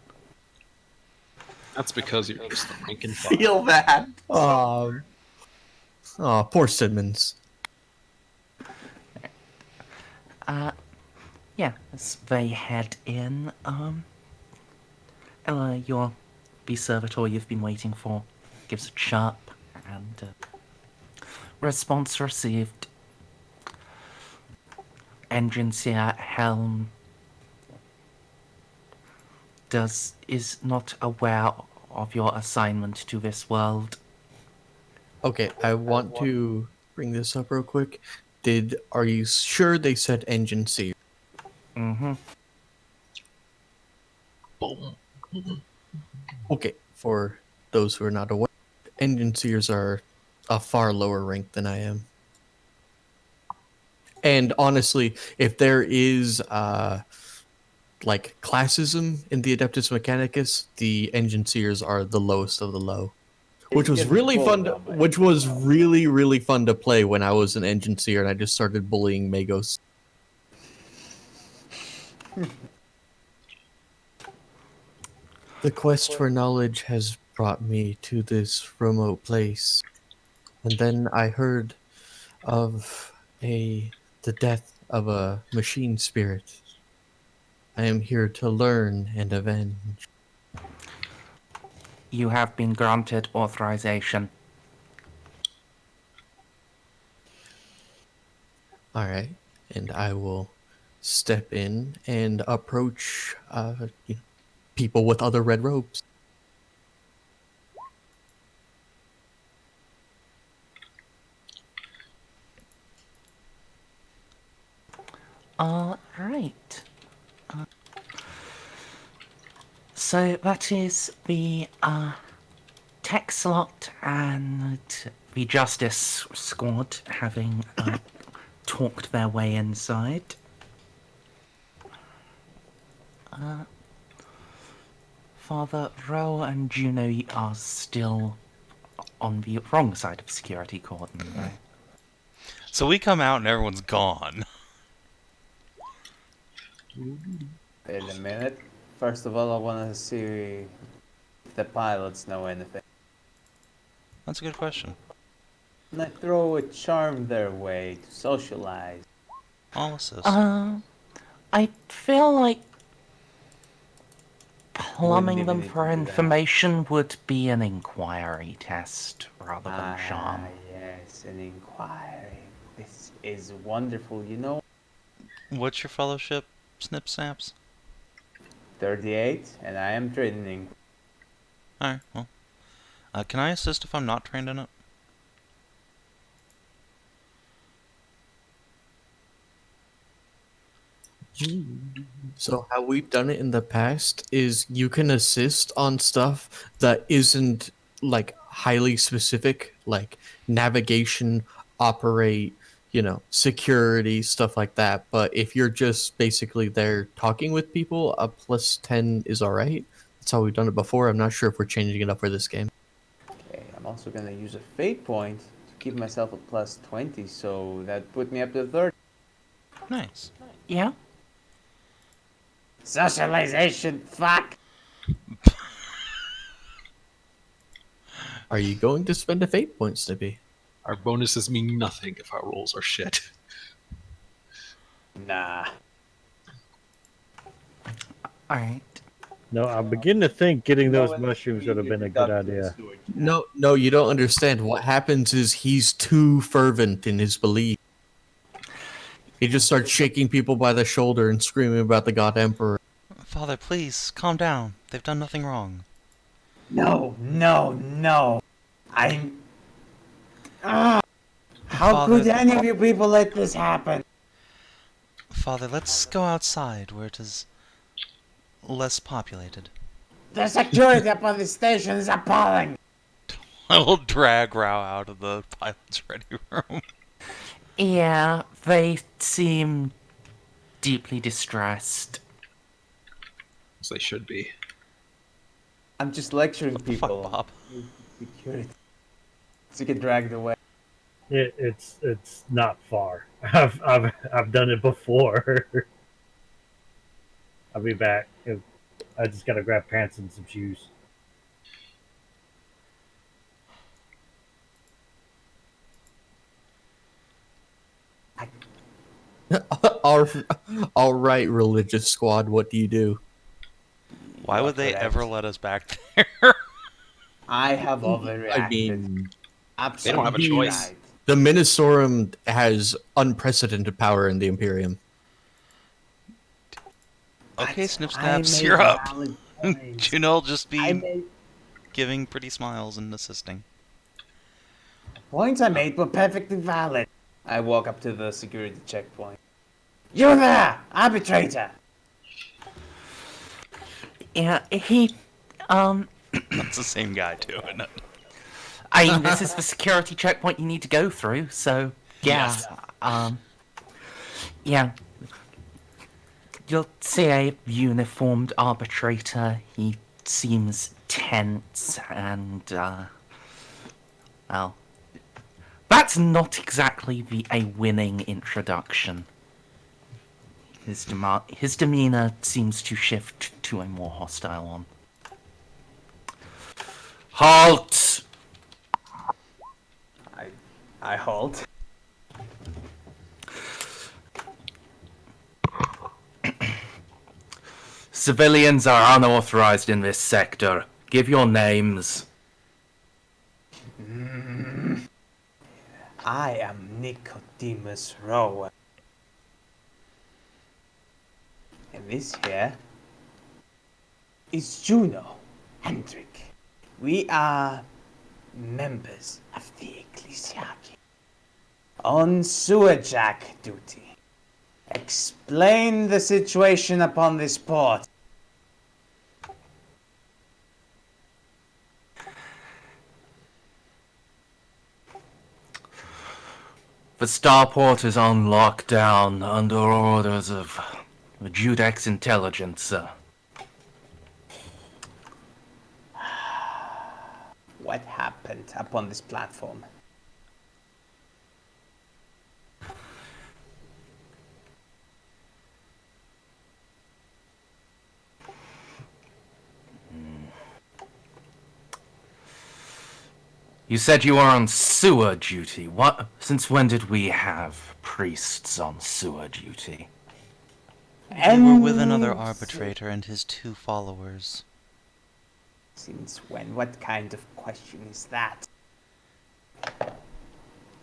That's because you're just a rank and file. Feel that. Oh, poor Simmons. Yeah, as they head in, Eloa, your be servitor you've been waiting for gives a chirp and response received. Engine seer Helm is not aware of your assignment to this world. Okay, I want to bring this up real quick. Are you sure they said engine seer? Mm-hmm. Boom. Okay, for those who are not aware, engine seers are a far lower rank than I am. And honestly, if there is like classism in the Adeptus Mechanicus, the engine seers are the lowest of the low. Which was really fun to, which was really fun to play when I was an engine seer and I just started bullying Magos. The quest for knowledge has brought me to this remote place. And then I heard of the death of a machine spirit. I am here to learn and avenge. You have been granted authorization. Alright, and I will step in and approach people with other red robes. Alright. So that is the tech slot and the justice squad having talked their way inside. Father Rowe and Juno are still on the wrong side of security cordon. Right? So we come out and everyone's gone. Wait a minute. First of all, I want to see if the pilots know anything. That's a good question. And I throw a charm their way to socialize. All assist. I feel like plumbing Wouldn't them even for need to do that. information would be an inquiry test rather than charm. Yes, an inquiry. This is wonderful, you know. What's your fellowship, Snip Snaps? 38, and I am training. Alright, well. Can I assist if I'm not trained in it? So how we've done it in the past is you can assist on stuff that isn't like highly specific, like navigation, operate, security, stuff like that. But if you're just basically there talking with people, a plus 10 is alright. That's how we've done it before. I'm not sure if we're changing it up for this game. Okay, I'm also gonna use a fate point to keep myself at plus 20, so that put me up to 30. Nice. Yeah? Socialization, fuck! Are you going to spend a fate point, Snippy? Our bonuses mean nothing if our rolls are shit. Nah. Alright. No, I begin to think getting those mushrooms would have been a good idea. No, you don't understand. What happens is he's too fervent in his belief. He just starts shaking people by the shoulder and screaming about the God Emperor. Father, please, calm down. They've done nothing wrong. No. I'm... How Father- could any of you people let this happen? Father, let's go outside where it is less populated. The security up on the station is appalling! I will drag Rowe out of the pilot's ready room. Yeah, they seem deeply distressed. As they should be. I'm just lecturing What the fuck, people. Bob? Security. To get dragged away. It's not far. I've done it before. I'll be back. I just gotta grab pants and some shoes. All right, religious squad. What do you do? Why would they Correct. ever let us back there? I have overreacted. I mean, Absolutely They don't have a choice. right. the Minosaurus has unprecedented power in the Imperium. Okay, But Snip I Snaps, made you're up. valid points. Juno will just I be made giving pretty smiles and assisting. points I made were perfectly valid. I walk up to the security checkpoint. You there, arbitrator! Yeah, That's the same guy too, isn't it? I mean, this is the security checkpoint you need to go through, so yeah. Yes. Yeah. You'll see a uniformed arbitrator. He seems tense and, well, that's not exactly a winning introduction. His demeanor seems to shift to a more hostile one. Halt! I halt. Civilians are unauthorized in this sector. Give your names. I am Nikodemus Rowe. And this here is Juno Hendrik. We are members of the Ecclesiarchy on Sewerjack duty. Explain the situation upon this port. The starport is on lockdown under orders of the Judex Intelligencer. What happened upon this platform? You said you were on sewer duty. What? Since when did we have priests on sewer duty? We were with another arbitrator and his 2 followers. Since when? What kind of question is that?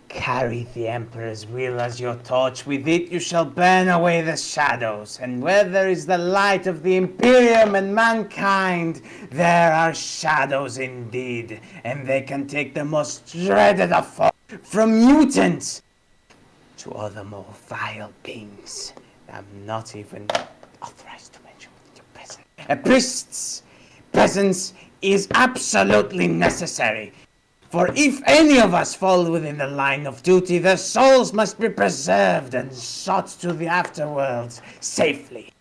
Carry the Emperor's will as your torch. With it you shall burn away the shadows. And where there is the light of the Imperium and mankind, there are shadows indeed. And they can take the most dreaded of form, from mutants to other more vile beings. I'm not even authorized to mention within your presence. A priest's presence is absolutely necessary. For if any of us fall within the line of duty, their souls must be preserved and shot to the afterworlds safely.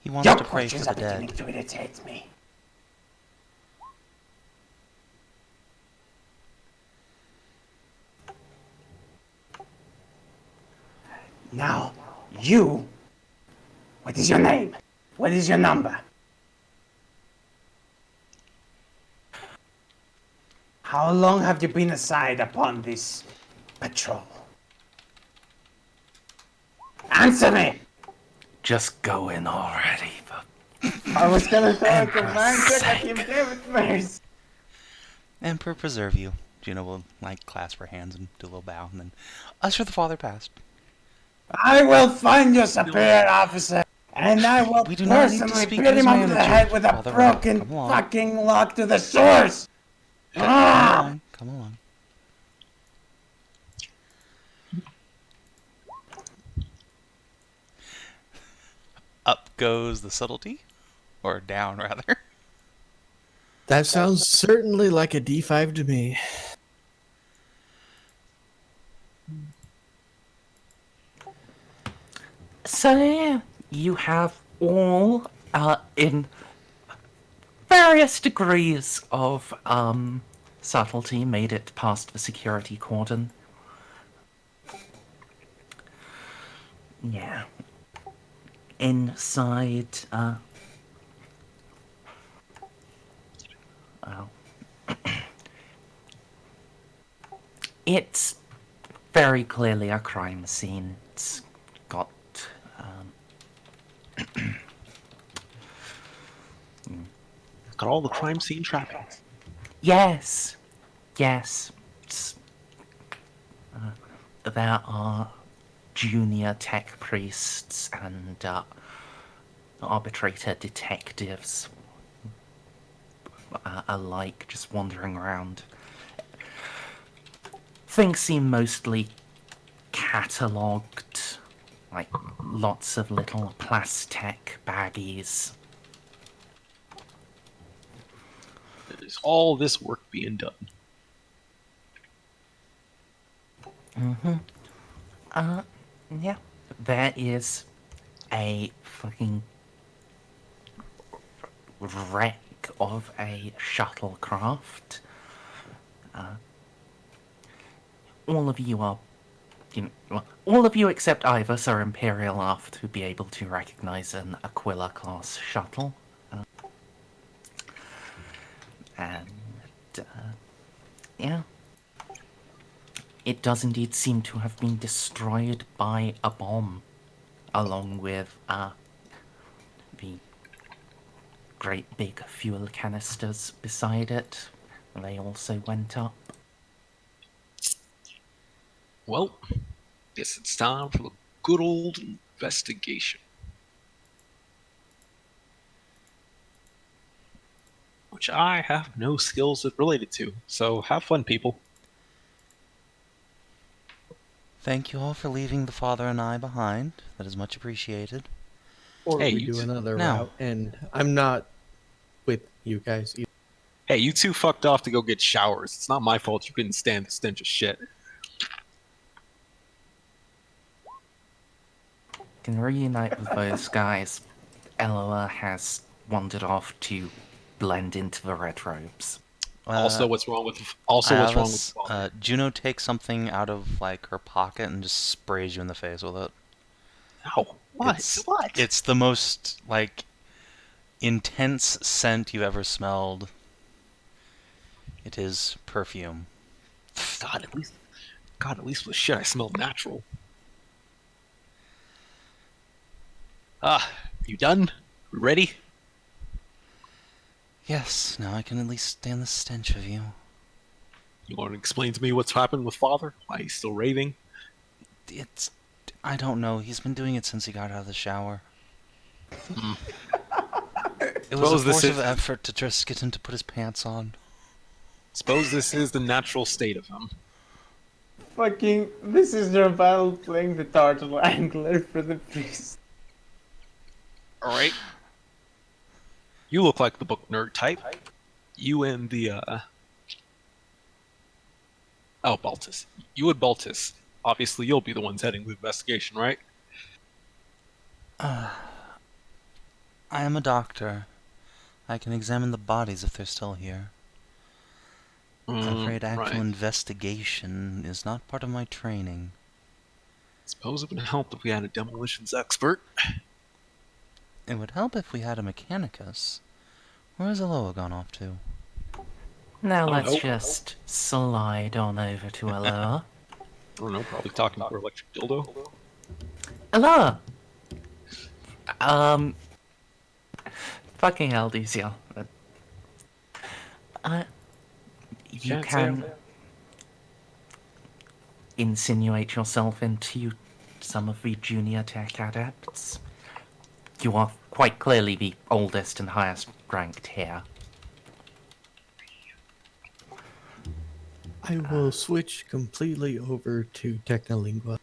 He wants Your to pray for questions the are beginning dead. to irritate me. Now, you, what is your name? What is your number? How long have you been assigned upon this patrol? Answer me! Just go in already. I was gonna throw a Emperor's command check at sake. him, damn it, Merz. Emperor preserve you. Juno will, clasp her hands and do a little bow, and then usher the father past. I will find your superior officer, and I will We do not need to personally speak beat to his him over the manager. head with a Father Rowe, broken come along. fucking lock to the source! Come Ah! along, come along. Up goes the subtlety, or down rather. That sounds certainly like a D5 to me. So yeah, you have all in various degrees of subtlety made it past the security cordon. Yeah. Inside, well, it's very clearly a crime scene. It's got, Got all the crime scene trappings. yes, yes. There are junior tech priests and arbitrator detectives alike just wandering around. Things seem mostly catalogued, like lots of little plastic baggies. There's all this work being done. Yeah. There is a fucking wreck of a shuttlecraft. All of you are, well, all of you except Iavus are Imperial enough to be able to recognize an Aquila-class shuttle. And, yeah. It does indeed seem to have been destroyed by a bomb, along with, the great big fuel canisters beside it. They also went up. Well, guess it's time for the good old investigation. Which I have no skills related to, so have fun, people. Thank you all for leaving the father and I behind. That is much appreciated. Or Hey, we you do t- another Now- route, and I'm not with you guys either. Hey, you two fucked off to go get showers. It's not my fault you couldn't stand the stench of shit. Can reunite with those guys. Eloa has wandered off to blend into the red robes. Also, what's wrong with Iavus, father? Juno takes something out of like her pocket and just sprays you in the face with it. Ow. What? What? It's the most like intense scent you've ever smelled. It is perfume. God, at least with shit I smelled natural. You done? We ready? Yes, now I can at least stand the stench of you. You want to explain to me what's happened with father? Why he's still raving? I don't know. He's been doing it since he got out of the shower. It was Suppose a this force is- of effort to just get him to put his pants on. Suppose this is the natural state of him. Fucking, this is their battle playing the turtle angler for the priest. Alright. You look like the book nerd type. You and the, Oh, Baltus. You and Baltus. Obviously, you'll be the ones heading the investigation, right? I am a doctor. I can examine the bodies if they're still here. I'm afraid actual right. investigation is not part of my training. Suppose it would help if we had a demolitions expert. It would help if we had a Mechanicus. Where has Eloa gone off to? Now Oh, let's no. just slide on over to Eloa. I don't know, probably talking to her electric dildo. Eloa! Fucking hell, DCL. You Can't say can I'm- insinuate yourself into some of the junior tech adepts. You are quite clearly the oldest and highest ranked here. I will switch completely over to Technolingua.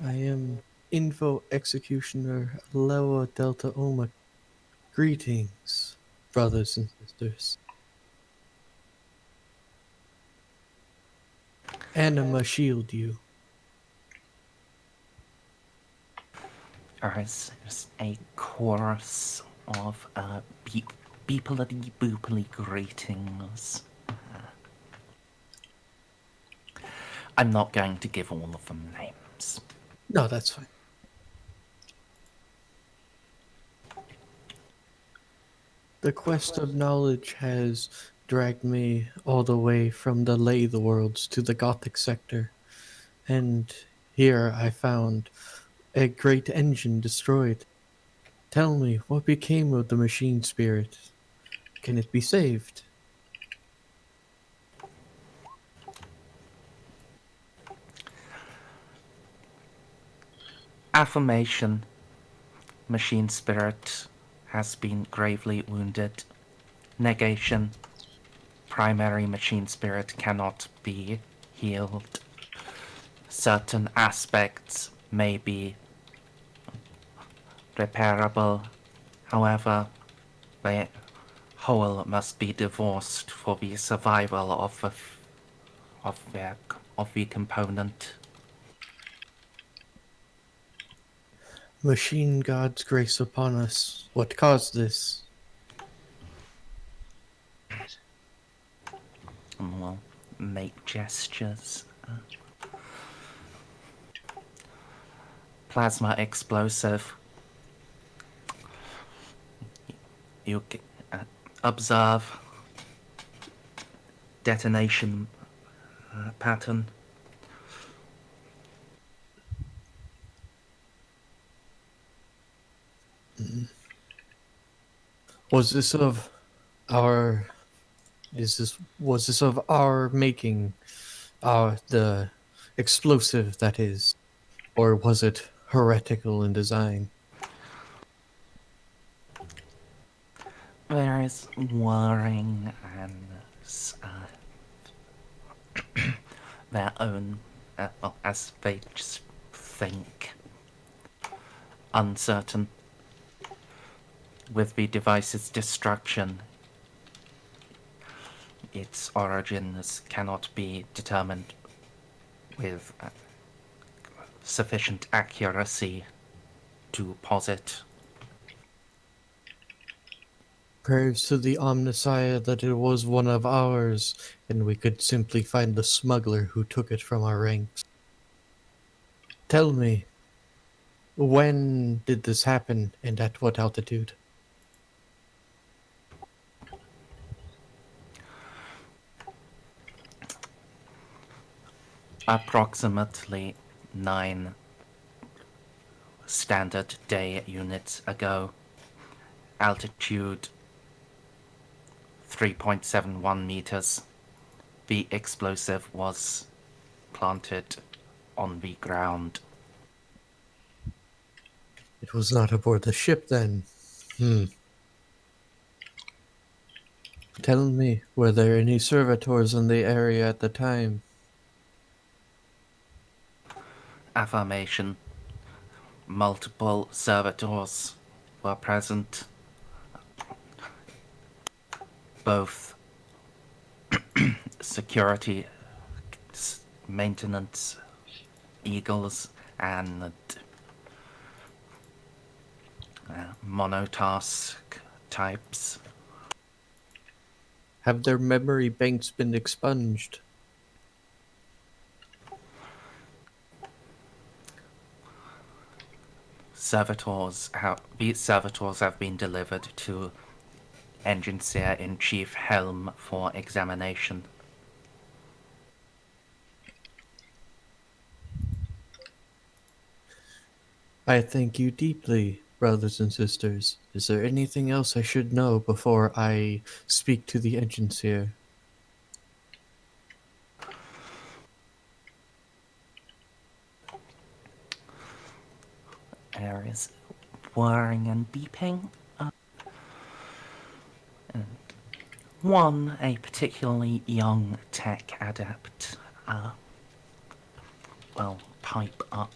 I am Info Executioner Eloa Delta Oma. Greetings, brothers and sisters. Anima shield you. There's a chorus of beepily boopily greetings. I'm not going to give all of them names. No, that's fine. The quest of knowledge has dragged me all the way from the Lathe worlds to the Gothic sector, and here I found a great engine destroyed. Tell me, what became of the machine spirit? Can it be saved? Affirmation. Machine spirit has been gravely wounded. Negation. Primary machine spirit cannot be healed. Certain aspects may be repairable. However, the whole must be divorced for the survival of the component. Machine God's grace upon us. What caused this? And we'll make gestures. Plasma explosive. You observe detonation pattern. Was this of our was this of our making, the explosive that is, or was it heretical in design? There is worrying and their own, well, as they just think, uncertain. With the device's destruction, its origins cannot be determined with sufficient accuracy to posit. Prayers to the Omnissiah that it was one of ours, and we could simply find the smuggler who took it from our ranks. Tell me, when did this happen, and at what altitude? Approximately 9 standard day units ago. Altitude 3.71 meters. The explosive was planted on the ground. It was not aboard the ship then. Tell me, were there any servitors in the area at the time? Affirmation. Multiple servitors were present. Both security, maintenance, eagles, and monotask types. Have their memory banks been expunged? These servitors have been delivered to Engineer-in-Chief Helm for examination. I thank you deeply, brothers and sisters. Is there anything else I should know before I speak to the Engineer? There is whirring and beeping. And one, a particularly young tech adept, will pipe up.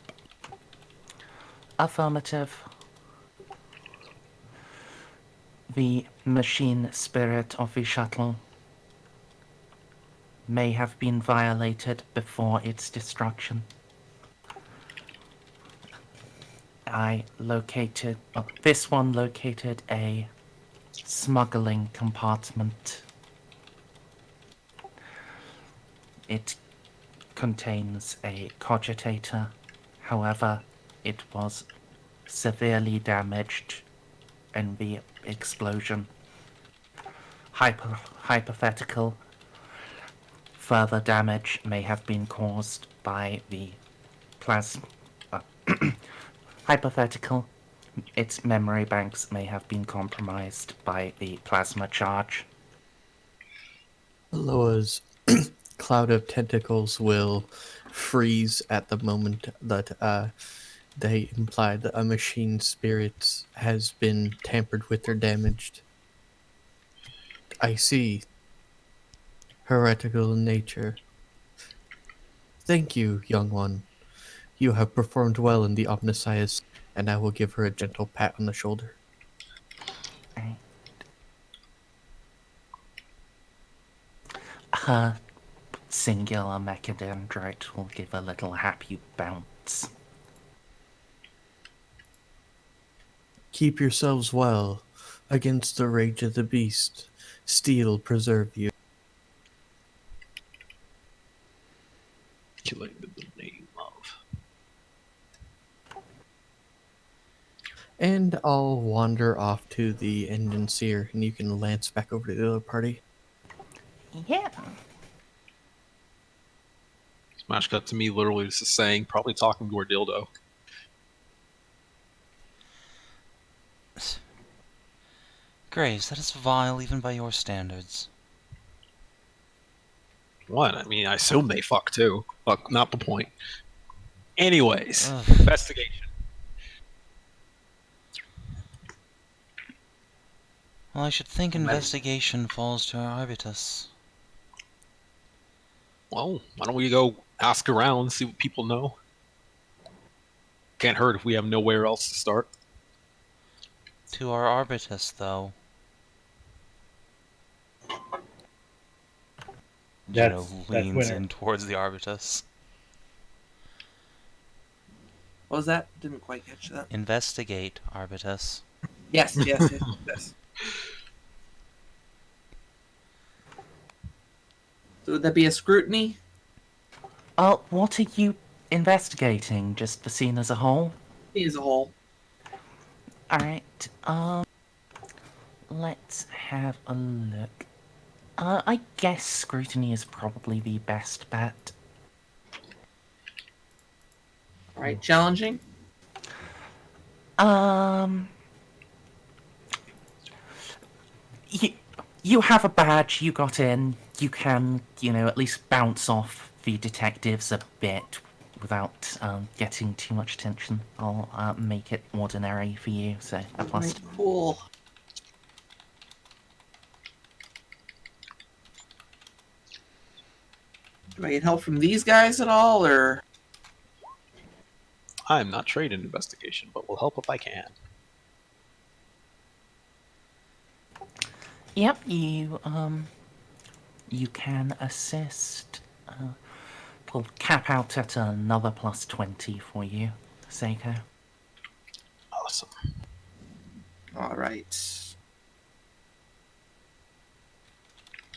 Affirmative. The machine spirit of the shuttle may have been violated before its destruction. this one located a smuggling compartment. It contains a cogitator. However, it was severely damaged in the explosion. Hypothetical. Further damage may have been caused by the plasma. Hypothetical. Its memory banks may have been compromised by the plasma charge. Eloa's cloud of tentacles will freeze at the moment that they imply that a machine spirit has been tampered with or damaged. I see. Heretical in nature. Thank you, young one. You have performed well in the Omniscience, and I will give her a gentle pat on the shoulder. Her singular mechadendrite will give a little happy bounce. Keep yourselves well against the rage of the beast. Steel preserve you. Killing in the name of. And I'll wander off to the engine seer, and you can lance back over to the other party. Yeah. Smash cut to me literally just saying, probably talking to her dildo. Graves, that is vile even by your standards. What? I mean, I assume they fuck too. Fuck, not the point. Anyways, Ugh. investigation. Well, I should think investigation falls to our Arbites. Well, why don't we go ask around, see what people know? Can't hurt if we have nowhere else to start. To our Arbites, though. Juno leans in towards the Arbites. What was that? Didn't quite catch that. Investigate, Arbites. Yes. So would that be a scrutiny? What are you investigating? Just the scene as a whole? Me as a whole. Alright, let's have a look. I guess scrutiny is probably the best bet. Right, challenging? You have a badge, you got in, you can, at least bounce off the detectives a bit without getting too much attention. I'll make it ordinary for you, so a plus. Right, cool. Do I get help from these guys at all, or? I'm not trained in investigation, but will help if I can. Yep, you can assist. We'll cap out at another plus 20 for you, Ceiko. Awesome. All right.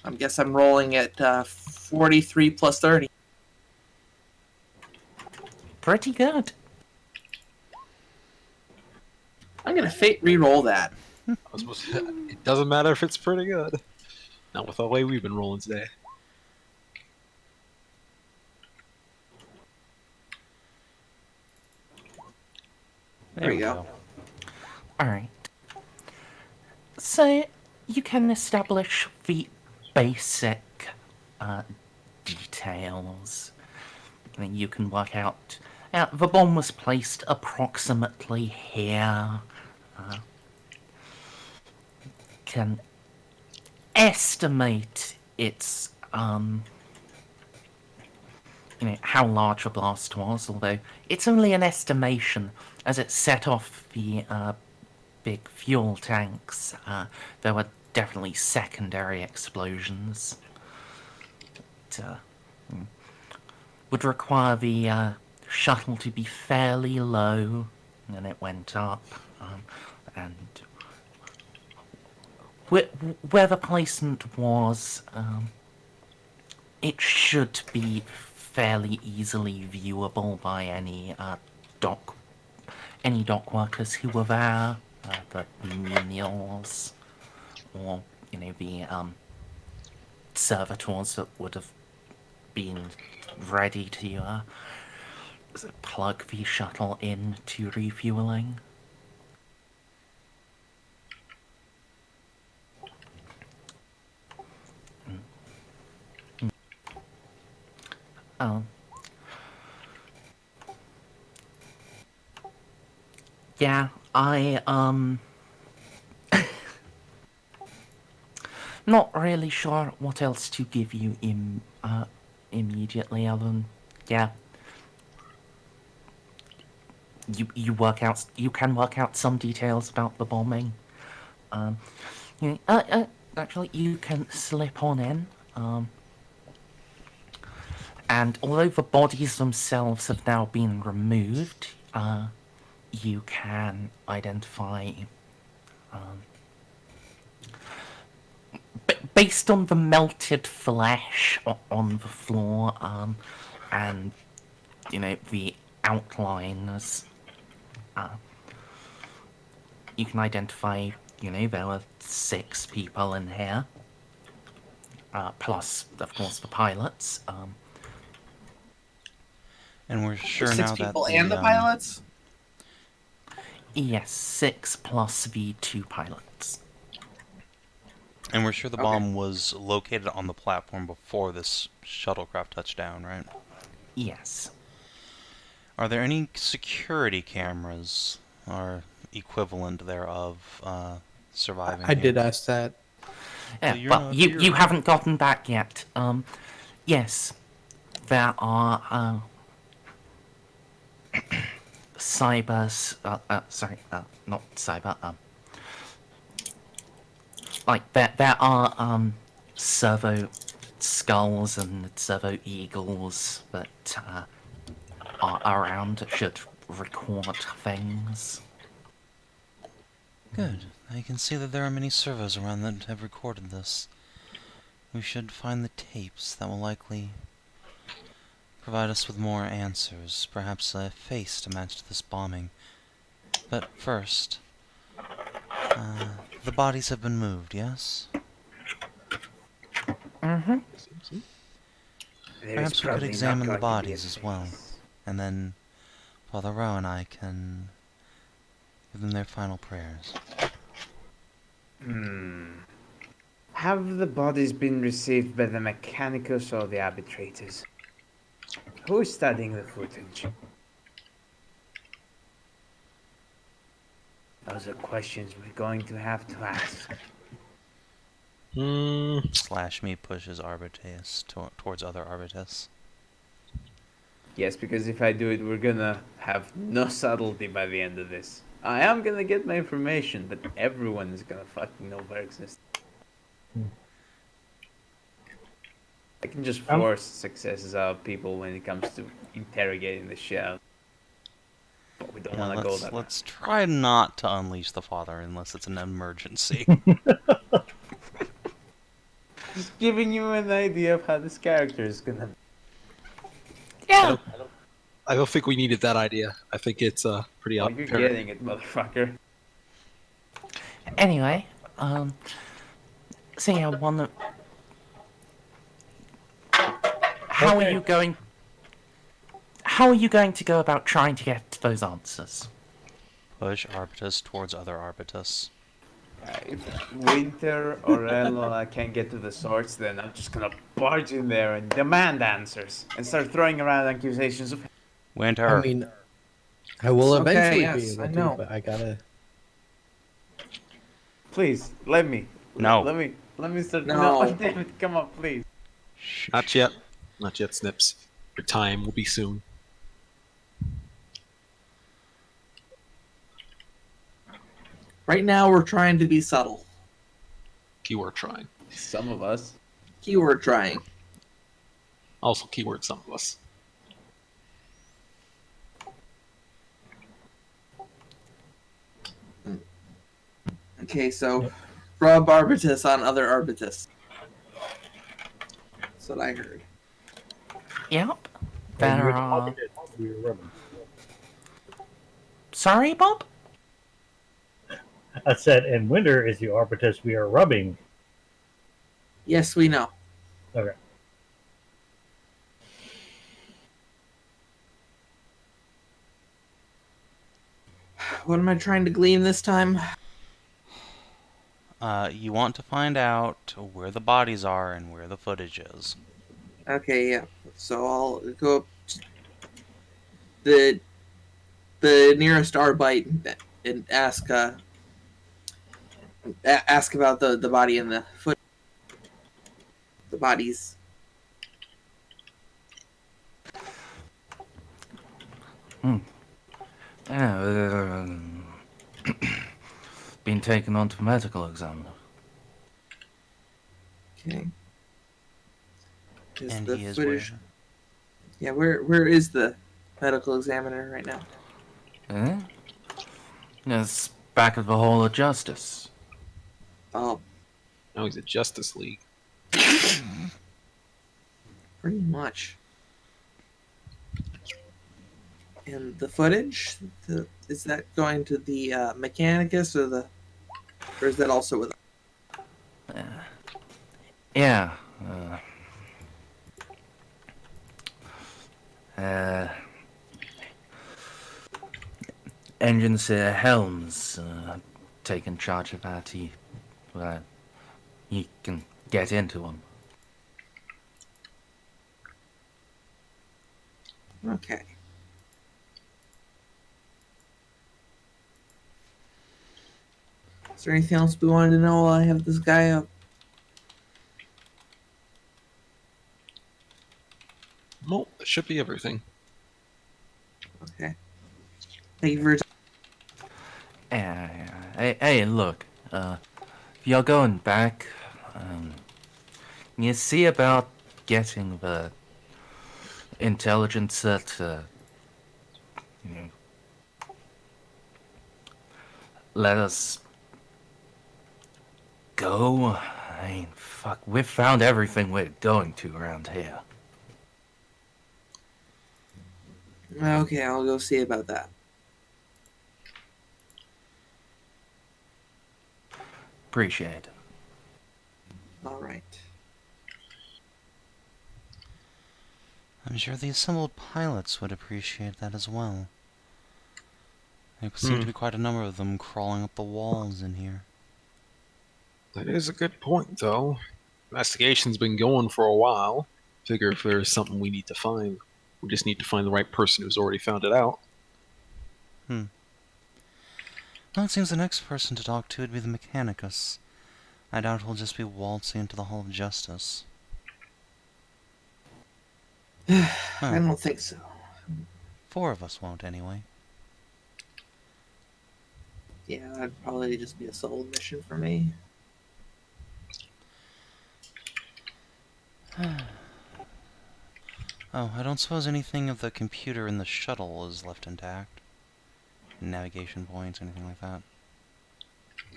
I guess I'm rolling at 43 plus 30. Pretty good. I'm gonna fate re-roll that. It doesn't matter if it's pretty good. Not with the way we've been rolling today. There we go. Alright. So, you can establish the basic details. I mean, you can work out the bomb was placed approximately here. Can estimate its how large the blast was, although it's only an estimation as it set off the big fuel tanks. There were definitely secondary explosions. It would require the shuttle to be fairly low, and it went up, and where the placement was, it should be fairly easily viewable by any dock workers who were there, the menials, or the servitors that would have been ready to plug the shuttle in to refueling. Oh. Yeah, not really sure what else to give you immediately other than, yeah. You can work out some details about the bombing. Actually, you can slip on in. And although the bodies themselves have now been removed, you can identify, based on the melted flesh on the floor, and the outlines, you can identify, there were 6 people in here, plus, of course, the pilots. And we're sure 6 now that people and the pilots? Yes, 6 plus the 2 pilots. And we're sure the Okay. bomb was located on the platform before this shuttlecraft touched down, right? Yes. Are there any security cameras or equivalent thereof surviving? I here? did ask that. Yeah, you're well, not you here. haven't gotten back yet. Yes, there are cybers. Not cyber. Like there are servo skulls and servo eagles that are around that should record things. Good. I can see that there are many servos around that have recorded this. We should find the tapes that will likely provide us with more answers, perhaps a face to match this bombing. But first, the bodies have been moved, yes? Mm-hmm. Perhaps we could examine the bodies as well, and then Father Rowe and I can give them their final prayers. Have the bodies been received by the Mechanicus or the Arbitrators? Who is studying the footage? Those are questions we're going to have to ask. Slash me pushes Arbites towards other Arbites. Yes, because if I do it, we're gonna have no subtlety by the end of this. I am gonna get my information, but everyone is gonna fucking know of our existence. I can just force successes out of people when it comes to interrogating the shell. But we don't Yeah, want to go that let's try not to unleash the father unless it's an emergency. Just giving you an idea of how this character is gonna be. Yeah. I don't think we needed that idea. I think it's pretty Oh, up. you're getting it, motherfucker. Anyway, so yeah, how are you going? How are you going to go about trying to get those answers? Push Arbitus towards other Arbitus. If Winter or Eloa can't get to the source, then I'm just gonna barge in there and demand answers and start throwing around accusations of. Winter. I mean, I will Okay, eventually yes, be I able know. to, but I gotta. Please let me. No. Let me start. No. No, damn it! Come on, please. Not yet. Not yet, Snips. Your time will be soon. Right now, we're trying to be subtle. Keyword trying. Some of us. Keyword trying. Also keyword some of us. Okay, so rub Arbites on other Arbites. That's what I heard. Yep. And There which are. Arbites we were rubbing? Sorry, Bob? I said, and winter is the Arbites we are rubbing. Yes, we know. Okay. What am I trying to glean this time? You want to find out where the bodies are and where the footage is. Okay, yeah. So I'll go up to the nearest Arbite and ask ask about the body and the foot. The bodies. Yeah, been taken on to medical exam. Okay. Is And the he is footage? where? Yeah, where is the medical examiner right now? Eh? It's back of the Hall of Justice. Oh, Now he's at Justice League. pretty much. And the footage, is that going to the Mechanicus or is that also with? Yeah. Engineer Helms taken charge of that. He can get into them. Okay. Is there anything else we wanted to know while I have this guy up? Well, that should be everything. Okay. Thank you for your time. Hey, look. If you're going back, you see about getting the intelligencer to, let us go. I mean, fuck, we've found everything we're going to around here. Okay, I'll go see about that. Appreciate it. All right. I'm sure the assembled pilots would appreciate that as well. There seem to be quite a number of them crawling up the walls in here. That is a good point, though. Investigation's been going for a while. Figure if there's something we need to find, we just need to find the right person who's already found it out. Well, it seems the next person to talk to would be the Mechanicus. I doubt he'll just be waltzing into the Hall of Justice. I don't think so. 4 of us won't, anyway. Yeah, that'd probably just be a solo mission for me. Oh, I don't suppose anything of the computer in the shuttle is left intact? Navigation points, anything like that?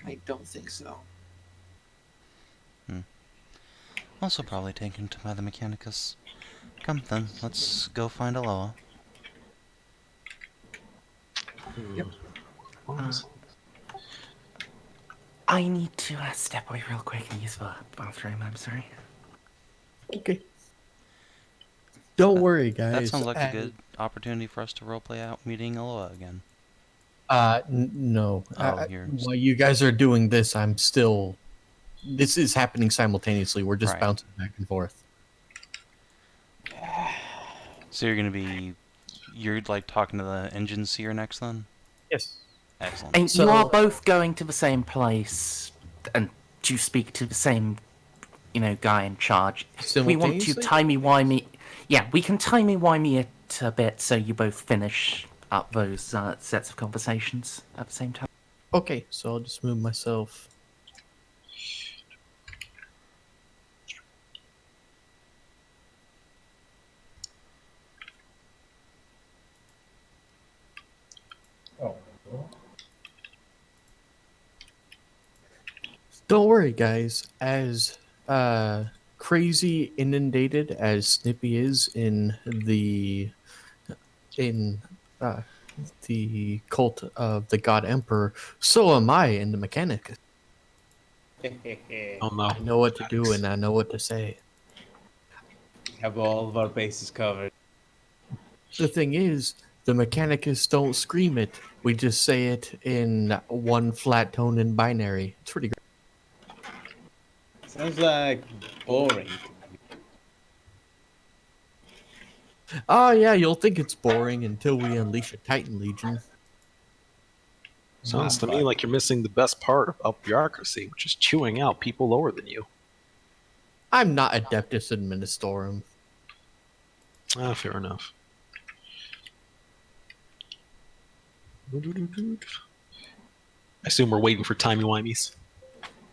I don't think so. Also probably taken to by the Mechanicus. Come then, let's go find Eloa. Yep. I need to step away real quick and use the bathroom, I'm sorry. Okay. Don't worry, guys. That sounds like a good opportunity for us to roleplay out meeting Eloa again. No. Oh, you're... While you guys are doing this, I'm still... This is happening simultaneously. We're just Right. bouncing back and forth. So you're gonna be... You're, like, talking to the engine seer next, then? Yes. Excellent. And So- you are both going to the same place, and to speak to the same, guy in charge. We want to Simultaneously? timey-wimey... Yeah, we can timey-wimey it a bit so you both finish up those sets of conversations at the same time. Okay, so I'll just move myself. Don't worry, guys. As crazy inundated as Snippy is in uh, the cult of the God Emperor, so am I in the Mechanicus. Oh no. I know what to do and I know what to say. Have all of our bases covered. The thing is, the Mechanicus don't scream it. We just say it in one flat tone in binary. It's pretty great. Sounds like boring. Oh yeah, you'll think it's boring until we unleash a Titan Legion. Sounds to me Right. like you're missing the best part about bureaucracy, which is chewing out people lower than you. I'm not Adeptus Administorum. Ah, fair enough. I assume we're waiting for timey-wimeys.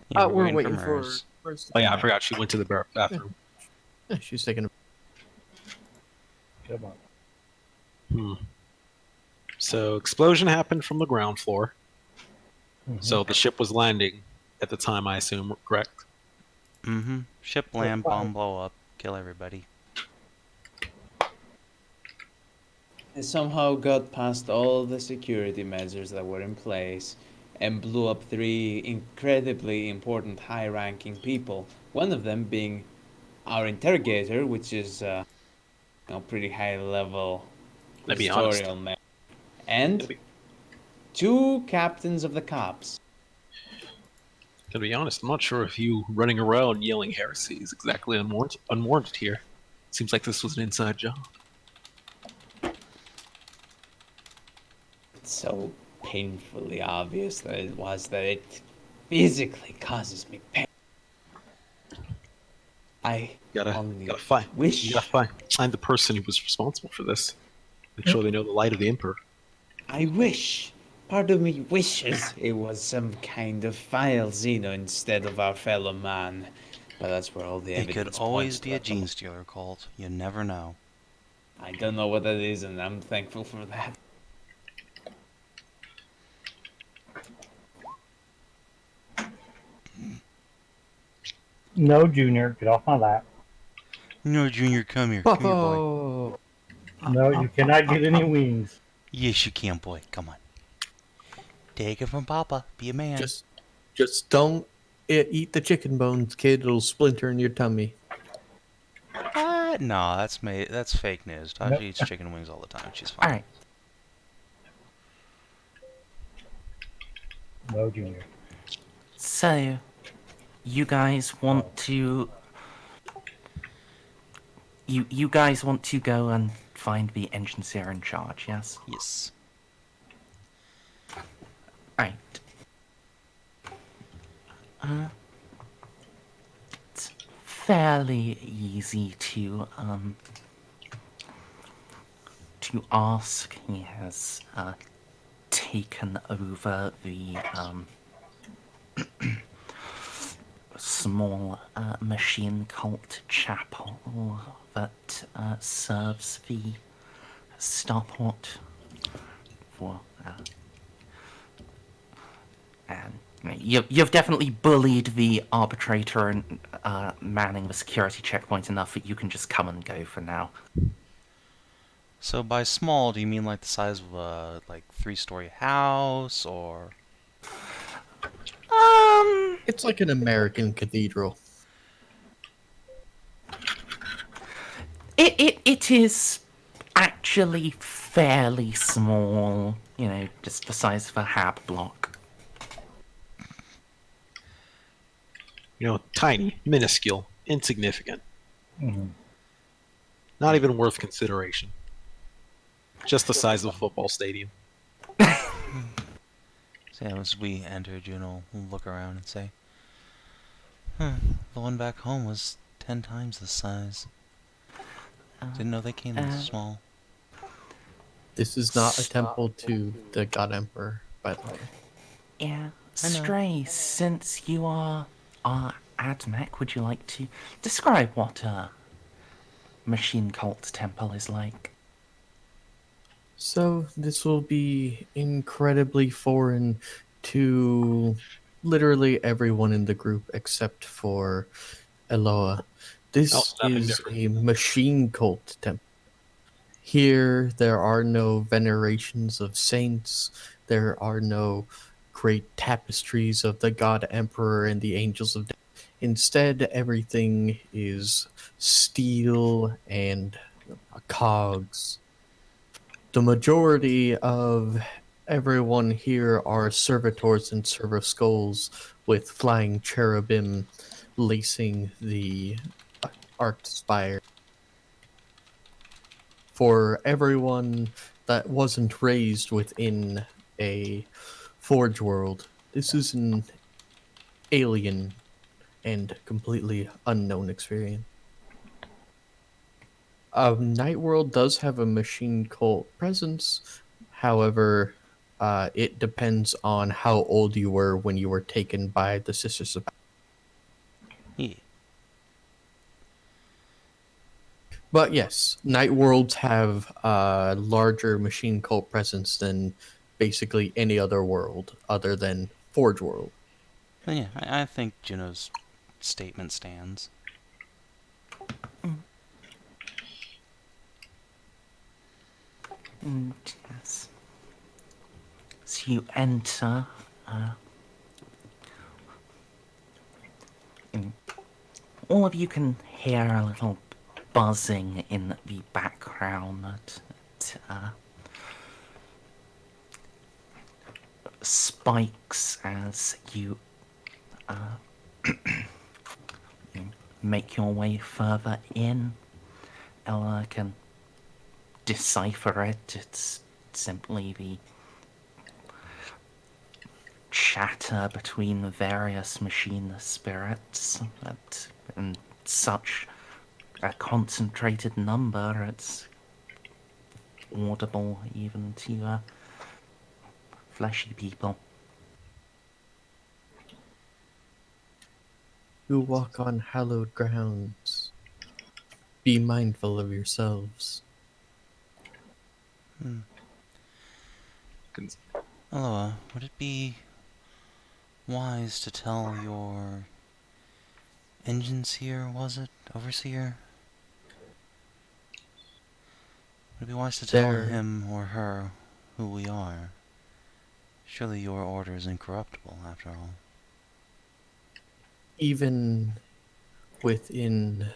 Yeah, We're waiting for Merz. Merz. Oh yeah, I forgot she went to the bathroom. Yeah, she's taking a... Come on. Hmm. So explosion happened from the ground floor. So the ship was landing at the time, I assume, correct? Mm-hmm. Ship land, bomb blow up, kill everybody. It somehow got past all the security measures that were in place and blew up 3 incredibly important high-ranking people. One of them being our interrogator, which is pretty high-level To be honest. historical man, and 2 captains of the cops. To be honest, I'm not sure if you running around yelling heresy is exactly unwarranted here. Seems like this was an inside job. It's so painfully obvious that it physically causes me pain. I Gotta only find. wish You gotta find the person who was responsible for this. Make sure they know the light of the Emperor. I wish. Part of me wishes it was some kind of file Xeno instead of our fellow man. But that's where all the It evidence could always points be a to. gene stealer cult. You never know. I don't know what that is, and I'm thankful for that. No, Junior, get off my lap. No, Junior, come here. Come here, boy. Oh, No, you cannot get any wings. Yes, you can, boy. Come on. Take it from Papa. Be a man. just don't eat the chicken bones, kid. It'll splinter in your tummy. No, that's fake news. Tasha Nope. eats chicken wings all the time. She's fine. Alright, No, Junior. so you guys want to... You guys want to go and find the engineer in charge, yes? Yes. Right. It's fairly easy to ask. He has taken over the small machine cult chapel that serves the starport for and you've definitely bullied the arbitrator and manning the security checkpoint enough that you can just come and go for now. So by small, do you mean like the size of a 3-story house, or? It's like an American cathedral. It is actually fairly small, just the size of a hab block. Tiny, minuscule, insignificant. Not even worth consideration. Just the size of a football stadium. So as we enter, Juno will look around and say, the one back home was 10 times the size. Didn't know they came this small. This is not a temple to the God Emperor, by the way. Yeah, I know. Stray, since you are our AdMech, would you like to describe what a machine cult temple is like? So this will be incredibly foreign to literally everyone in the group except for Eloa. This nothing is different. a machine cult temple. Here, there are no venerations of saints. There are no great tapestries of the God Emperor and the Angels of Death. Instead, everything is steel and cogs. The majority of everyone here are servitors and servo skulls with flying cherubim lacing the arched spire. For everyone that wasn't raised within a forge world, this is an alien and completely unknown experience. Night World does have a machine cult presence. However, it depends on how old you were when you were taken by the Sisters of. Yeah. But yes, Night Worlds have a larger machine cult presence than basically any other world other than Forge World. But yeah, I think Juno's statement stands. And yes. So you enter. All of you can hear a little buzzing in the background. Spikes as you make your way further in. Ella can decipher it. It's simply the chatter between the various machine spirits in such a concentrated number. It's audible even to fleshy people. You walk on hallowed grounds. Be mindful of yourselves. Eloa, would it be wise to tell your engineer, was it? Overseer? Would it be wise to tell There- him or her who we are? Surely your order is incorruptible, after all. Even within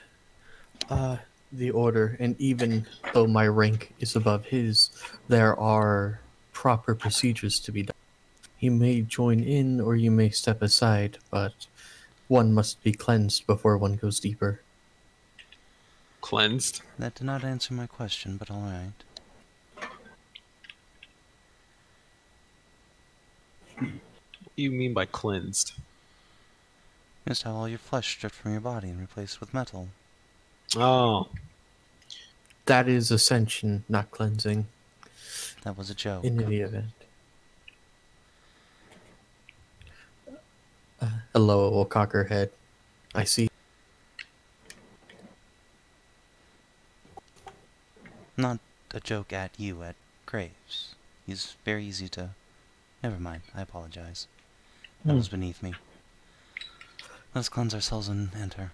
the order, and even though my rank is above his, there are proper procedures to be done. You may join in or you may step aside, but one must be cleansed before one goes deeper. Cleansed? That did not answer my question, but alright. What do you mean by cleansed? Just have all your flesh stripped from your body and replaced with metal. Oh, That is ascension, not cleansing, That was a joke. in any event. Eloa will cock her head. I see. Not a joke at you, at Graves. He's very easy to... Never mind, I apologize. That was beneath me. Let's cleanse ourselves and enter.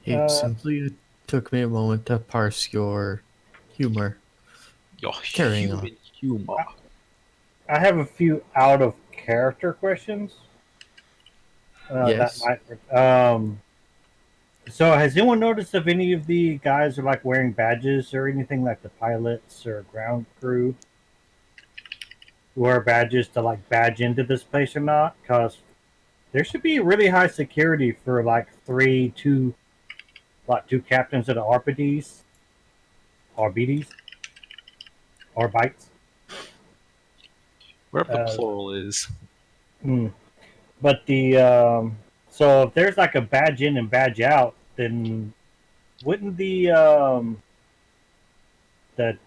It simply took me a moment to parse your humor. your Carrying on. human humor. I have a few out of character questions. Yes. That might. So has anyone noticed if any of the guys are like wearing badges or anything, like the pilots or ground crew wear badges to like badge into this place or not? Because there should be really high security for like two captains of the Arbites. Arbites. Wherever the plural is. But the so if there's like a badge in and badge out, then wouldn't the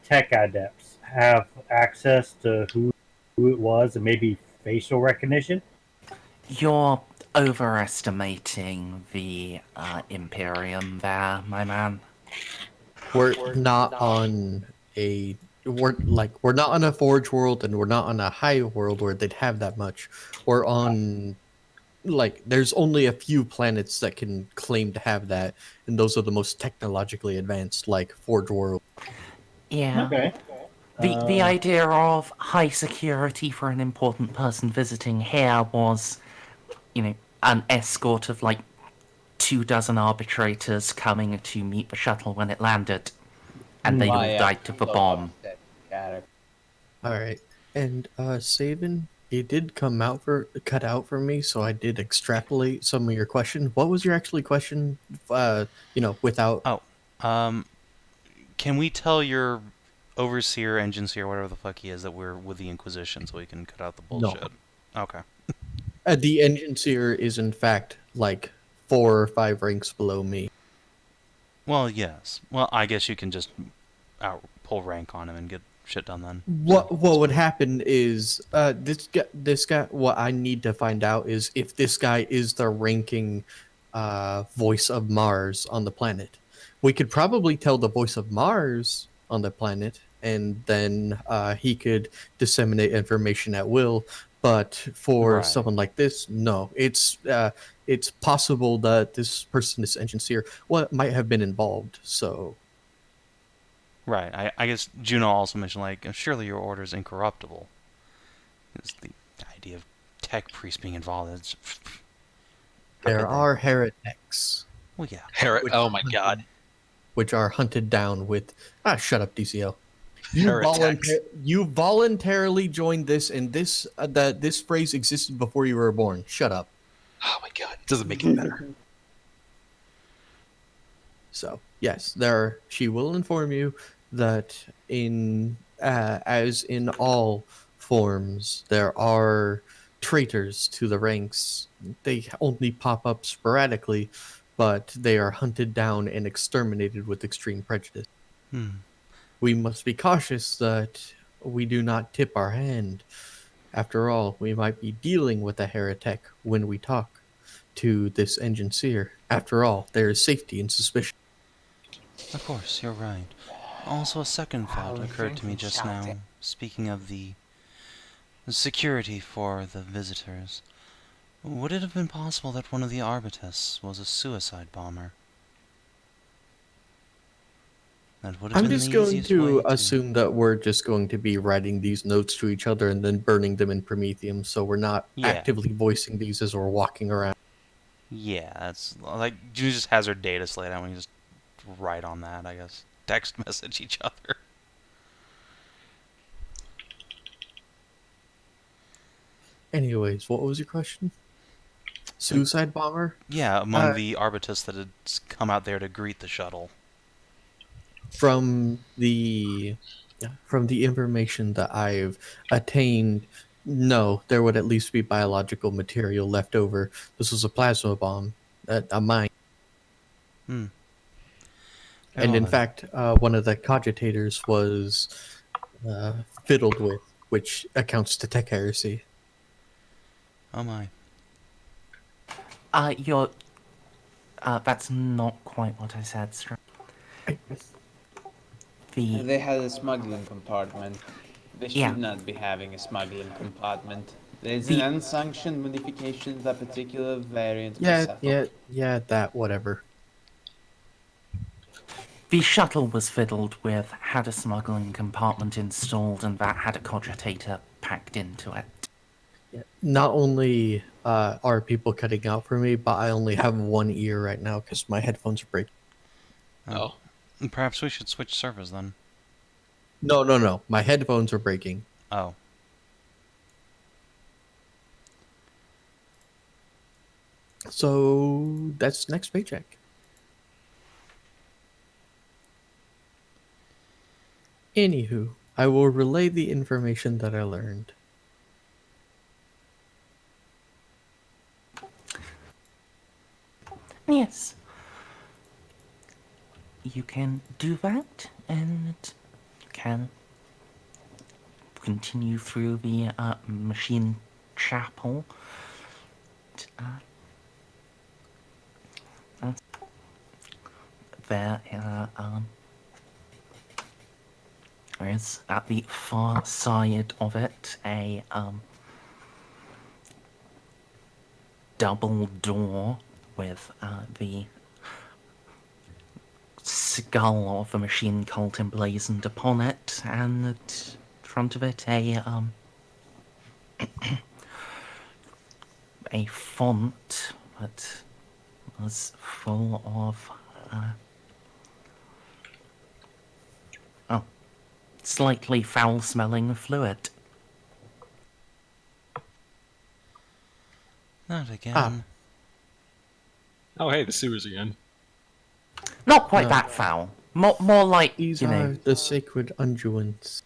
tech adepts have access to who it was and maybe facial recognition? You're overestimating the Imperium there, my man. We're not on a we're not on a forge world, and we're not on a high world where they'd have that much. We're on there's only a few planets that can claim to have that, and those are the most technologically advanced, like Forge World. Yeah. Okay. The idea of high security for an important person visiting here was, an escort of 24 arbitrators coming to meet the shuttle when it landed, and they all died to the bomb. All right, and Savin, it did cut out for me, so I did extrapolate some of your question. What was your actually question? Without Can we tell your overseer, engine seer, whatever the fuck he is, that we're with the Inquisition so we can cut out the bullshit? No. Okay. The engine seer is in fact 4 or 5 ranks below me. Well, yes. Well, I guess you can just pull rank on him and get shit done then. What would happen is this guy. What I need to find out is if this guy is the ranking voice of Mars on the planet. We could probably tell the voice of Mars on the planet, and then he could disseminate information at will. But for someone like this, no. It's possible that this person, this engine seer, might have been involved. So. Right. I guess Juno also mentioned, surely your order is incorruptible. It's the idea of tech priests being involved. There are heretics. Well, yeah. Oh my god. Which are hunted down with... shut up, DCL. You voluntarily joined this, and this phrase existed before you were born. Shut up. Oh my god. It doesn't make it better. So, yes, she will inform you that as in all forms, there are traitors to the ranks. They only pop up sporadically, but they are hunted down and exterminated with extreme prejudice. We must be cautious that we do not tip our hand. After all, we might be dealing with a heretic when we talk to this engine seer. After all, there is safety in suspicion. Of course, you're right. Also, a second thought occurred to me just now. Speaking of the security for the visitors, would it have been possible that one of the Arbites was a suicide bomber? I'm just going to assume that we're just going to be writing these notes to each other and then burning them in Prometheum, so we're not actively voicing these as we're walking around. Yeah, that's Juno just has her data slate out when you just write on that, I guess. Text message each other. Anyways, what was your question? Suicide bomber? Yeah, among the Arbites that had come out there to greet the shuttle. From the information that I've attained, no, there would at least be biological material left over. This was a plasma bomb, a mine. And in fact, one of the cogitators was fiddled with, which accounts to tech heresy. Oh my. That's not quite what I said, Str. They had a smuggling compartment. They should not be having a smuggling compartment. There's an unsanctioned modification of that particular variant. Yeah, that, whatever. The shuttle was fiddled with, had a smuggling compartment installed, and that had a cogitator packed into it. Not only are people cutting out for me, but I only have one ear right now because my headphones are breaking. Oh. Perhaps we should switch servers then. No. My headphones are breaking. Oh. So that's next paycheck. Anywho, I will relay the information that I learned. Yes. You can do that, and can continue through the machine chapel. There is, at the far side of it, a double door with the skull of a machine cult emblazoned upon it, and in front of it a font that was full of slightly foul-smelling fluid. Not again. Oh, hey, the sewers again. Not quite No. that foul. More like, These you are know, the sacred unguents.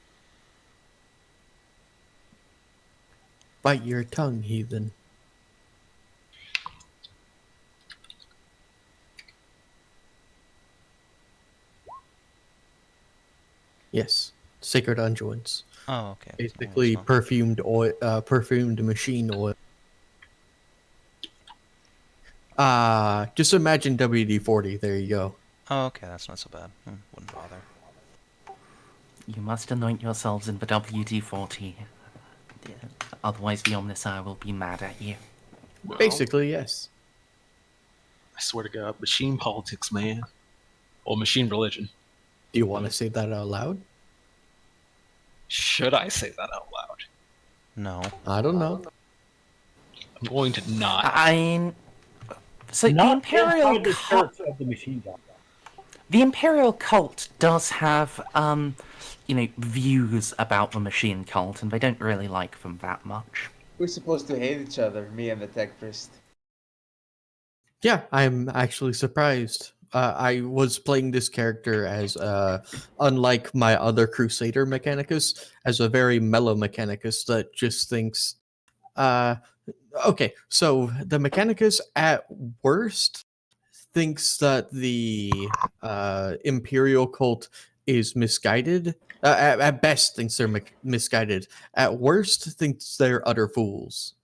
Bite your tongue, heathen. Yes, sacred unguents. Oh, okay. Basically, Well, perfumed oil, perfumed machine oil. Just imagine WD-40. There you go. oh, okay, that's not so bad. Wouldn't bother. you must anoint yourselves in the WD-40. Otherwise the Omnissiah will be mad at you. Well, Basically, yes. I swear to God, machine politics, man. Or machine religion. Do you want to say that out loud? Should I say that out loud? No. I don't know. I'm going to not. I mean, so the Not Imperial inside the cult, church of the machine gun. the Imperial cult does have, views about the machine cult, and they don't really like them that much. We're supposed to hate each other, me and the tech priest. Yeah, I'm actually surprised. I was playing this character as, unlike my other Crusader Mechanicus, as a very mellow Mechanicus that just thinks, okay, so the Mechanicus at worst thinks that the Imperial cult is misguided. At best, thinks they're misguided. At worst, thinks they're utter fools.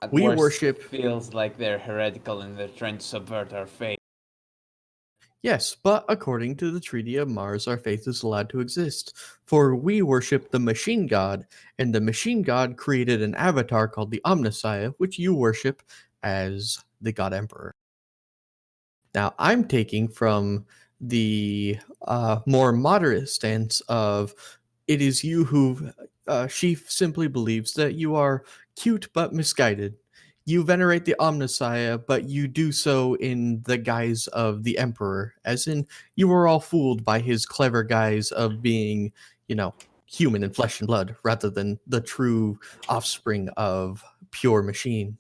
At We worst, worship- feels like they're heretical and they're trying to subvert our faith. Yes, but according to the Treaty of Mars, our faith is allowed to exist. For we worship the Machine God, and the Machine God created an avatar called the Omnissiah, which you worship as the God Emperor. Now, I'm taking from the more moderate stance of it is you who she simply believes that you are cute but misguided. You venerate the Omnissiah, but you do so in the guise of the Emperor, as in you were all fooled by his clever guise of being, human in flesh and blood, rather than the true offspring of pure machine.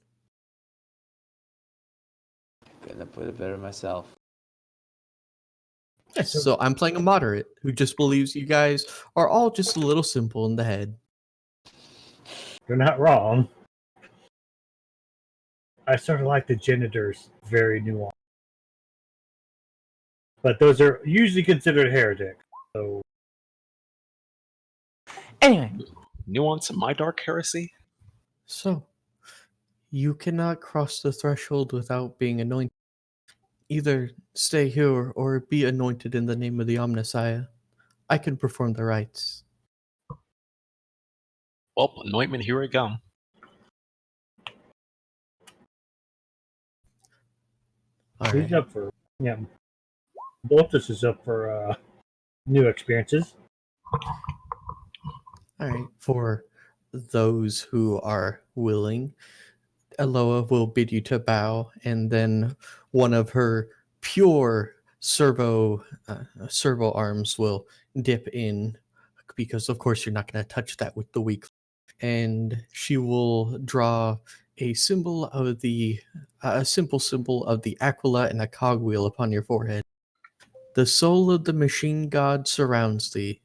Gonna put it better myself. Yes, so I'm playing a moderate who just believes you guys are all just a little simple in the head. You're not wrong. I sort of like the janitors, very nuanced. But those are usually considered heretics. So Anyway, Nuance in my dark heresy? So, you cannot cross the threshold without being anointed. Either stay here or be anointed in the name of the Omnissiah. I can perform the rites. Well, anointment, here I come. All he's right. up for Baltus is up for new experiences. All right. For those who are willing, Eloa will bid you to bow, and then one of her pure servo arms will dip in, because of course you're not going to touch that with the weak. And she will draw a symbol of a simple symbol of the Aquila and a cogwheel upon your forehead. The soul of the machine god surrounds thee.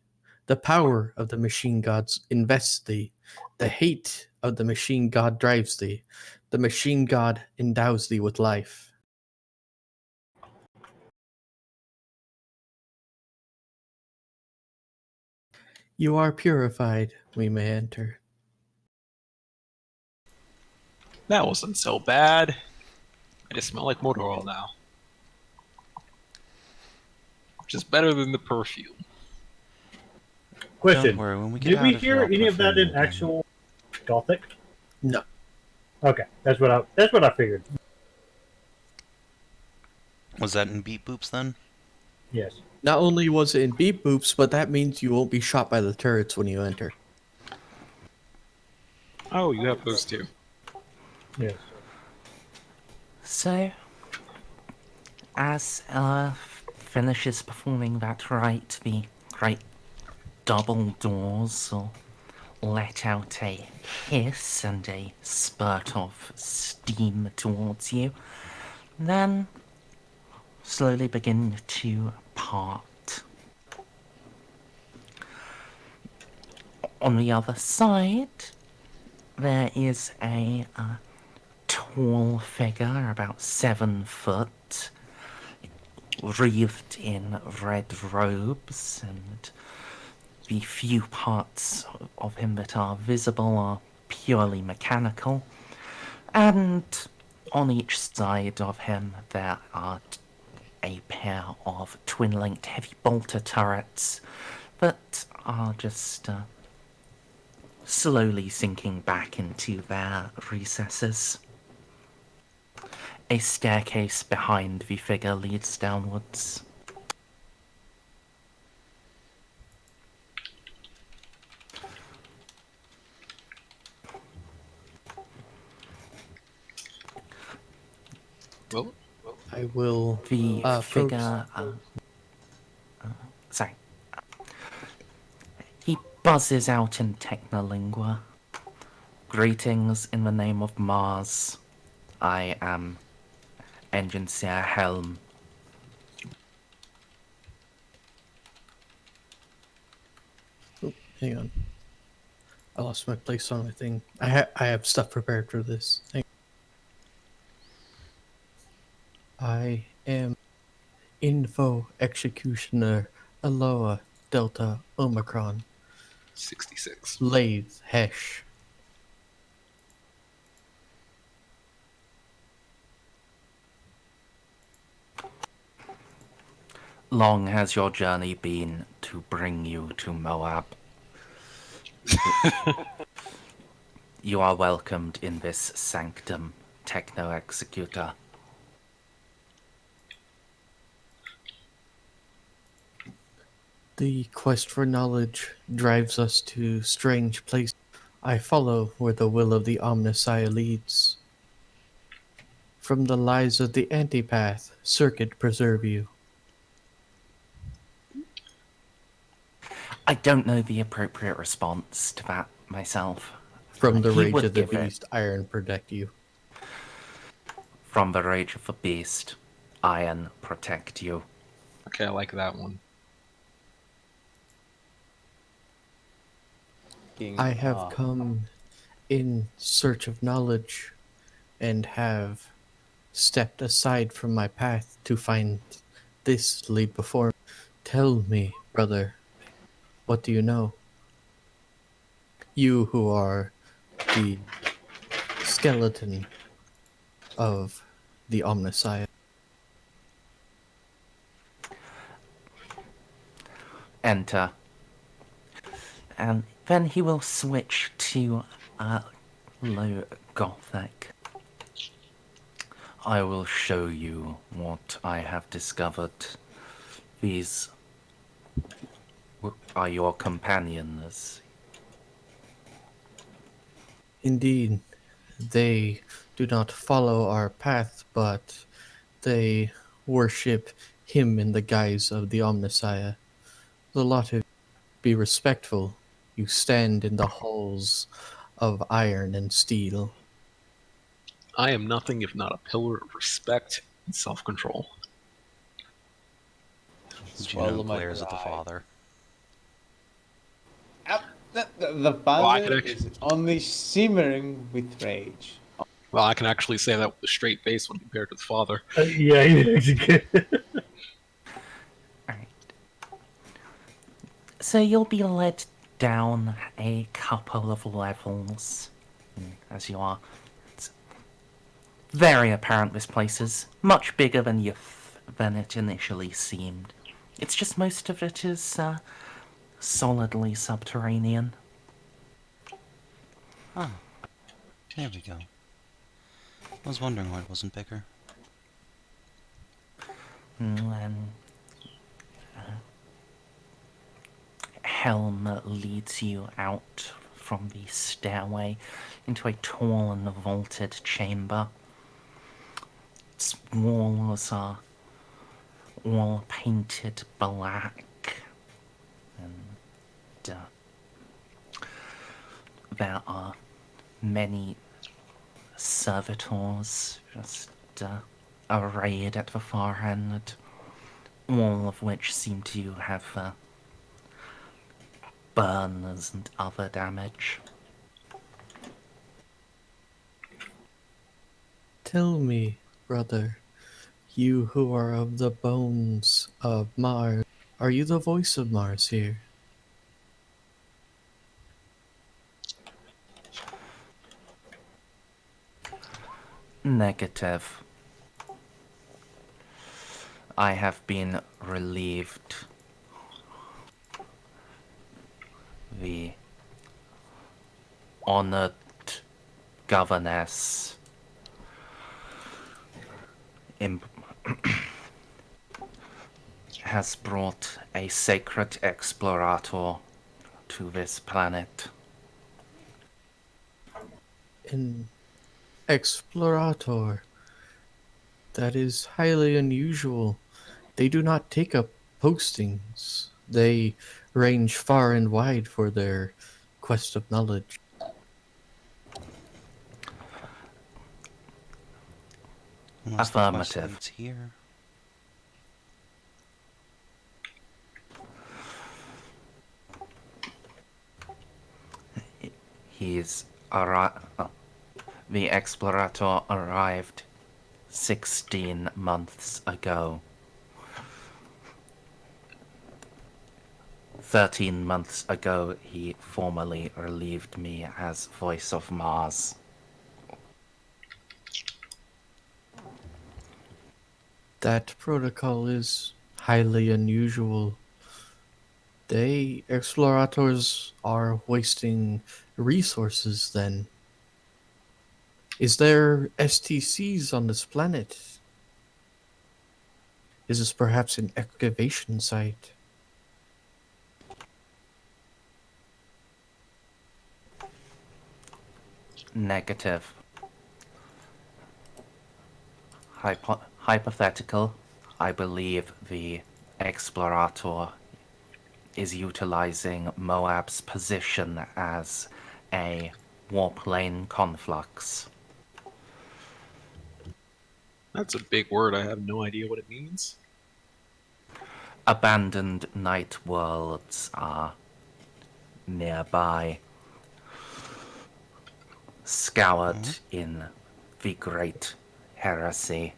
The power of the machine gods invests thee. The hate of the machine god drives thee. The machine god endows thee with life. You are purified. We may enter. That wasn't so bad. I just smell like motor oil now. Which is better than the perfume. Question: worry, when we get Did we out of hear here, I'll any of that perform in again. actual Gothic? No. Okay, that's what I figured. Was that in beep boops then? Yes. Not only was it in beep boops, but that means you won't be shot by the turrets when you enter. Oh, you have those too. Yes. So, as finishes performing that rite, the great double doors will let out a hiss and a spurt of steam towards you, then slowly begin to part. On the other side, there is a tall figure, about 7 foot, wreathed in red robes, and the few parts of him that are visible are purely mechanical. And on each side of him there are a pair of twin-linked heavy bolter turrets that are just slowly sinking back into their recesses. A staircase behind the figure leads downwards. Well, I will. The folks, figure... sorry. He buzzes out in Technolingua. Greetings in the name of Mars. I am Engine Seer Helm. Hang on. I lost my place on my thing. I have stuff prepared for this. I am Info Executioner Eloa Delta Omicron 66. Lathe Hesh. Long has your journey been to bring you to Moab. You are welcomed in this sanctum, Techno Executor. The quest for knowledge drives us to strange places. I follow where the will of the Omnissiah leads. From the lies of the antipath, circuit preserve you. I don't know the appropriate response to that myself. From the He rage would of the give it. beast, iron protect you. From the rage of the beast, iron protect you. Okay, I like that one. I have come in search of knowledge and have stepped aside from my path to find this lead before me. Tell me, brother, what do you know? You who are the skeleton of the Omnissiah. Enter. And then he will switch to low Gothic. I will show you what I have discovered. These are your companions. Indeed, they do not follow our path, but they worship him in the guise of the Omnissiah. The lot of be respectful. You stand in the halls of iron and steel. I am nothing if not a pillar of respect and self-control. Juno glares at the father. The father is only simmering with rage. Well, I can actually say that with a straight face when compared to the father. Yeah, Alright. So you'll be led down a couple of levels as you are. It's very apparent this place is much bigger than it initially seemed. It's just most of it is solidly subterranean. Ah, there we go. I was wondering why it wasn't bigger. And Helm leads you out from the stairway into a tall and vaulted chamber. Its walls are all painted black, and there are many servitors just arrayed at the far end, all of which seem to have burns and other damage. Tell me, brother, you who are of the bones of Mars, are you the voice of Mars here? Negative. I have been relieved. The honored governess has brought a sacred explorator to this planet. An explorator. That is highly unusual. They do not take up postings. They range far and wide for their quest of knowledge. Unless the quest Affirmative. leads here. The explorator arrived 16 months ago. 13 months ago, he formally relieved me as voice of Mars. That protocol is highly unusual. They, explorators, are wasting resources then. Is there STCs on this planet? Is this perhaps an excavation site? Negative. Hypothetical. I believe the explorator is utilizing Moab's position as a warp lane conflux. That's a big word. I have no idea what it means. Abandoned night worlds are nearby, scoured in the Great Heresy.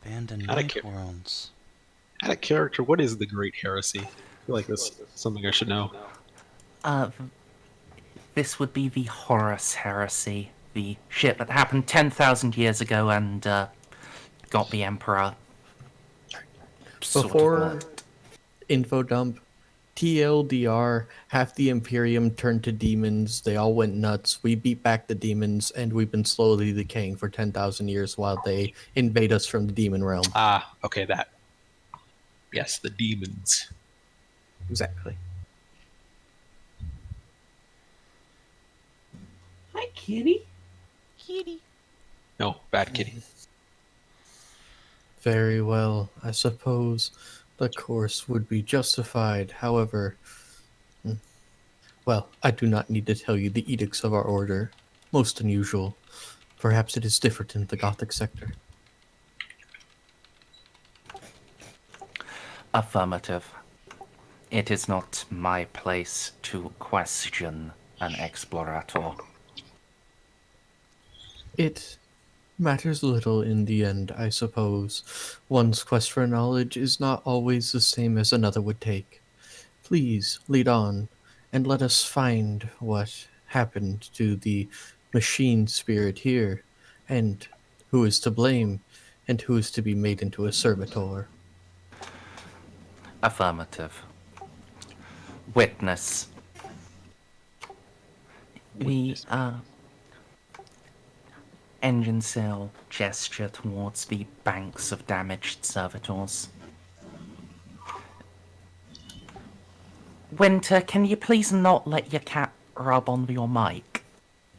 Abandoned Out of night ca- worlds. Out of character, what is the Great Heresy? I feel like this is something I should know. This would be the Horus Heresy, the shit that happened 10,000 years ago and got the Emperor sort of Before murdered. info dump, TLDR, half the Imperium turned to demons. They all went nuts. We beat back the demons, and we've been slowly decaying for 10,000 years while they invade us from the demon realm. Ah, okay, that. Yes, the demons. Exactly. Hi, kitty. Kitty. No, bad kitty. Very well. I suppose the course would be justified. However, well, I do not need to tell you the edicts of our order. Most unusual. Perhaps it is different in the Gothic sector. Affirmative. It is not my place to question an explorator. It matters little in the end, I suppose. One's quest for knowledge is not always the same as another would take. Please, lead on, and let us find what happened to the machine spirit here, and who is to blame, and who is to be made into a servitor. Affirmative. Witness. The engine sail gesture towards the banks of damaged servitors. Winter, can you please not let your cat rub on your mic?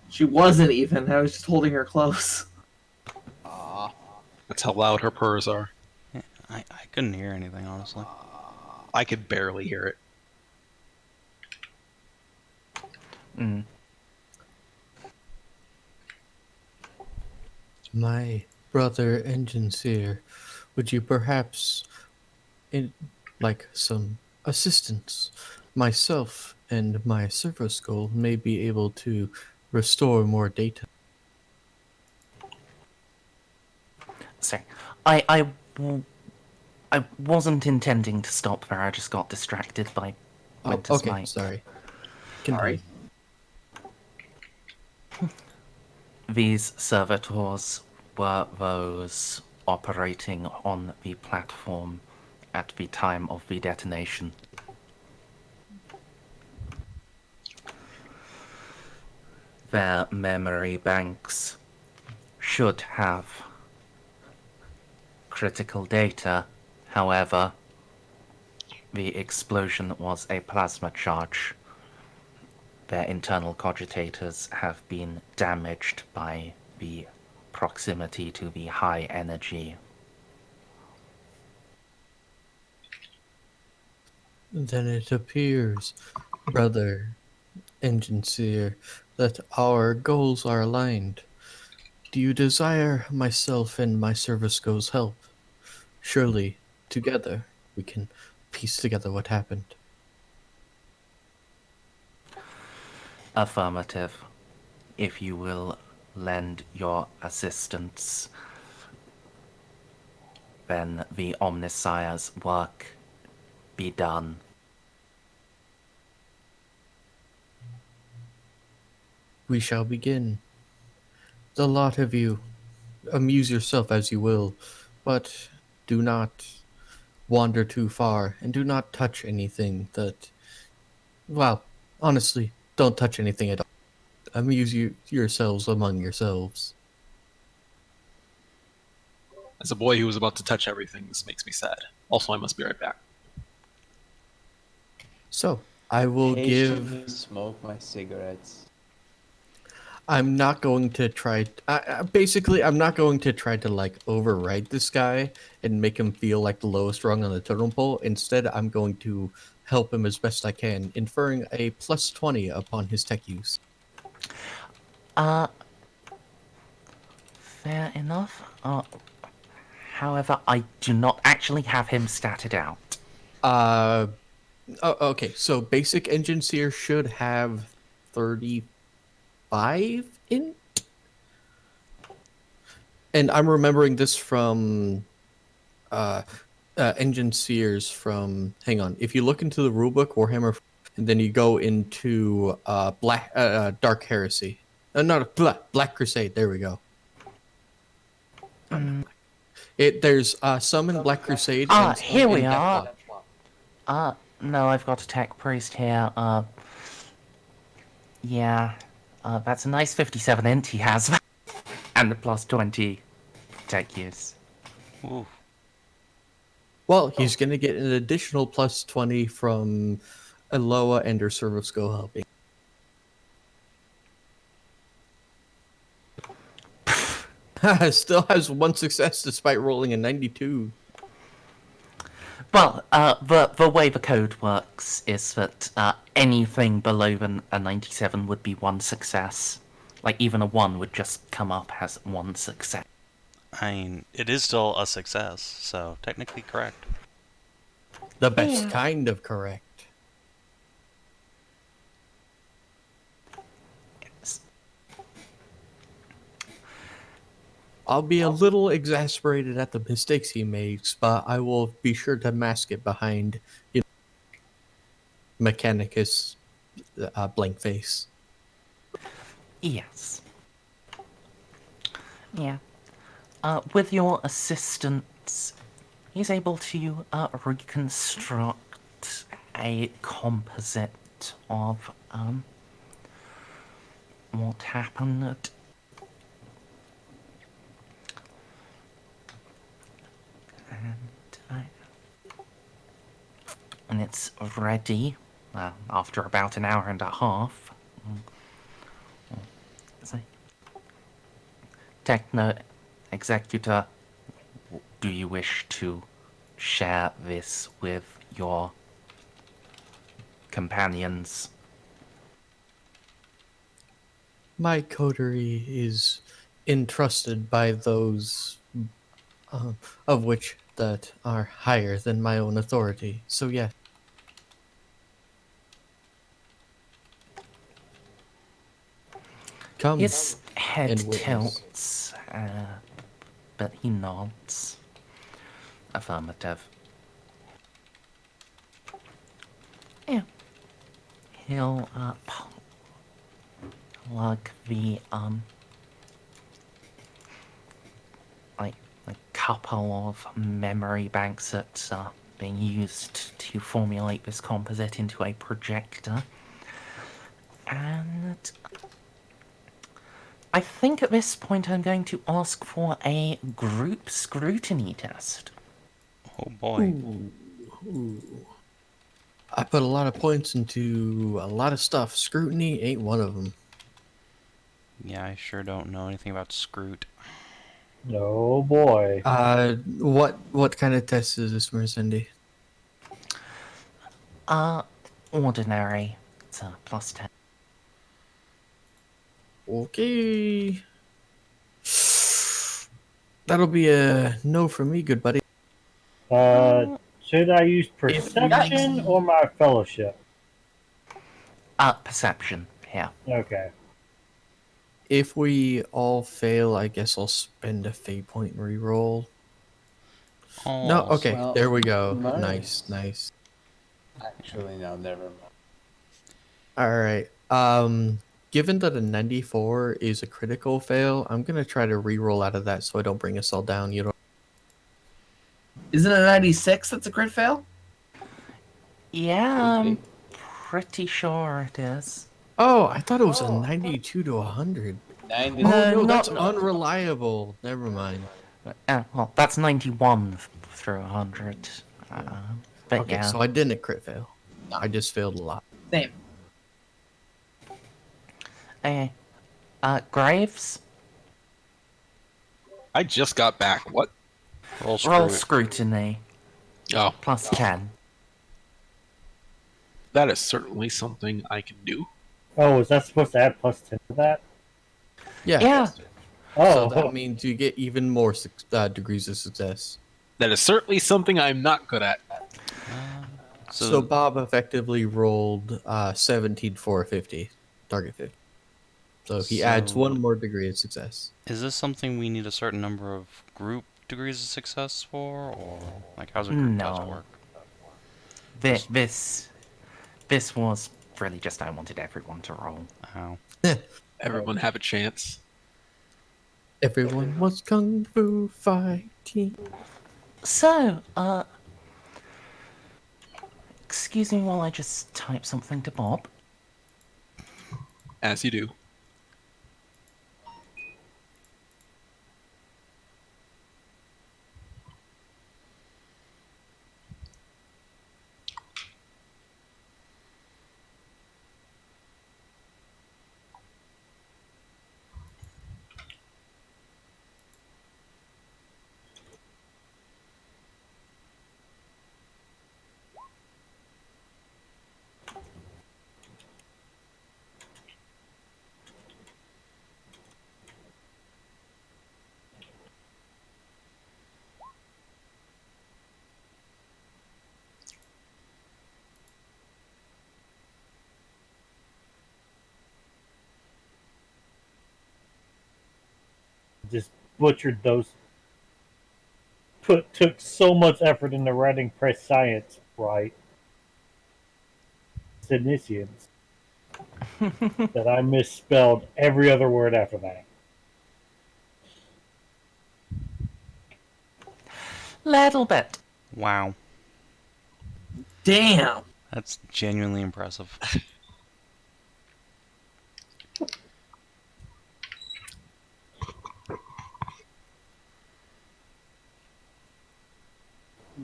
She wasn't even. I was just holding her close. Ah, That's how loud her purrs are. I couldn't hear anything, honestly. I could barely hear it. Mm. My brother Engine Seer, would you perhaps like some assistance? Myself and my servo skull may be able to restore more data. Sorry. I wasn't intending to stop there, I just got distracted by Winter's okay, mic. sorry. Sorry. These servitors were those operating on the platform at the time of the detonation. Their memory banks should have critical data. However, the explosion was a plasma charge. Their internal cogitators have been damaged by the proximity to the high energy. Then it appears, brother Engine Seer, that our goals are aligned. Do you desire myself and my service goes help? Surely, together, we can piece together what happened. Affirmative. If you will lend your assistance, then the Omnissiah's work be done. We shall begin. The lot of you, amuse yourself as you will, but do not wander too far, and do not touch anything that... Well, honestly, don't touch anything at all. Amuse yourselves among yourselves. As a boy who was about to touch everything, this makes me sad. Also, I must be right back. So, I will give... patiently smoke my cigarettes. I'm not going to try... basically, I'm not going to try to, like, override this guy and make him feel like the lowest rung on the totem pole. Instead, I'm going to help him as best I can, inferring a plus 20 upon his tech use. Fair enough. However, I do not actually have him statted out. Okay, so basic engine seer should have 35 in. And I'm remembering this from engine seers from... Hang on. If you look into the rulebook, Warhammer, and then you go into Dark Heresy. Black Crusade. There we go. There's some in Black Crusade. and some Here we in are. Deathlock. No, I've got a tech priest here. Yeah. That's a nice 57 int he has. And the plus 20 tech use. Ooh. Well, he's going to get an additional plus 20 from Eloa and her service go helping. Still has one success despite rolling a 92. Well, the way the code works is that anything below a 97 would be one success. Like, even a 1 would just come up as one success. I mean, it is still a success, so technically correct. The best kind of correct. Yes. I'll be a little exasperated at the mistakes he makes, but I will be sure to mask it behind, Mechanicus blank face. Yes. Yeah. With your assistance, he's able to reconstruct a composite of what happened. And it's ready after about an hour and a half. So, Techno Executor, do you wish to share this with your companions? My coterie is entrusted by those of which that are higher than my own authority. So yeah. Come. His head and witness. tilts, but he nods. Affirmative. Yeah. He'll plug the like a couple of memory banks that are being used to formulate this composite into a projector. And I think at this point I'm going to ask for a group scrutiny test. Oh boy. Ooh. I put a lot of points into a lot of stuff. Scrutiny ain't one of them. Yeah, I sure don't know anything about Scroot. Oh boy. What kind of test is this, Merzendi? Ordinary. It's a +10. Okay. That'll be a no for me, good buddy. Should I use perception or my fellowship? Perception, yeah. Okay. If we all fail, I guess I'll spend a fate point and reroll. Oh, No, okay, Well, there we go. nice. Nice. Actually, no, never mind. All right. Given that a 94 is a critical fail, I'm gonna try to reroll out of that so I don't bring us all down. You know. Isn't it 96 that's a crit fail? Yeah, Okay. I'm pretty sure it is. Oh, I thought it was a 92 to 100. 90. Oh No, no, not- that's unreliable. Never mind. Well, that's 91 through 100. But Okay, yeah. so I didn't crit fail. No. I just failed a lot. Same. Okay. Graves? I just got back. What? roll Roll Scroot. scrutiny. Oh, +10. that is certainly something I can do. Oh, is that supposed to add +10 to that? Yeah. Yeah. Oh, So that means you get even more degrees of success. That is certainly something I'm not good at. So Bob effectively rolled 17 for a 50. Target 50. So he adds So- one more degree of success. Is this something we need a certain number of group degrees of success for, or like how's a group test No. work? This was really just I wanted everyone to roll. How? Everyone have a chance. Everyone wants kung fu fighting. So, excuse me while I just type something to Bob. As you do. just butchered those. Took so much effort into writing press science right. Cynicians. That I misspelled every other word after that. Little bit. Wow. Damn. That's genuinely impressive.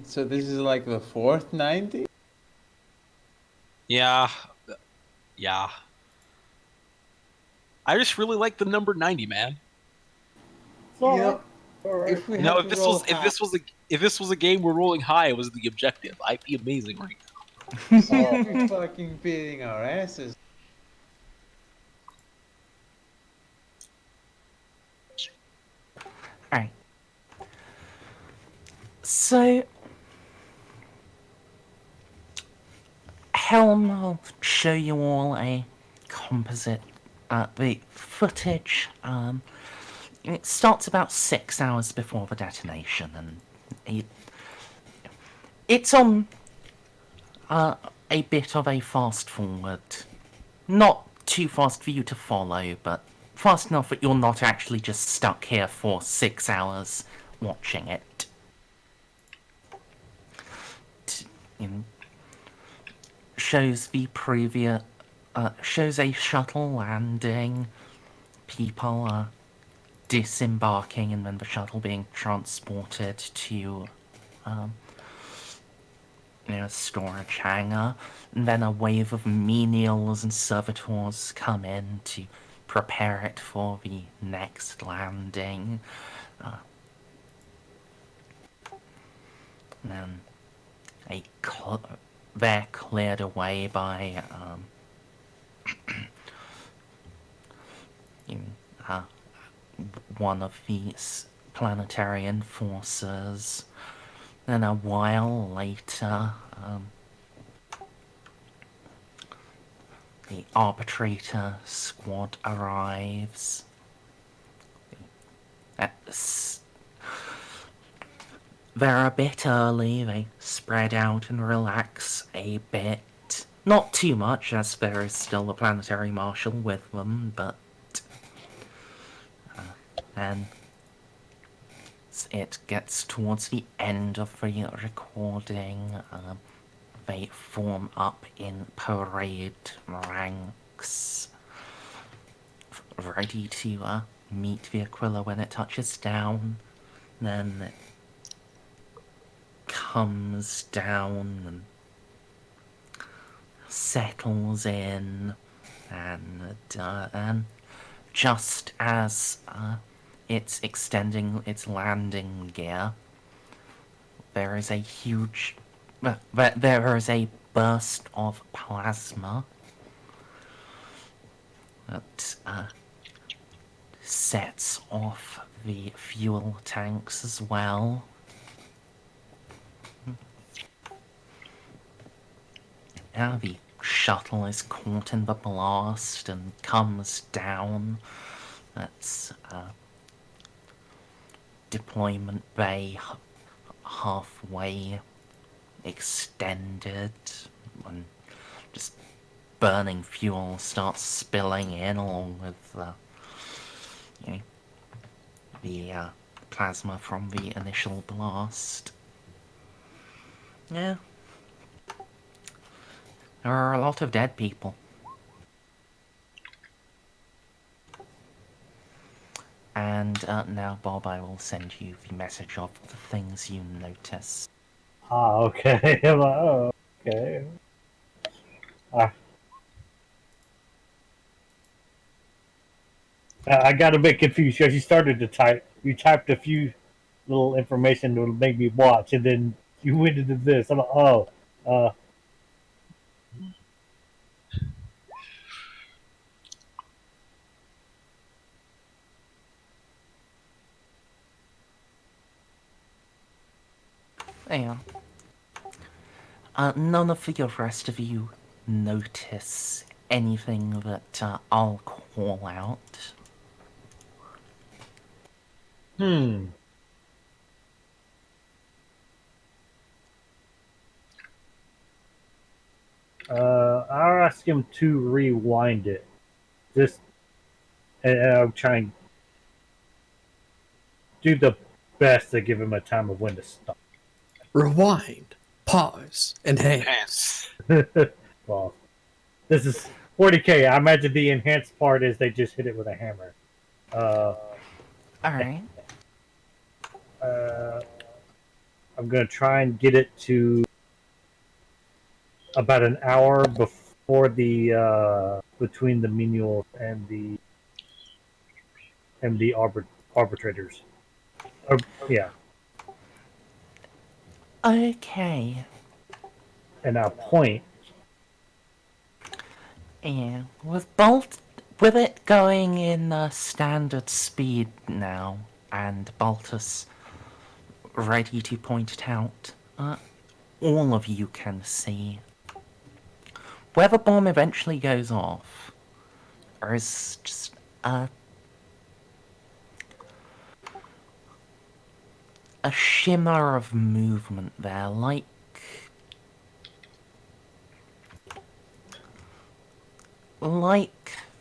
So this is like the fourth 90? Yeah. Yeah. I just really like the number 90, man. You know, if we No, have to roll high, if this was a game where rolling high was the objective, I'd be amazing right we're fucking beating our asses. Alright. So, Helm will show you all a composite, the footage. It starts about 6 hours before the detonation, and it's on a bit of a fast forward. Not too fast for you to follow, but fast enough that you're not actually just stuck here for 6 hours watching it. Shows the previous, shows a shuttle landing, people disembarking, and then the shuttle being transported to, storage hangar, and then a wave of menials and servitors come in to prepare it for the next landing. And then they're cleared away by one of these planetary enforcers. Then a while later, the arbitrator squad arrives. They're a bit early, they spread out and relax a bit. Not too much, as there is still the planetary marshal with them, but then it gets towards the end of the recording. They form up in parade ranks, ready to meet the Aquila when it touches down. Then it comes down and settles in, and just as it's extending its landing gear, there is a huge... there is a burst of plasma that sets off the fuel tanks as well. Now the shuttle is caught in the blast and comes down. That's deployment bay halfway extended, and just burning fuel starts spilling in along with the plasma from the initial blast. Yeah. There are a lot of dead people. And now, Bob, I will send you the message of the things you notice. Ah, okay. I'm like, oh, okay. I got a bit confused because you started to type. You typed a few little information that would make me watch, and then you went into this. I'm like, oh, Yeah. None of the rest of you notice anything that I'll call out. I'll ask him to rewind it. Just, and I'll try and do the best to give him a time of when to stop. Rewind, pause, enhance. Enhance. Well, this is 40k. I imagine the enhanced part is they just hit it with a hammer. Alright. I'm gonna try and get it to about an hour before the between the menials and the arbitrators. Yeah, Okay. and a point. Yeah. With it going in standard speed now, and Baltus ready to point it out, all of you can see where the bomb eventually goes off. There is just a shimmer of movement there, like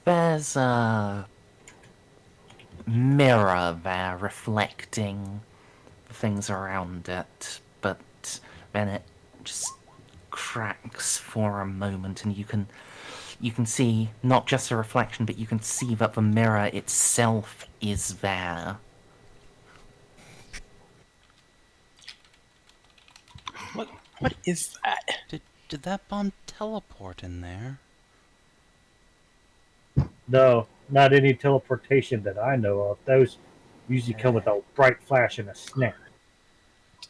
there's a mirror there reflecting the things around it, but then it just cracks for a moment, and you can see not just a reflection, but you can see that the mirror itself is there. What is that? Did that bomb teleport in there? No, not any teleportation that I know of. Those usually come with a bright flash and a snap.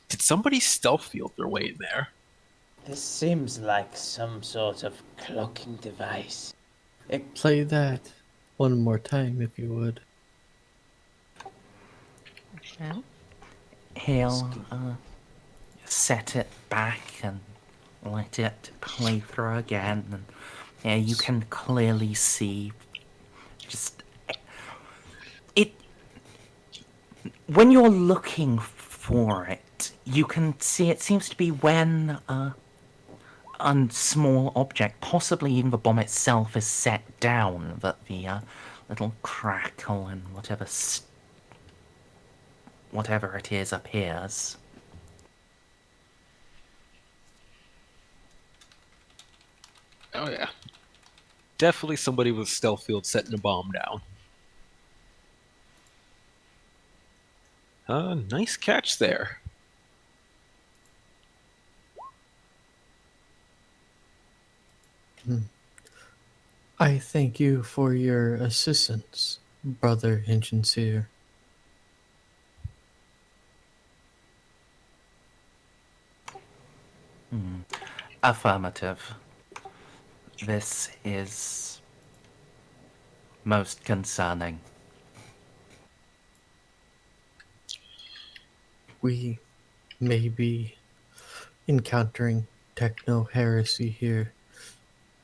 Did somebody stealth field their way in there? This seems like some sort of cloaking device. Play that one more time if you would. He'll set it back and let it play through again, and yeah, you can clearly see just it when you're looking for it. You can see it seems to be when a small object, possibly even the bomb itself, is set down, that the little crackle and whatever it is appears. Oh yeah. Definitely somebody with stealth field setting a bomb down. Nice catch there. I thank you for your assistance, Brother Insincere. Affirmative. This is most concerning. We may be encountering techno heresy here.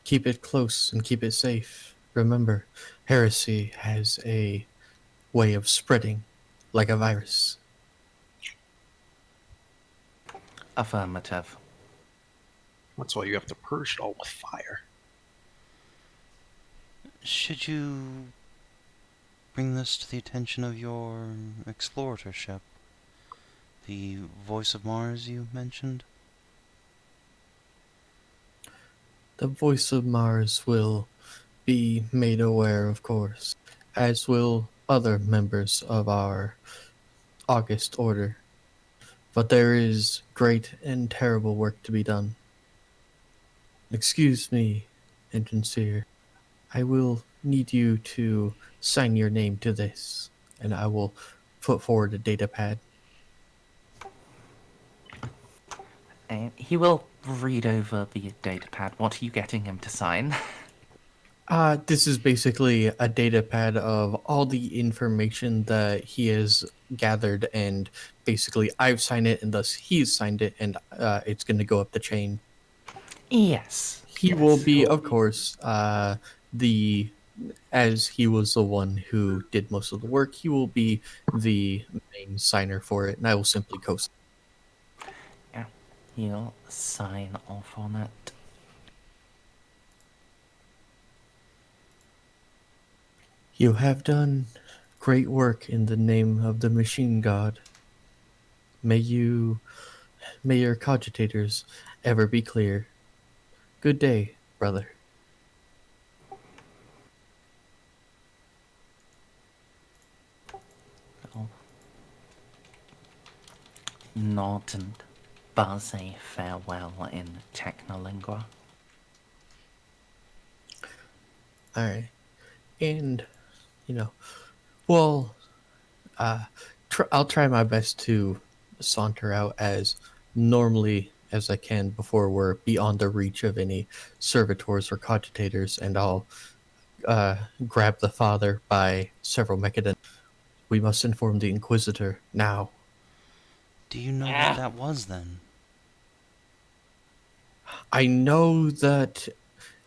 Keep it close and keep it safe. Remember, heresy has a way of spreading like a virus. Affirmative. That's why you have to purge it all with fire. Should you bring this to the attention of your exploratorship? The voice of Mars you mentioned? The voice of Mars will be made aware, of course, as will other members of our August Order. But there is great and terrible work to be done. Excuse me, Insincere. I will need you to sign your name to this, and I will put forward a data pad. He will read over the datapad. What are you getting him to sign? This is basically a data pad of all the information that he has gathered, and basically I've signed it, and thus he's signed it, and it's going to go up the chain. Yes. He will be, of course, as he was the one who did most of the work, he will be the main signer for it, and I will simply co-sign. Yeah, he'll sign off on it. You have done great work in the name of the machine god. May you may your cogitators ever be clear. Good day, brother. I'll nod and buzz a farewell in Technolingua. Alright. And, well, I'll try my best to saunter out as normally as I can before we're beyond the reach of any servitors or cogitators, and I'll grab the father by several mechanisms. We must inform the Inquisitor now. Do you know what that was then? I know that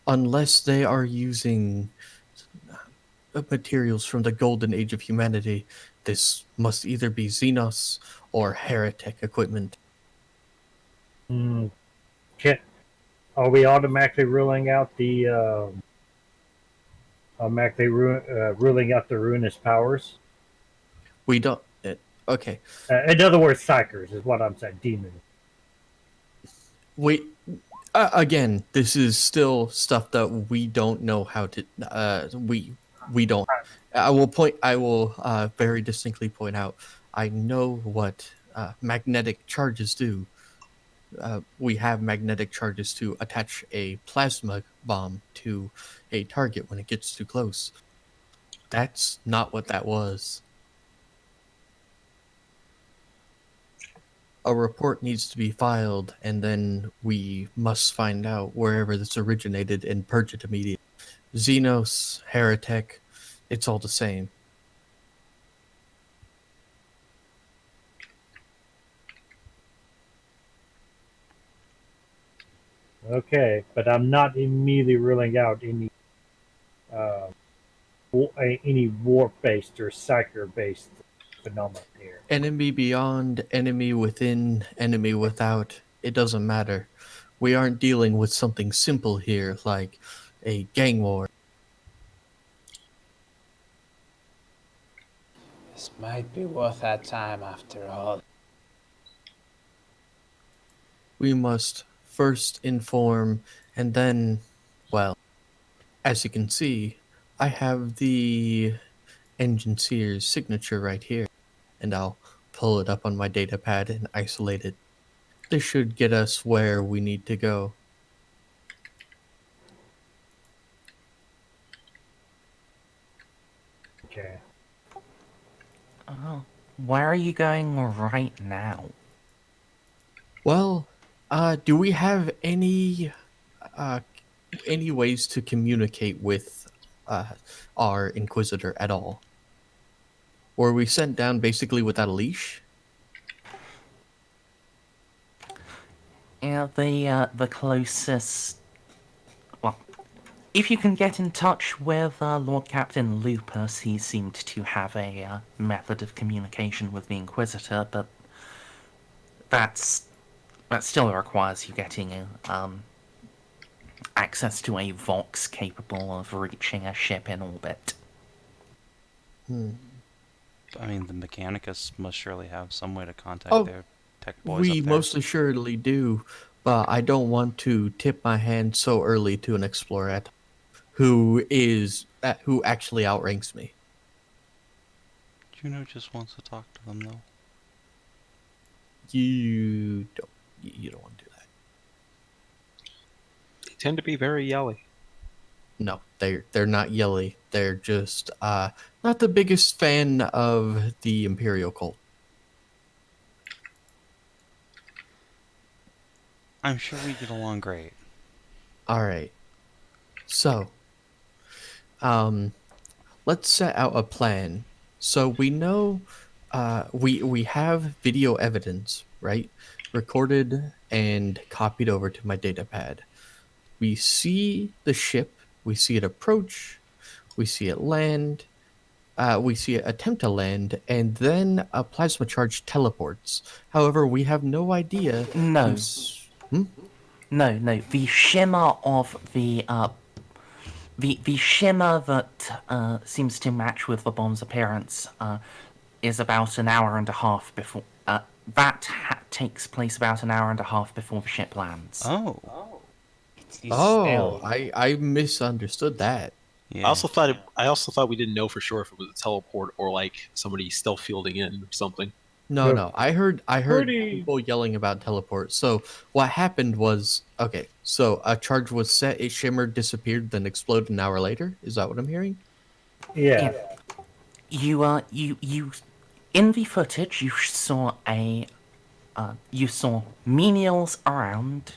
unless they are using materials from the golden age of humanity, this must either be Xenos or heretic equipment. Are we automatically ruling out the ruling out the ruinous powers? We don't. Okay. In other words, psychers is what I'm saying. Demons. We again, this is still stuff that we don't know how to. We don't. I will very distinctly point out. I know what magnetic charges do. We have magnetic charges to attach a plasma bomb to a target when it gets too close. That's not what that was. A report needs to be filed, and then we must find out wherever this originated and purge it immediately. Xenos, heretic, it's all the same. Okay, but I'm not immediately ruling out any warp-based or psyker-based phenomenon here. Enemy beyond, enemy within, enemy without, it doesn't matter. We aren't dealing with something simple here, like a gang war. This might be worth our time after all. We must first inform, and then, well, as you can see, I have the engineer's signature right here, and I'll pull it up on my data pad and isolate it. This should get us where we need to go. Okay. Oh, where are you going right now? Well, do we have any ways to communicate with our Inquisitor at all? Were we sent down basically without a leash? Yeah, the closest. Well, if you can get in touch with Lord Captain Lupus, he seemed to have a method of communication with the Inquisitor, but that still requires you getting access to a Vox capable of reaching a ship in orbit. I mean, the Mechanicus must surely have some way to contact their tech boys We up there. most assuredly do, but I don't want to tip my hand so early to an explorer who actually outranks me. Juno just wants to talk to them, though. You don't want to do that. They tend to be very yelly. No, they're not yelly. They're just not the biggest fan of the Imperial cult. I'm sure we get along great. All right. So, let's set out a plan. So we know we have video evidence, right? Recorded and copied over to my data pad. We see the ship, we see it approach, we see it land, we see it attempt to land, and then a plasma charge teleports. However, we have no idea. No. No. The shimmer of the shimmer that seems to match with the bomb's appearance is about an hour and a half before. takes place about an hour and a half before the ship lands. Oh, Oh, I misunderstood that. yeah. I also thought we didn't know for sure if it was a teleport or like somebody stealth fielding in or something. No, Yeah. no. I heard Pretty- people yelling about teleport. So what happened was, okay, so a charge was set, it shimmered, disappeared, then exploded an hour later. Is that what I'm hearing? Yeah. You in the footage you saw menials around,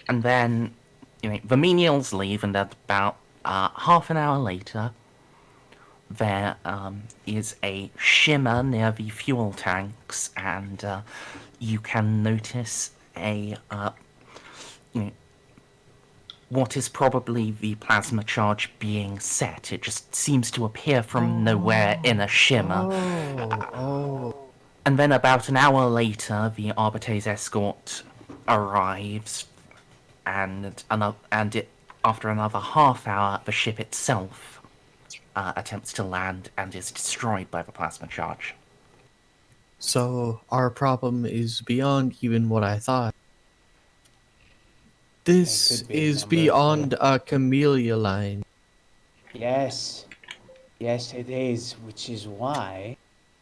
and then the menials leave, and at about half an hour later, there is a shimmer near the fuel tanks, and you can notice what is probably the plasma charge being set. It just seems to appear from nowhere in a shimmer. Oh. And then about an hour later, the Arbites escort arrives, and after another half hour, the ship itself attempts to land and is destroyed by the plasma charge. So our problem is beyond even what I thought. This It could be is number beyond a camellia line. Yes. Yes, it is, which is why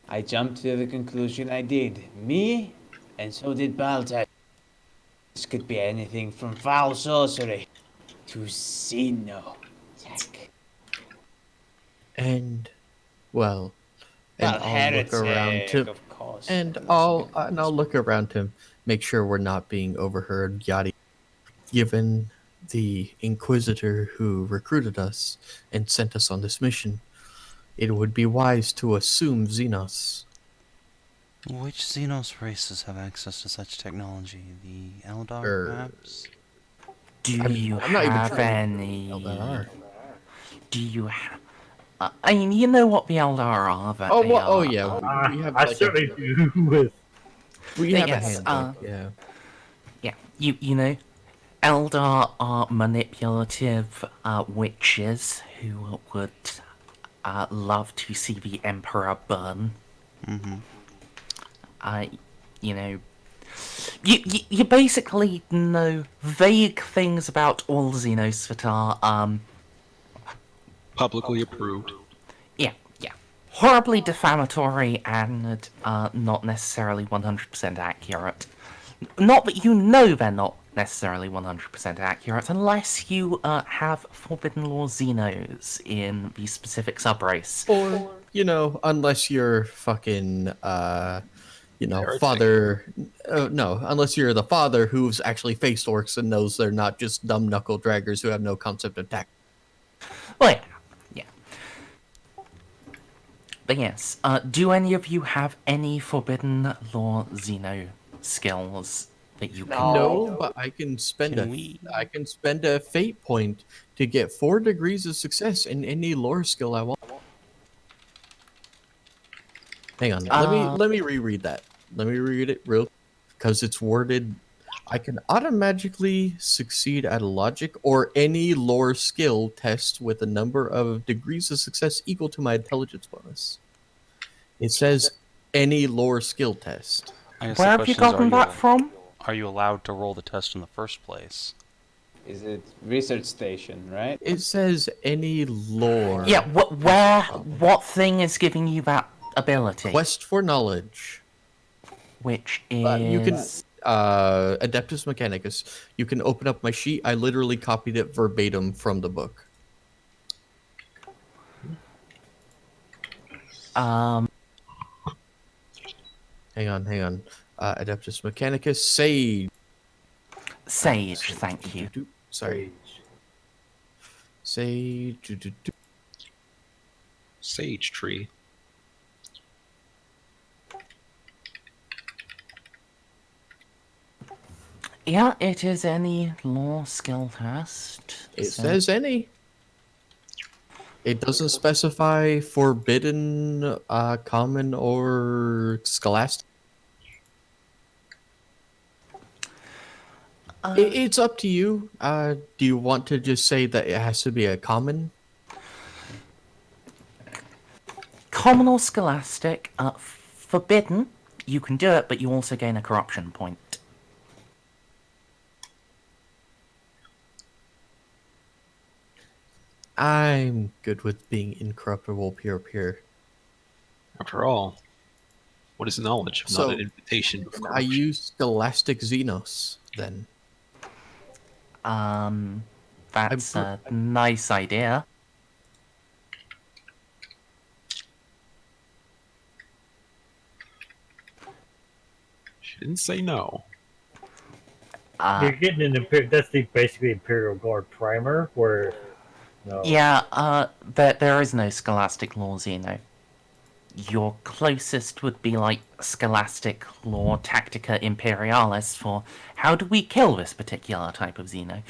I jumped to the conclusion I did. Me, and so did Baltus. This could be anything from foul sorcery to xeno tech. And, well, and Well, I'll look around heretic, to, of course. and That's I'll a good look around to make sure we're not being overheard, yada. Given the Inquisitor who recruited us and sent us on this mission, it would be wise to assume Xenos. Which Xenos races have access to such technology? The Eldar, perhaps? Do you I'm not even have trying to any? Eldar. Do you have? I mean, you know what the Eldar are. That Oh, they well, oh are, yeah, we have I like certainly do with we have Yes, a handbook. Yeah. Yeah, you know, Eldar are manipulative witches who would love to see the Emperor burn. Mm-hmm. You know, you basically know vague things about all Xenos that are Publicly approved. yeah, horribly defamatory and not necessarily 100% accurate. Not that you know they're not necessarily 100% accurate unless you have Forbidden Law Xenos in the specific subrace. Or unless you're fucking Heretic. father. No, unless you're the father who's actually faced orcs and knows they're not just dumb knuckle draggers who have no concept of tech. Well, yeah. But yes, do any of you have any Forbidden Law Xeno skills that you can? No, but I can spend I can spend a fate point to get 4 degrees of success in any lore skill I want. Hang on, let me reread that. Let me read it real, because it's worded. I can automatically succeed at a logic or any lore skill test with a number of degrees of success equal to my intelligence bonus. It says any lore skill test. I guess Where the have you question is, gotten that from? Are you allowed to roll the test in the first place? Is it research station, right? It says any lore. Yeah, what thing is giving you that ability? Quest for knowledge. Which is... You can Adeptus Mechanicus. You can open up my sheet. I literally copied it verbatim from the book. Hang on. Adeptus Mechanicus. Sage. Sage, thank you. Sorry. Sage. Sage tree. Yeah, it is any lore skill test. It says any. It doesn't specify forbidden, common, or scholastic. It's up to you. Do you want to just say that it has to be a common? Common or scholastic, forbidden you can do it, but you also gain a corruption point. I'm good with being incorruptible peer. After all, what is knowledge if So, not an invitation of I corruption? use Scholastic Xenos, then. That's a nice idea. She didn't say no. You're getting an that's the basically Imperial Guard primer, where no. Yeah, there is no Scholastic Law Xeno. Your closest would be like Scholastic Law Tactica Imperialis for how do we kill this particular type of Xeno.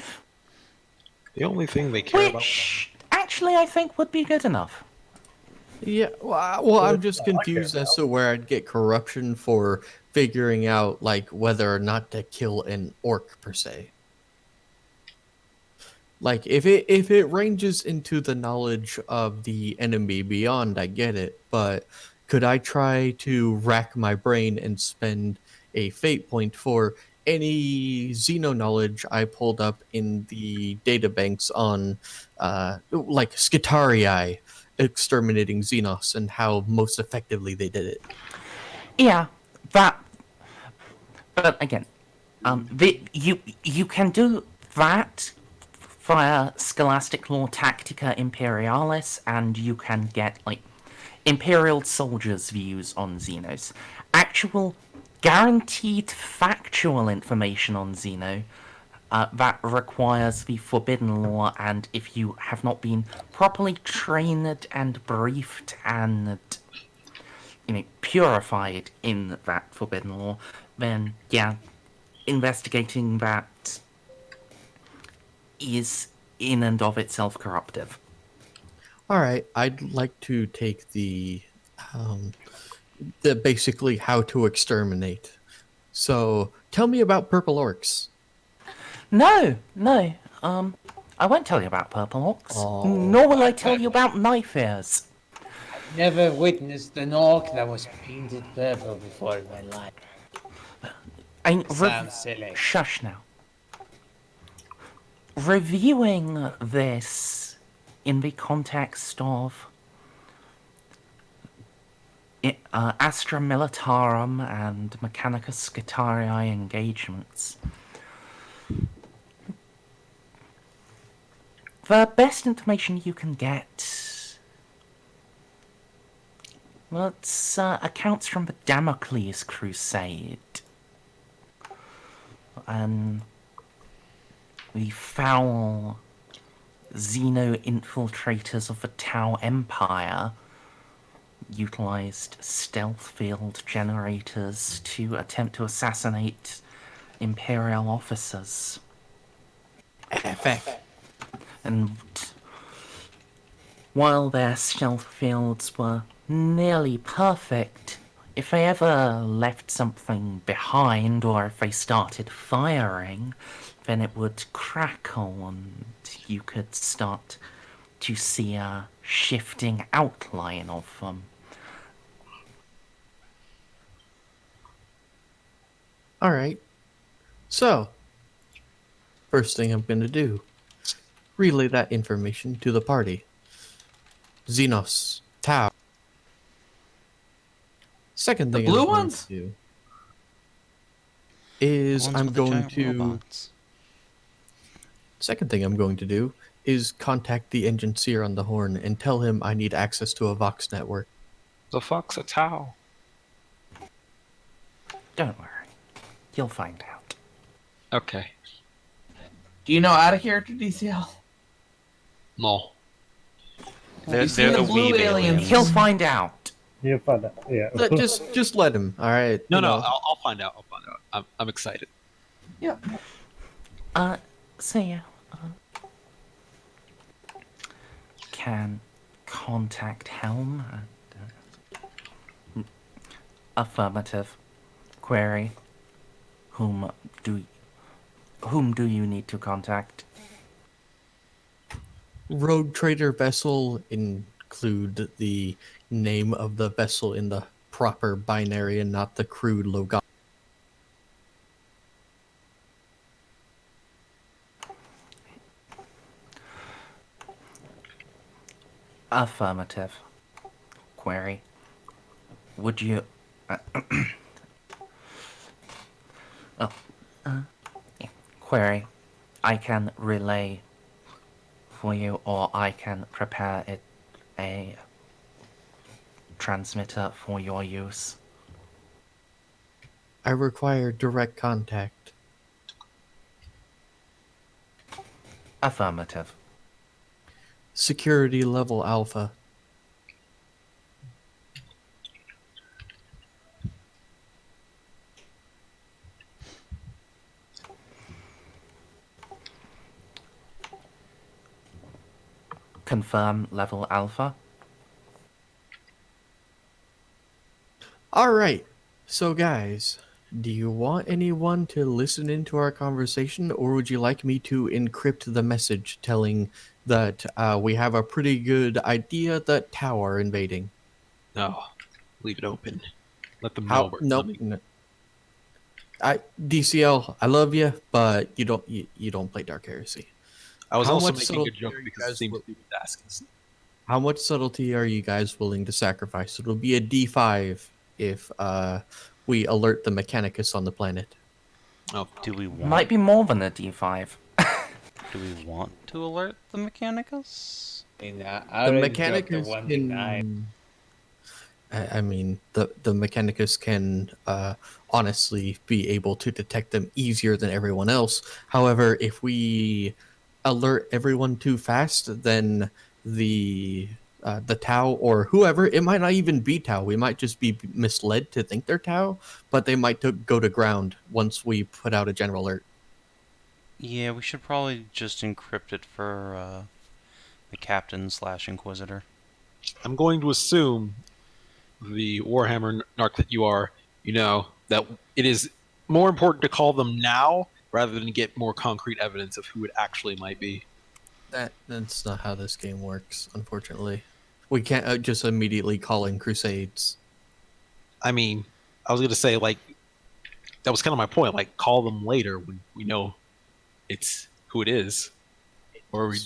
The only thing they care Which, actually, I think would be good enough. Yeah, well, I'm just confused as to where I'd get corruption for figuring out, like, whether or not to kill an orc, per se. Like, if it ranges into the knowledge of the enemy beyond, I get it, but could I try to rack my brain and spend a fate point for any Xeno knowledge I pulled up in the databanks on, like, Skitarii exterminating Xenos and how most effectively they did it? Yeah, that. But again, you can do that via Scholastic Law Tactica Imperialis, and you can get like Imperial soldiers' views on Xenos. Actual guaranteed factual information on Xeno that requires the Forbidden Law, and if you have not been properly trained and briefed and purified in that Forbidden Law, then yeah, investigating that is in and of itself corruptive. All right, I'd like to take the basically how to exterminate. So tell me about purple orcs. No, I won't tell you about purple orcs. Oh. Nor will I tell you about knife ears. Never witnessed an orc that was painted purple before in my life. Sounds silly. Shush now. Reviewing this in the context of Astra Militarum and Mechanicus Scutarii engagements, the best information you can get, well, it's accounts from the Damocles Crusade and the foul Xeno-infiltrators of the Tau Empire utilized stealth field generators to attempt to assassinate Imperial officers. FF. And while their stealth fields were nearly perfect, if they ever left something behind or if they started firing, then it would crackle and you could start to see a shifting outline of them. All right. So, first thing I'm going to do, relay that information to the party. Xenos, Tau. Second thing blue I'm going ones? to do is The ones I'm with the going giant to... robots. Second thing I'm going to do is contact the engineer on the horn and tell him I need access to a Vox network. The fuck's a Tau? Don't worry. You'll find out. Okay. Do you know out of character DCL? No. They're You see the blue weeb aliens. He'll find out. You'll find out. Yeah. Just let him, all right? No, You no, know. I'll find out. I'll find out. I'm excited. Yeah. So yeah, can contact Helm. Affirmative. Query. Whom do you need to contact? Rogue trader vessel, include the name of the vessel in the proper binary and not the crude logo. Affirmative. Query. Would you... oh. Yeah. Query. I can relay for you, or I can prepare it a transmitter for your use. I require direct contact. Affirmative. Security level alpha. Confirm level alpha. Alright, so guys, do you want anyone to listen into our conversation, or would you like me to encrypt the message telling that we have a pretty good idea that Tau are invading? No, leave it open. Let them know How? we're Nope. coming. No. DCL, I love you, but you don't play Dark Heresy. I was How also much making a subtlety joke are you because it guys seems will- stupid to ask us. How much subtlety are you guys willing to sacrifice? It'll be a D5 if we alert the Mechanicus on the planet. Oh, Do we want? Might be more than a D5. Do we want to alert the Mechanicus? I The already dropped the Mechanicus 1d9. can. I mean, the Mechanicus can honestly be able to detect them easier than everyone else. However, if we alert everyone too fast, then the Tau or whoever, it might not even be Tau. We might just be misled to think they're Tau, but they might go to ground once we put out a general alert. Yeah, we should probably just encrypt it for the captain/inquisitor. I'm going to assume, the Warhammer narc that you are, you know, that it is more important to call them now rather than get more concrete evidence of who it actually might be. That's not how this game works, unfortunately. We can't just immediately call in Crusades. I mean, I was going to say, like, that was kind of my point. Like, call them later when we know it's who it is. Or we...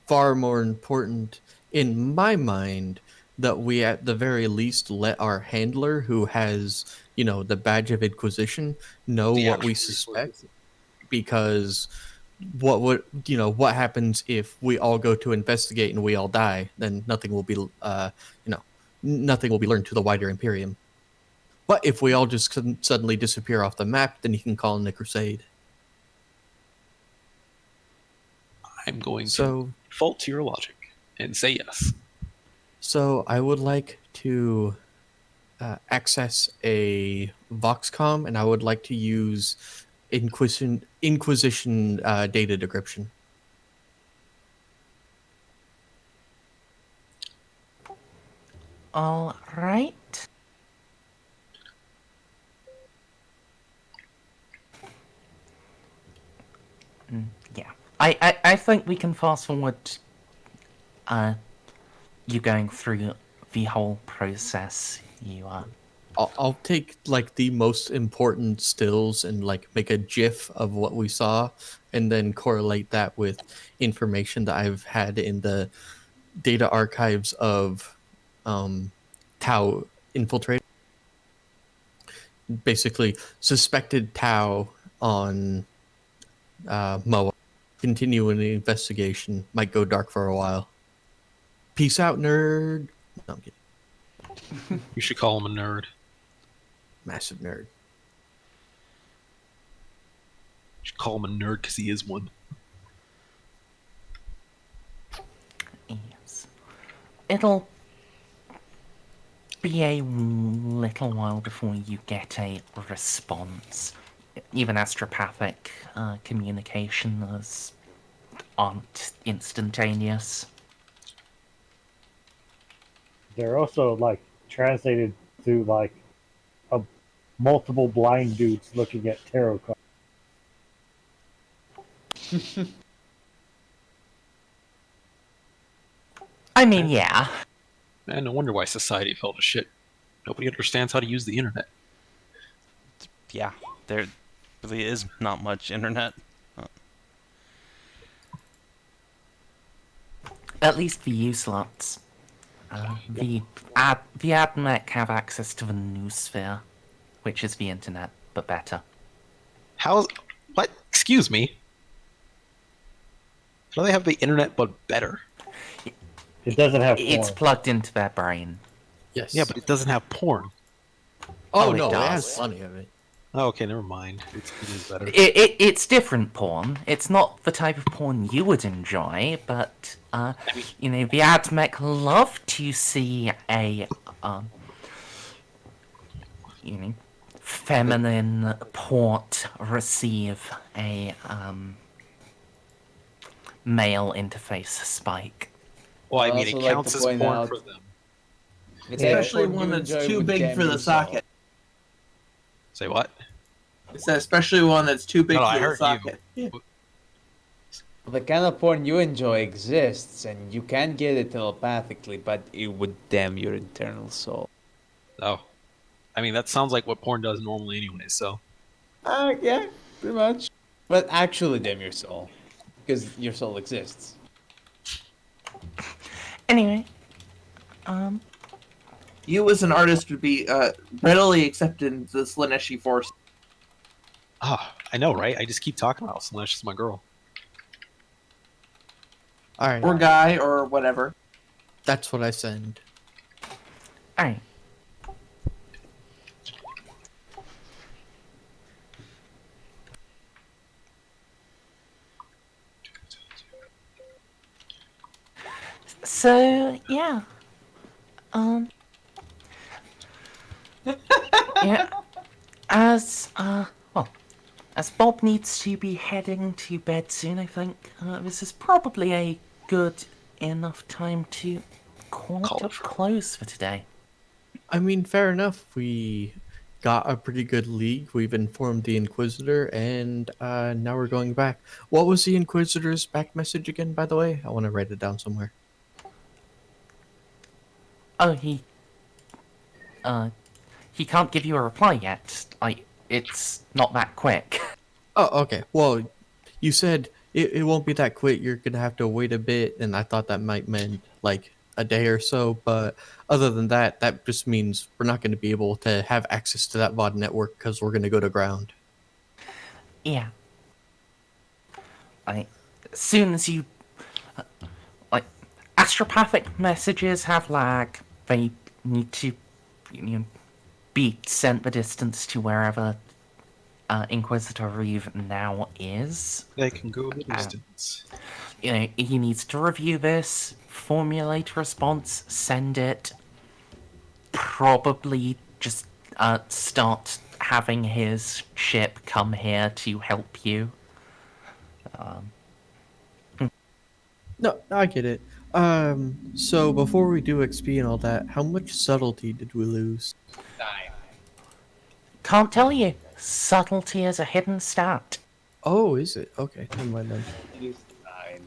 Far more important, in my mind, that we at the very least let our handler, who has, the badge of Inquisition, know The what we actual suspect. resources. Because what happens if we all go to investigate and we all die? Then nothing will be, nothing will be learned to the wider Imperium. But if we all just suddenly disappear off the map, then you can call in a crusade. I'm going to So, default to your logic and say yes. so I would like to access a Voxcom, and I would like to use Inquisition data decryption. All right. Yeah. I think we can fast forward you going through the whole process. You I'll take like the most important stills and like make a GIF of what we saw, and then correlate that with information that I've had in the data archives of Tau infiltrate. Basically, suspected Tau on Moa. Continuing the investigation. Might go dark for a while. Peace out, nerd. No, I'm kidding. You should call him a nerd. Massive nerd. You should call him a nerd because he is one. yes. It'll be a little while before you get a response. Even astropathic communications aren't instantaneous. They're also like translated through like multiple blind dudes looking at tarot cards. I mean, yeah. Man, no wonder why society fell to shit. Nobody understands how to use the internet. Yeah, there really is not much internet. At least the U slots. The admech have access to the noosphere, which is the internet, but better. How's... What? Excuse me? How do they have the internet but better? It doesn't have It's porn. plugged into their brain. Yes. Yeah, but it doesn't have porn. Oh, Oh, it no, it does. has plenty of it. Oh, okay, never mind. It is better. It's different porn. It's not the type of porn you would enjoy, but you know, the admech love to see a you know, feminine port receive a male interface spike. Well, I I'd mean, it also like counts to as point porn out- for them. It's Especially porn one you that's enjoy too with big jam for the yourself. socket. Say what? It's especially one that's too big No, for I the heard you. socket. The kind of porn you enjoy exists, and you can get it telepathically, but it would damn your internal soul. Oh. I mean, that sounds like what porn does normally anyway, so... Yeah, pretty much. But actually damn your soul. Because your soul exists. Anyway, You as an artist would be readily accepted into the Slaneshi force. Ah, I know, right? I just keep talking about Slash is my girl. All right. Or guy, or whatever. That's what I send. alright. So, yeah. Yeah. As Bob needs to be heading to bed soon, I think this is probably a good enough time to call it a close for today. I mean, fair enough. We got a pretty good league. We've informed the Inquisitor, and now we're going back. What was the Inquisitor's back message again, by the way? I want to write it down somewhere. Oh, he can't give you a reply yet. It's not that quick. Oh, okay. Well, you said it won't be that quick. You're going to have to wait a bit, and I thought that might mean, like, a day or so. But other than that, that just means we're not going to be able to have access to that VOD network because we're going to go to ground. Yeah. As soon as you... astropathic messages have lag. They need to be sent the distance to wherever Inquisitor Reeve now is. They can go the distance. He needs to review this, formulate a response, send it. Probably just start having his ship come here to help you. No, I get it. So before we do XP and all that, how much subtlety did we lose? Can't tell you. Subtlety is a hidden stat. Oh, is it? Okay, never mind then. It is 9.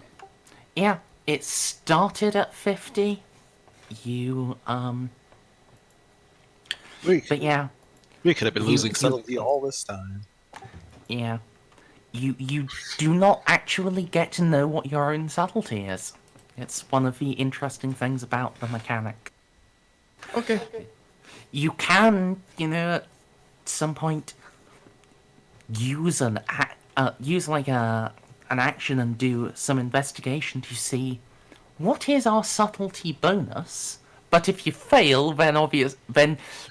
Yeah, it started at 50. You, but yeah, We could have been You- losing you- subtlety all this time. yeah. You do not actually get to know what your own subtlety is. It's one of the interesting things about the mechanic. Okay. You can, at some point, use an action and do some investigation to see what is our subtlety bonus. But if you fail, then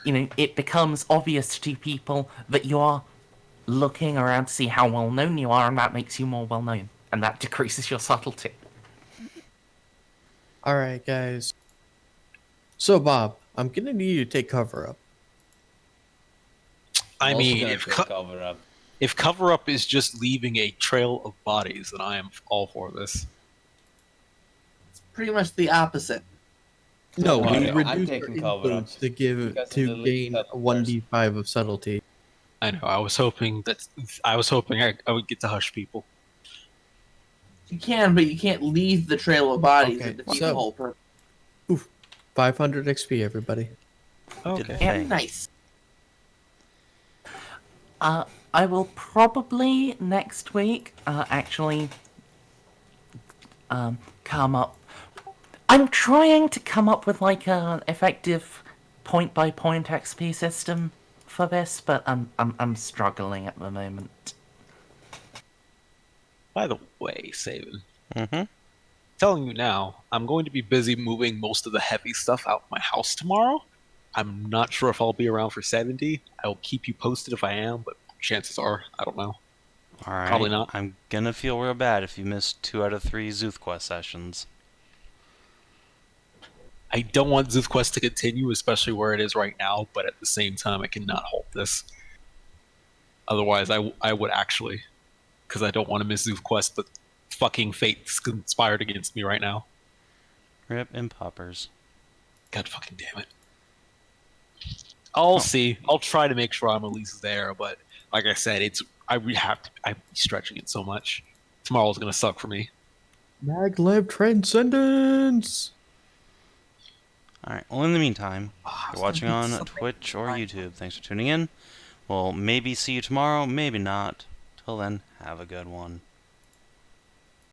it becomes obvious to people that you are looking around to see how well known you are, and that makes you more well known, and that decreases your subtlety. All right, guys. So, Bob, I'm gonna need you to take cover up. I Also mean, gonna if, take cover up. if cover up is just leaving a trail of bodies, then I am all for this. It's pretty much the opposite. No, Oh, we no, I'm reduced taking our cover up influence to give because of to the least gain a subtle 1d5 of subtlety. I know. I was hoping I would get to hush people. You can, but you can't leave the trail of bodies Okay, and defeat so- the whole purpose. 500 XP, everybody. Did Okay. thanks. Nice. I will probably next week actually come up. I'm trying to come up with like an effective point-by-point XP system for this, but I'm struggling at the moment. By the way, Savin, Mm-hmm. telling you now, I'm going to be busy moving most of the heavy stuff out of my house tomorrow. I'm not sure if I'll be around for 70. I'll keep you posted if I am, but chances are, I don't know. Alright. Probably not. I'm gonna feel real bad if you miss 2 out of 3 Zuth Quest sessions. I don't want ZooQuest to continue, especially where it is right now, but at the same time, I cannot hold this. Otherwise, I would actually, because I don't want to miss ZooQuest, but fucking fate's conspired against me right now. Rip and poppers. God fucking damn it. I'll see. I'll try to make sure I'm at least there, but like I said, I'm stretching it so much. Tomorrow's gonna suck for me. Maglev Transcendence! Alright, well in the meantime, Oh, I if was you're watching gonna on do something. Twitch or Right. YouTube, thanks for tuning in. We'll maybe see you tomorrow, maybe not. Till then, have a good one.